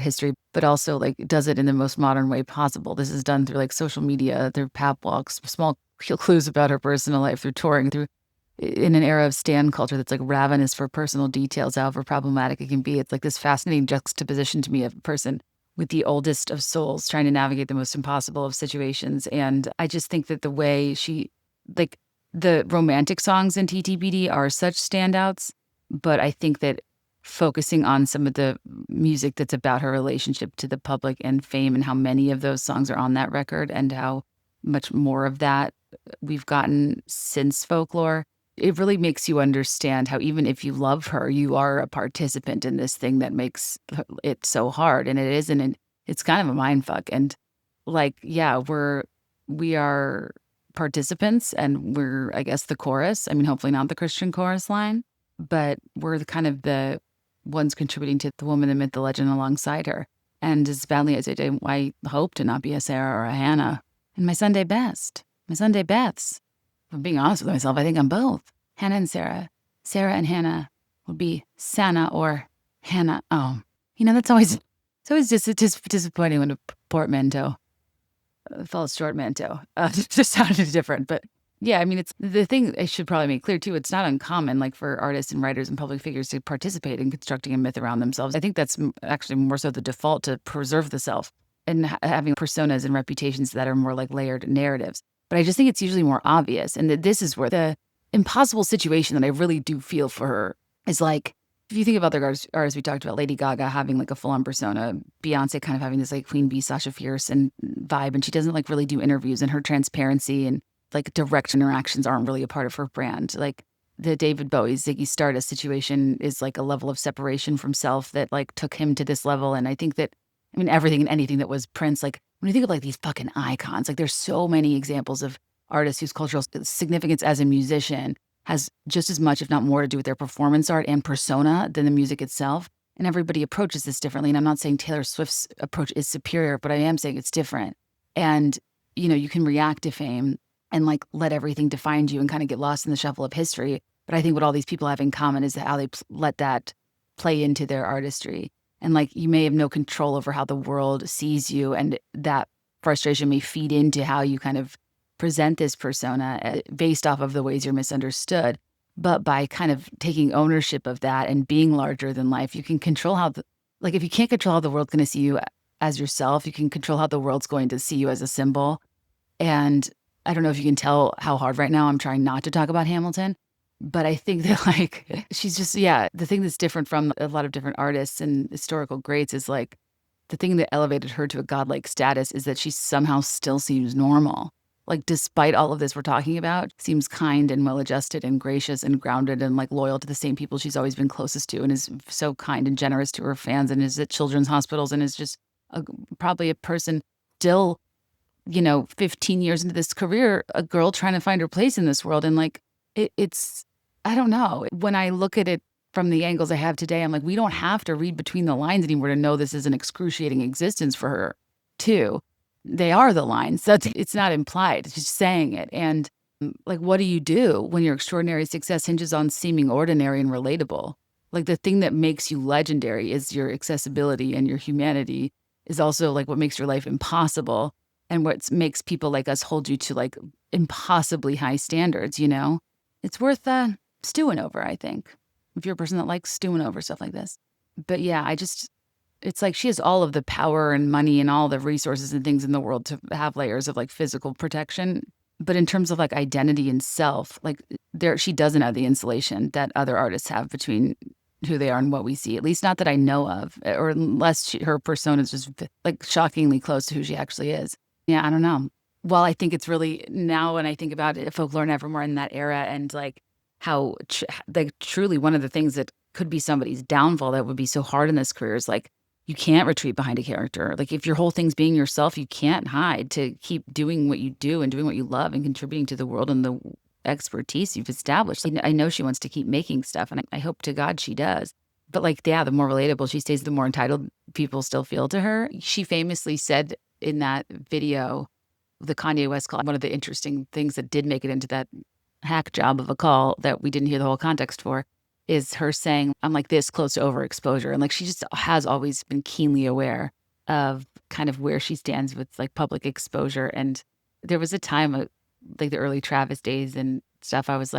history, but also like does it in the most modern way possible. This is done through like social media, through pap walks, small clues about her personal life, through touring, through in an era of stan culture that's like ravenous for personal details, however problematic it can be. It's like this fascinating juxtaposition to me of a person with the oldest of souls trying to navigate the most impossible of situations. And I just think that the way she, like, the romantic songs in TTBD are such standouts, but I think that focusing on some of the music that's about her relationship to the public and fame, and how many of those songs are on that record, and how much more of that we've gotten since folklore, it really makes you understand how even if you love her, you are a participant in this thing that makes it so hard. And it isn't, and it's kind of a mind fuck. And like, yeah, we are participants, and we're, I guess, the chorus. I mean, hopefully not the Christian chorus line, but we're the ones contributing to the woman, the myth, the legend alongside her. And as badly as I hope to not be a Sarah or a Hannah. And my Sunday beths. If I'm being honest with myself, I think I'm both. Hannah and Sarah. Sarah and Hannah would be Sana or Hannah. Oh, it's always just disappointing when a portmanteau falls short manteau. Just sounded different, but yeah, I mean, it's the thing I should probably make clear too. It's not uncommon, like, for artists and writers and public figures to participate in constructing a myth around themselves. I think that's actually more so the default, to preserve the self and having personas and reputations that are more like layered narratives. But I just think it's usually more obvious, and that this is where the impossible situation that I really do feel for her is, like, if you think about the artists we talked about, Lady Gaga having like a full-on persona, Beyoncé kind of having this like Queen Bee, Sasha Fierce and vibe, and she doesn't like really do interviews, and her transparency and like direct interactions aren't really a part of her brand. Like the David Bowie, Ziggy Stardust situation is like a level of separation from self that like took him to this level. And I think that, I mean, everything and anything that was Prince, like when you think of like these fucking icons, like there's so many examples of artists whose cultural significance as a musician has just as much, if not more, to do with their performance art and persona than the music itself. And everybody approaches this differently. And I'm not saying Taylor Swift's approach is superior, but I am saying it's different. And, you can react to fame and like let everything define you and kind of get lost in the shuffle of history. But I think what all these people have in common is how they let that play into their artistry. And like, you may have no control over how the world sees you, and that frustration may feed into how you kind of present this persona based off of the ways you're misunderstood. But by kind of taking ownership of that and being larger than life, you can control how if you can't control how the world's going to see you as yourself, you can control how the world's going to see you as a symbol. And I don't know if you can tell how hard right now I'm trying not to talk about Hamilton, but I think that she's just, the thing that's different from a lot of different artists and historical greats is the thing that elevated her to a godlike status is that she somehow still seems normal. Despite all of this we're talking about, seems kind and well-adjusted and gracious and grounded and loyal to the same people she's always been closest to, and is so kind and generous to her fans, and is at children's hospitals, and is just probably a person still, 15 years into this career, a girl trying to find her place in this world. And it's, I don't know. When I look at it from the angles I have today, I'm we don't have to read between the lines anymore to know this is an excruciating existence for her too. They are the lines. It's not implied. It's just saying it. And what do you do when your extraordinary success hinges on seeming ordinary and relatable? The thing that makes you legendary is your accessibility, and your humanity is also what makes your life impossible, and what makes people like us hold you to impossibly high standards, It's worth stewing over, I think, if you're a person that likes stewing over stuff like this. But yeah, it's she has all of the power and money and all the resources and things in the world to have layers of physical protection. But in terms of identity and self, she doesn't have the insulation that other artists have between who they are and what we see, at least not that I know of, or unless her persona is just shockingly close to who she actually is. Yeah, I don't know. Well, I think it's really, now when I think about it, folklore and Evermore in that era, and how truly one of the things that could be somebody's downfall that would be so hard in this career is you can't retreat behind a character. If your whole thing's being yourself, you can't hide to keep doing what you do and doing what you love and contributing to the world and the expertise you've established. I know she wants to keep making stuff, and I hope to God she does. But the more relatable she stays, the more entitled people still feel to her. She famously said in that video, the Kanye West call, one of the interesting things that did make it into that hack job of a call that we didn't hear the whole context for, is her saying, I'm this close to overexposure. And she just has always been keenly aware of kind of where she stands with public exposure. And there was a time, the early Travis days and stuff, I was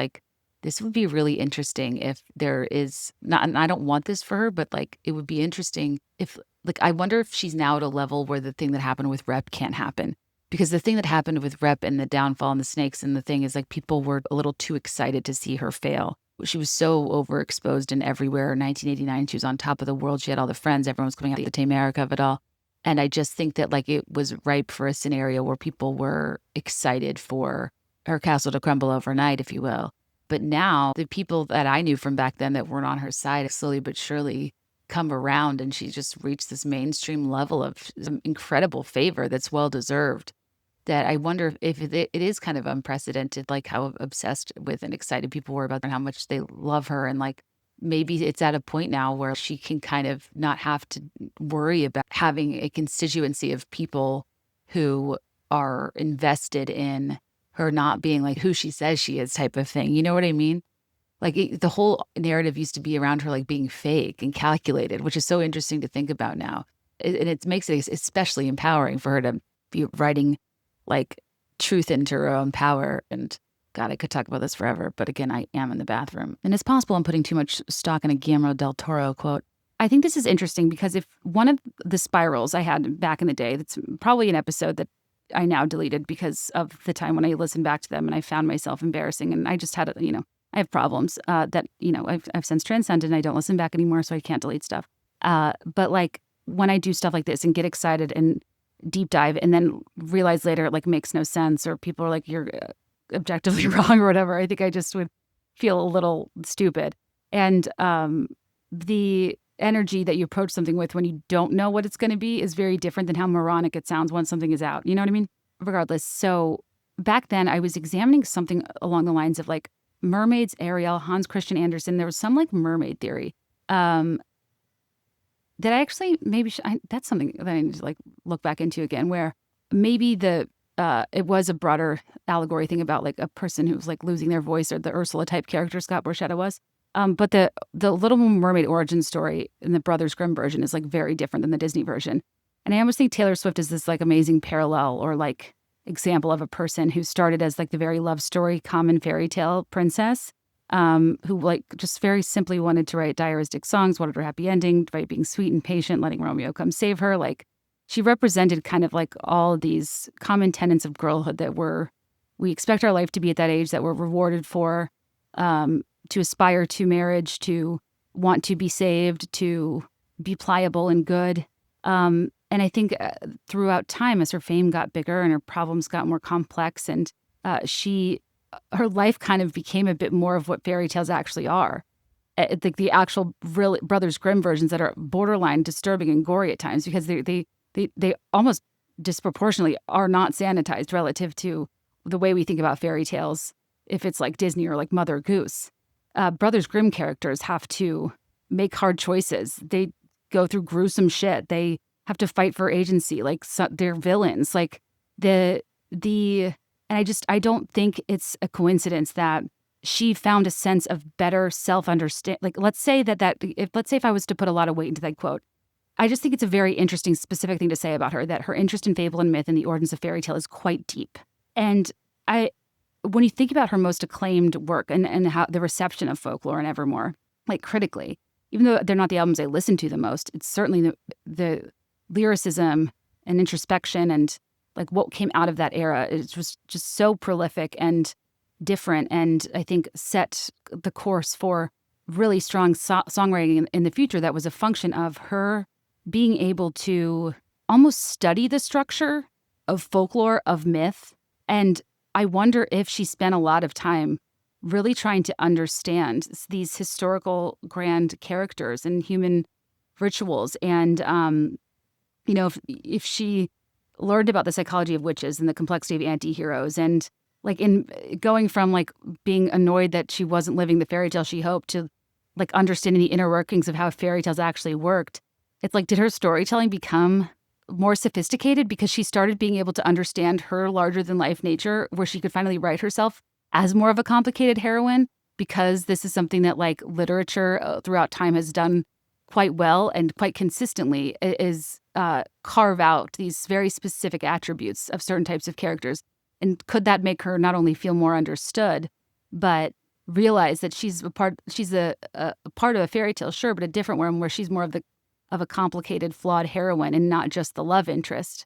this would be really interesting if there is not, and I don't want this for her, but it would be interesting if, I wonder if she's now at a level where the thing that happened with Rep can't happen. Because the thing that happened with Rep and the downfall and the snakes and the thing is people were a little too excited to see her fail. She was so overexposed and everywhere. In 1989, she was on top of the world. She had all the friends. Everyone was coming out of the America of it all. And I just think that it was ripe for a scenario where people were excited for her castle to crumble overnight, if you will. But now the people that I knew from back then that weren't on her side slowly but surely come around, and she just reached this mainstream level of some incredible favor that's well-deserved. That I wonder if it is kind of unprecedented, how obsessed with and excited people were about her and how much they love her. And maybe it's at a point now where she can kind of not have to worry about having a constituency of people who are invested in her not being who she says she is type of thing. You know what I mean? The whole narrative used to be around her being fake and calculated, which is so interesting to think about now. And it makes it especially empowering for her to be writing truth into her own power. And God, I could talk about this forever, but again, I am in the bathroom. And it's possible I'm putting too much stock in a Guillermo del Toro quote. I think this is interesting because if one of the spirals I had back in the day, that's probably an episode that I now deleted because of the time when I listened back to them and I found myself embarrassing, and I just had, I have problems that, I've since transcended and I don't listen back anymore, so I can't delete stuff. But when I do stuff like this and get excited and deep dive and then realize later it makes no sense, or people are you're objectively wrong or whatever, I think I just would feel a little stupid. And the energy that you approach something with when you don't know what it's going to be is very different than how moronic it sounds once something is out. You know what I mean? Regardless. So back then I was examining something along the lines of mermaids, Ariel, Hans Christian Andersen. There was some mermaid theory. That I actually that's something that I need to look back into again, where maybe it was a broader allegory thing about a person who's losing their voice, or the Ursula type character Scott Borchetta was. But the Little Mermaid origin story in the Brothers Grimm version is very different than the Disney version. And I almost think Taylor Swift is this amazing parallel, or example of a person who started as like the very love story, common fairy tale princess, who like just very simply wanted to write diaristic songs, wanted her happy ending, right, being sweet and patient, letting Romeo come save her. Like she represented kind of like all of these common tenets of girlhood that we expect our life to be at that age, that we're rewarded for, to aspire to marriage, to want to be saved, to be pliable and good. And I think throughout time, as her fame got bigger and her problems got more complex, and her life kind of became a bit more of what fairy tales actually are. Like the actual real Brothers Grimm versions that are borderline disturbing and gory at times, because they almost disproportionately are not sanitized relative to the way we think about fairy tales. If it's like Disney or like Mother Goose, Brothers Grimm characters have to make hard choices. They go through gruesome shit. They have to fight for agency. Like they're villains. Like and I don't think it's a coincidence that she found a sense of better self-understand. Like let's say if I was to put a lot of weight into that quote, I just think it's a very interesting, specific thing to say about her, that her interest in fable and myth and the origins of fairy tale is quite deep. And when you think about her most acclaimed work and how the reception of folklore and Evermore, like critically, even though they're not the albums I listen to the most, it's certainly the lyricism and introspection and like what came out of that era. It was just so prolific and different, and I think set the course for really strong songwriting in the future that was a function of her being able to almost study the structure of folklore, of myth. And I wonder if she spent a lot of time really trying to understand these historical grand characters and human rituals. And, if she learned about the psychology of witches and the complexity of anti-heroes, and like in going from like being annoyed that she wasn't living the fairy tale she hoped to like understanding the inner workings of how fairy tales actually worked, it's like, did her storytelling become more sophisticated because she started being able to understand her larger than life nature, where she could finally write herself as more of a complicated heroine? Because this is something that like literature throughout time has done quite well and quite consistently, is carve out these very specific attributes of certain types of characters. And could that make her not only feel more understood, but realize that she's a part of a fairy tale, sure, but a different one where she's more of a complicated, flawed heroine and not just the love interest.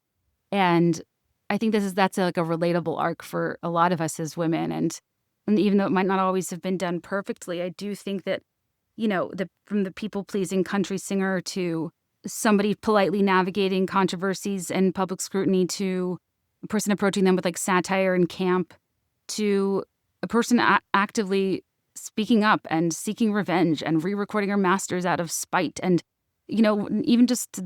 And I think that's like a relatable arc for a lot of us as women. And even though it might not always have been done perfectly, I do think that, from the people-pleasing country singer to somebody politely navigating controversies and public scrutiny, to a person approaching them with like satire and camp, to a person actively speaking up and seeking revenge and re-recording her masters out of spite. And, even just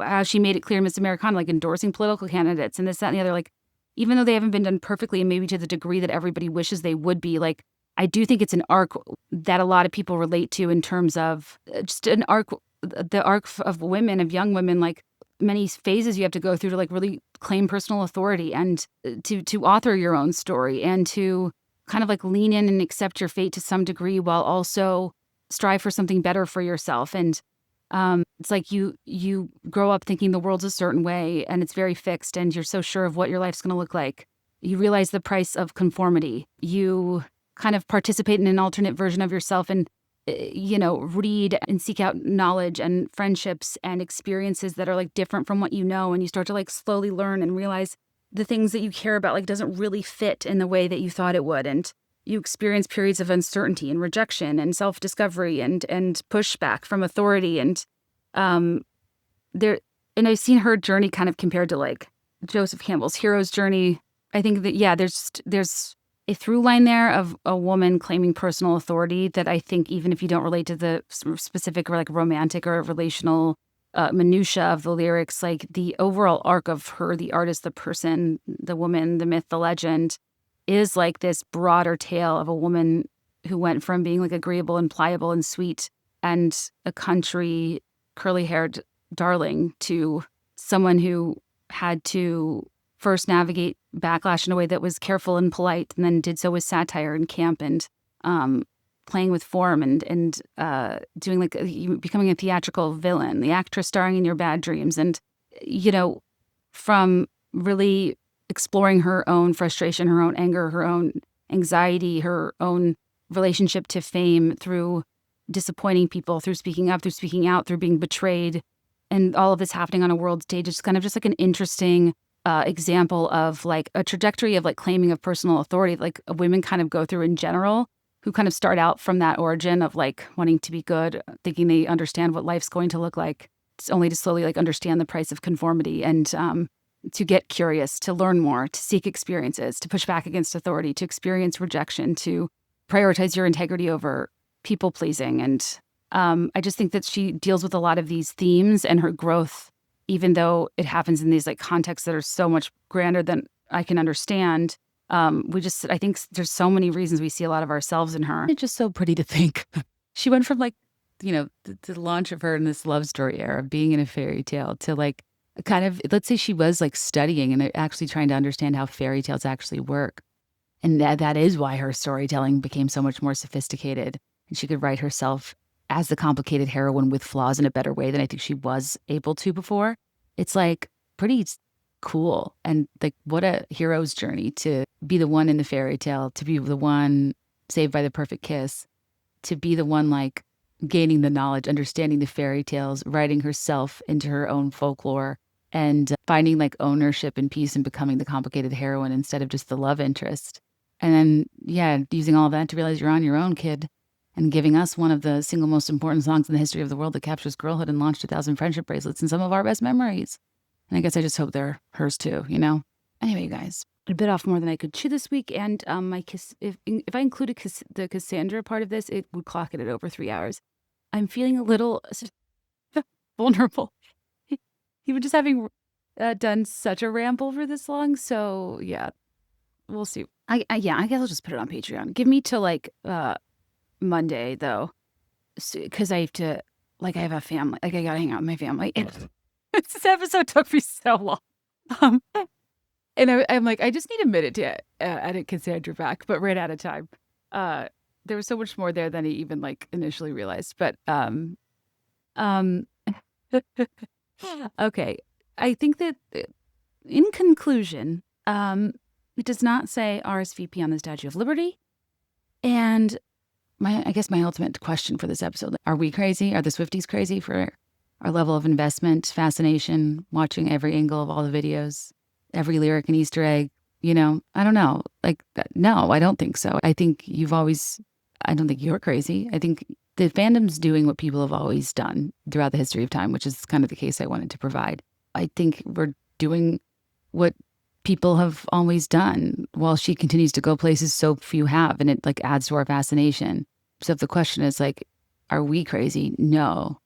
how she made it clear in Miss Americana, like endorsing political candidates and this, that, and the other, like, even though they haven't been done perfectly and maybe to the degree that everybody wishes they would be, like, I do think it's an arc that a lot of people relate to in terms of just an arc, the arc of women, of young women, like many phases you have to go through to like really claim personal authority and to author your own story and to kind of like lean in and accept your fate to some degree while also strive for something better for yourself. And it's like you grow up thinking the world's a certain way and it's very fixed and you're so sure of what your life's going to look like. You realize the price of conformity. You kind of participate in an alternate version of yourself and, read and seek out knowledge and friendships and experiences that are like different from what you know. And you start to like slowly learn and realize the things that you care about like doesn't really fit in the way that you thought it would. And you experience periods of uncertainty and rejection and self-discovery and pushback from authority. And and I've seen her journey kind of compared to like Joseph Campbell's hero's journey. I think that, there's a through line there of a woman claiming personal authority that I think even if you don't relate to the specific or like romantic or relational minutia of the lyrics, like the overall arc of her, the artist, the person, the woman, the myth, the legend, is like this broader tale of a woman who went from being like agreeable and pliable and sweet and a country curly-haired darling to someone who had to first navigate backlash in a way that was careful and polite, and then did so with satire and camp and playing with form and doing like becoming a theatrical villain, the actress starring in your bad dreams. And, from really exploring her own frustration, her own anger, her own anxiety, her own relationship to fame through disappointing people, through speaking up, through speaking out, through being betrayed, and all of this happening on a world stage. It's kind of just like an interesting example of like a trajectory of like claiming of personal authority, like women kind of go through in general, who kind of start out from that origin of like wanting to be good, thinking they understand what life's going to look like. It's only to slowly like understand the price of conformity and to get curious, to learn more, to seek experiences, to push back against authority, to experience rejection, to prioritize your integrity over people pleasing. And I just think that she deals with a lot of these themes, and her growth, even though it happens in these like contexts that are so much grander than I can understand. I think there's so many reasons we see a lot of ourselves in her. It's just so pretty to think. She went from like, the launch of her in this love story era, being in a fairy tale, to like kind of, let's say she was like studying and actually trying to understand how fairy tales actually work. And that is why her storytelling became so much more sophisticated. And she could write herself as the complicated heroine with flaws in a better way than I think she was able to before. It's like pretty cool. And like, what a hero's journey to be the one in the fairy tale, to be the one saved by the perfect kiss, to be the one like gaining the knowledge, understanding the fairy tales, writing herself into her own folklore, and finding like ownership and peace and becoming the complicated heroine instead of just the love interest. And then, using all that to realize you're on your own, kid, and giving us one of the single most important songs in the history of the world that captures girlhood and launched 1,000 friendship bracelets and some of our best memories. And I guess I just hope they're hers too, Anyway, you guys, a bit off more than I could chew this week. And if I included the Cassandra part of this, it would clock it at over 3 hours. I'm feeling a little vulnerable. Even just having done such a ramble for this long. So yeah, we'll see. I guess I'll just put it on Patreon. Give me till like Monday though, because I have to, like, I have a family. Like, I gotta hang out with my family. And this episode took me so long. And I'm like, I just need a minute to edit Cassandra back, but ran out of time. There was so much more there than I even like initially realized. But okay, I think that in conclusion, it does not say RSVP on the Statue of Liberty. And I guess my ultimate question for this episode, are we crazy? Are the Swifties crazy for our level of investment, fascination, watching every angle of all the videos, every lyric and Easter egg? I don't know. Like, no, I don't think so. I don't think you're crazy. I think the fandom's doing what people have always done throughout the history of time, which is kind of the case I wanted to provide. I think we're doing what people have always done while she continues to go places so few have, and it like adds to our fascination. So if the question is like, are we crazy? No.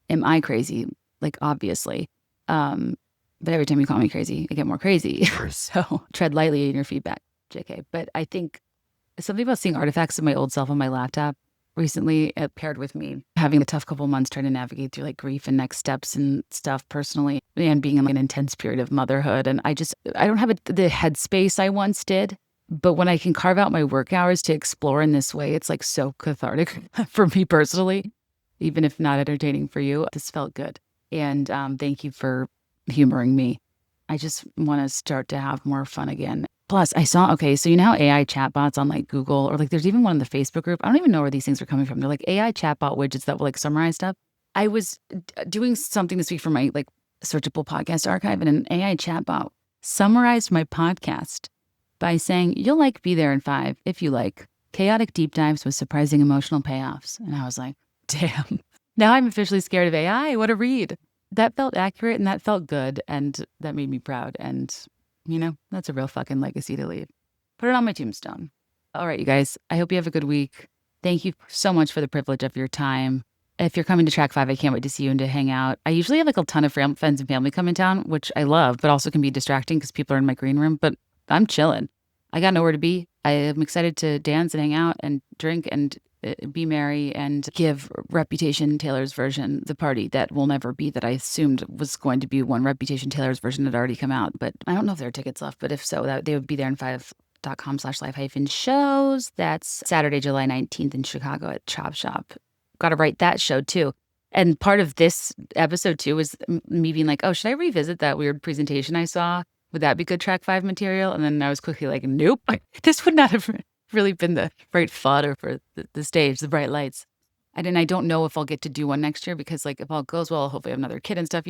Am I crazy? Like, obviously. But every time you call me crazy, I get more crazy. So tread lightly in your feedback, JK. But I think something about seeing artifacts of my old self on my laptop recently paired with me having a tough couple months trying to navigate through like grief and next steps and stuff personally, and being in like an intense period of motherhood. And I don't have the headspace I once did, but when I can carve out my work hours to explore in this way, it's like so cathartic for me personally, even if not entertaining for you. This felt good. And thank you for humoring me. I just want to start to have more fun again. Plus, I saw, so how AI chatbots on like Google, or like there's even one in the Facebook group. I don't even know where these things are coming from. They're like AI chatbot widgets that will like summarize stuff. I was doing something this week for my like searchable podcast archive, and an AI chatbot summarized my podcast by saying, you'll like Be There in 5 if you like chaotic deep dives with surprising emotional payoffs. And I was like, damn, now I'm officially scared of AI. What a read. That felt accurate and that felt good, and that made me proud. And that's a real fucking legacy to leave. Put it on my tombstone. All right, you guys, I hope you have a good week. Thank you so much for the privilege of your time. If you're coming to Track 5, I can't wait to see you and to hang out. I usually have like a ton of friends and family come in town, which I love, but also can be distracting because people are in my green room. But I'm chilling. I got nowhere to be. I am excited to dance and hang out and drink and be merry and give Reputation Taylor's version the party that will never be, that I assumed was going to be when Reputation Taylor's version had already come out. But I don't know if there are tickets left, but if so, that they would be there in 5.com/live-shows. That's Saturday, July 19th in Chicago at Chop Shop. Got to write that show too. And part of this episode too was me being like, oh, should I revisit that weird presentation I saw Would that be good track 5 material? And then I was quickly like, nope, this would not have really been the right fodder for the stage, the bright lights. And then I don't know if I'll get to do one next year because like if all goes well, hopefully I have another kid and stuff,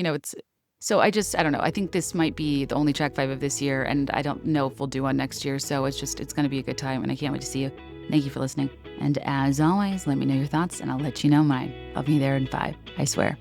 so I don't know. I think this might be the only track 5 of this year, and I don't know if we'll do one next year. So it's going to be a good time, and I can't wait to see you. Thank you for listening. And as always, let me know your thoughts, and I'll let you know mine. I'll be there in 5, I swear.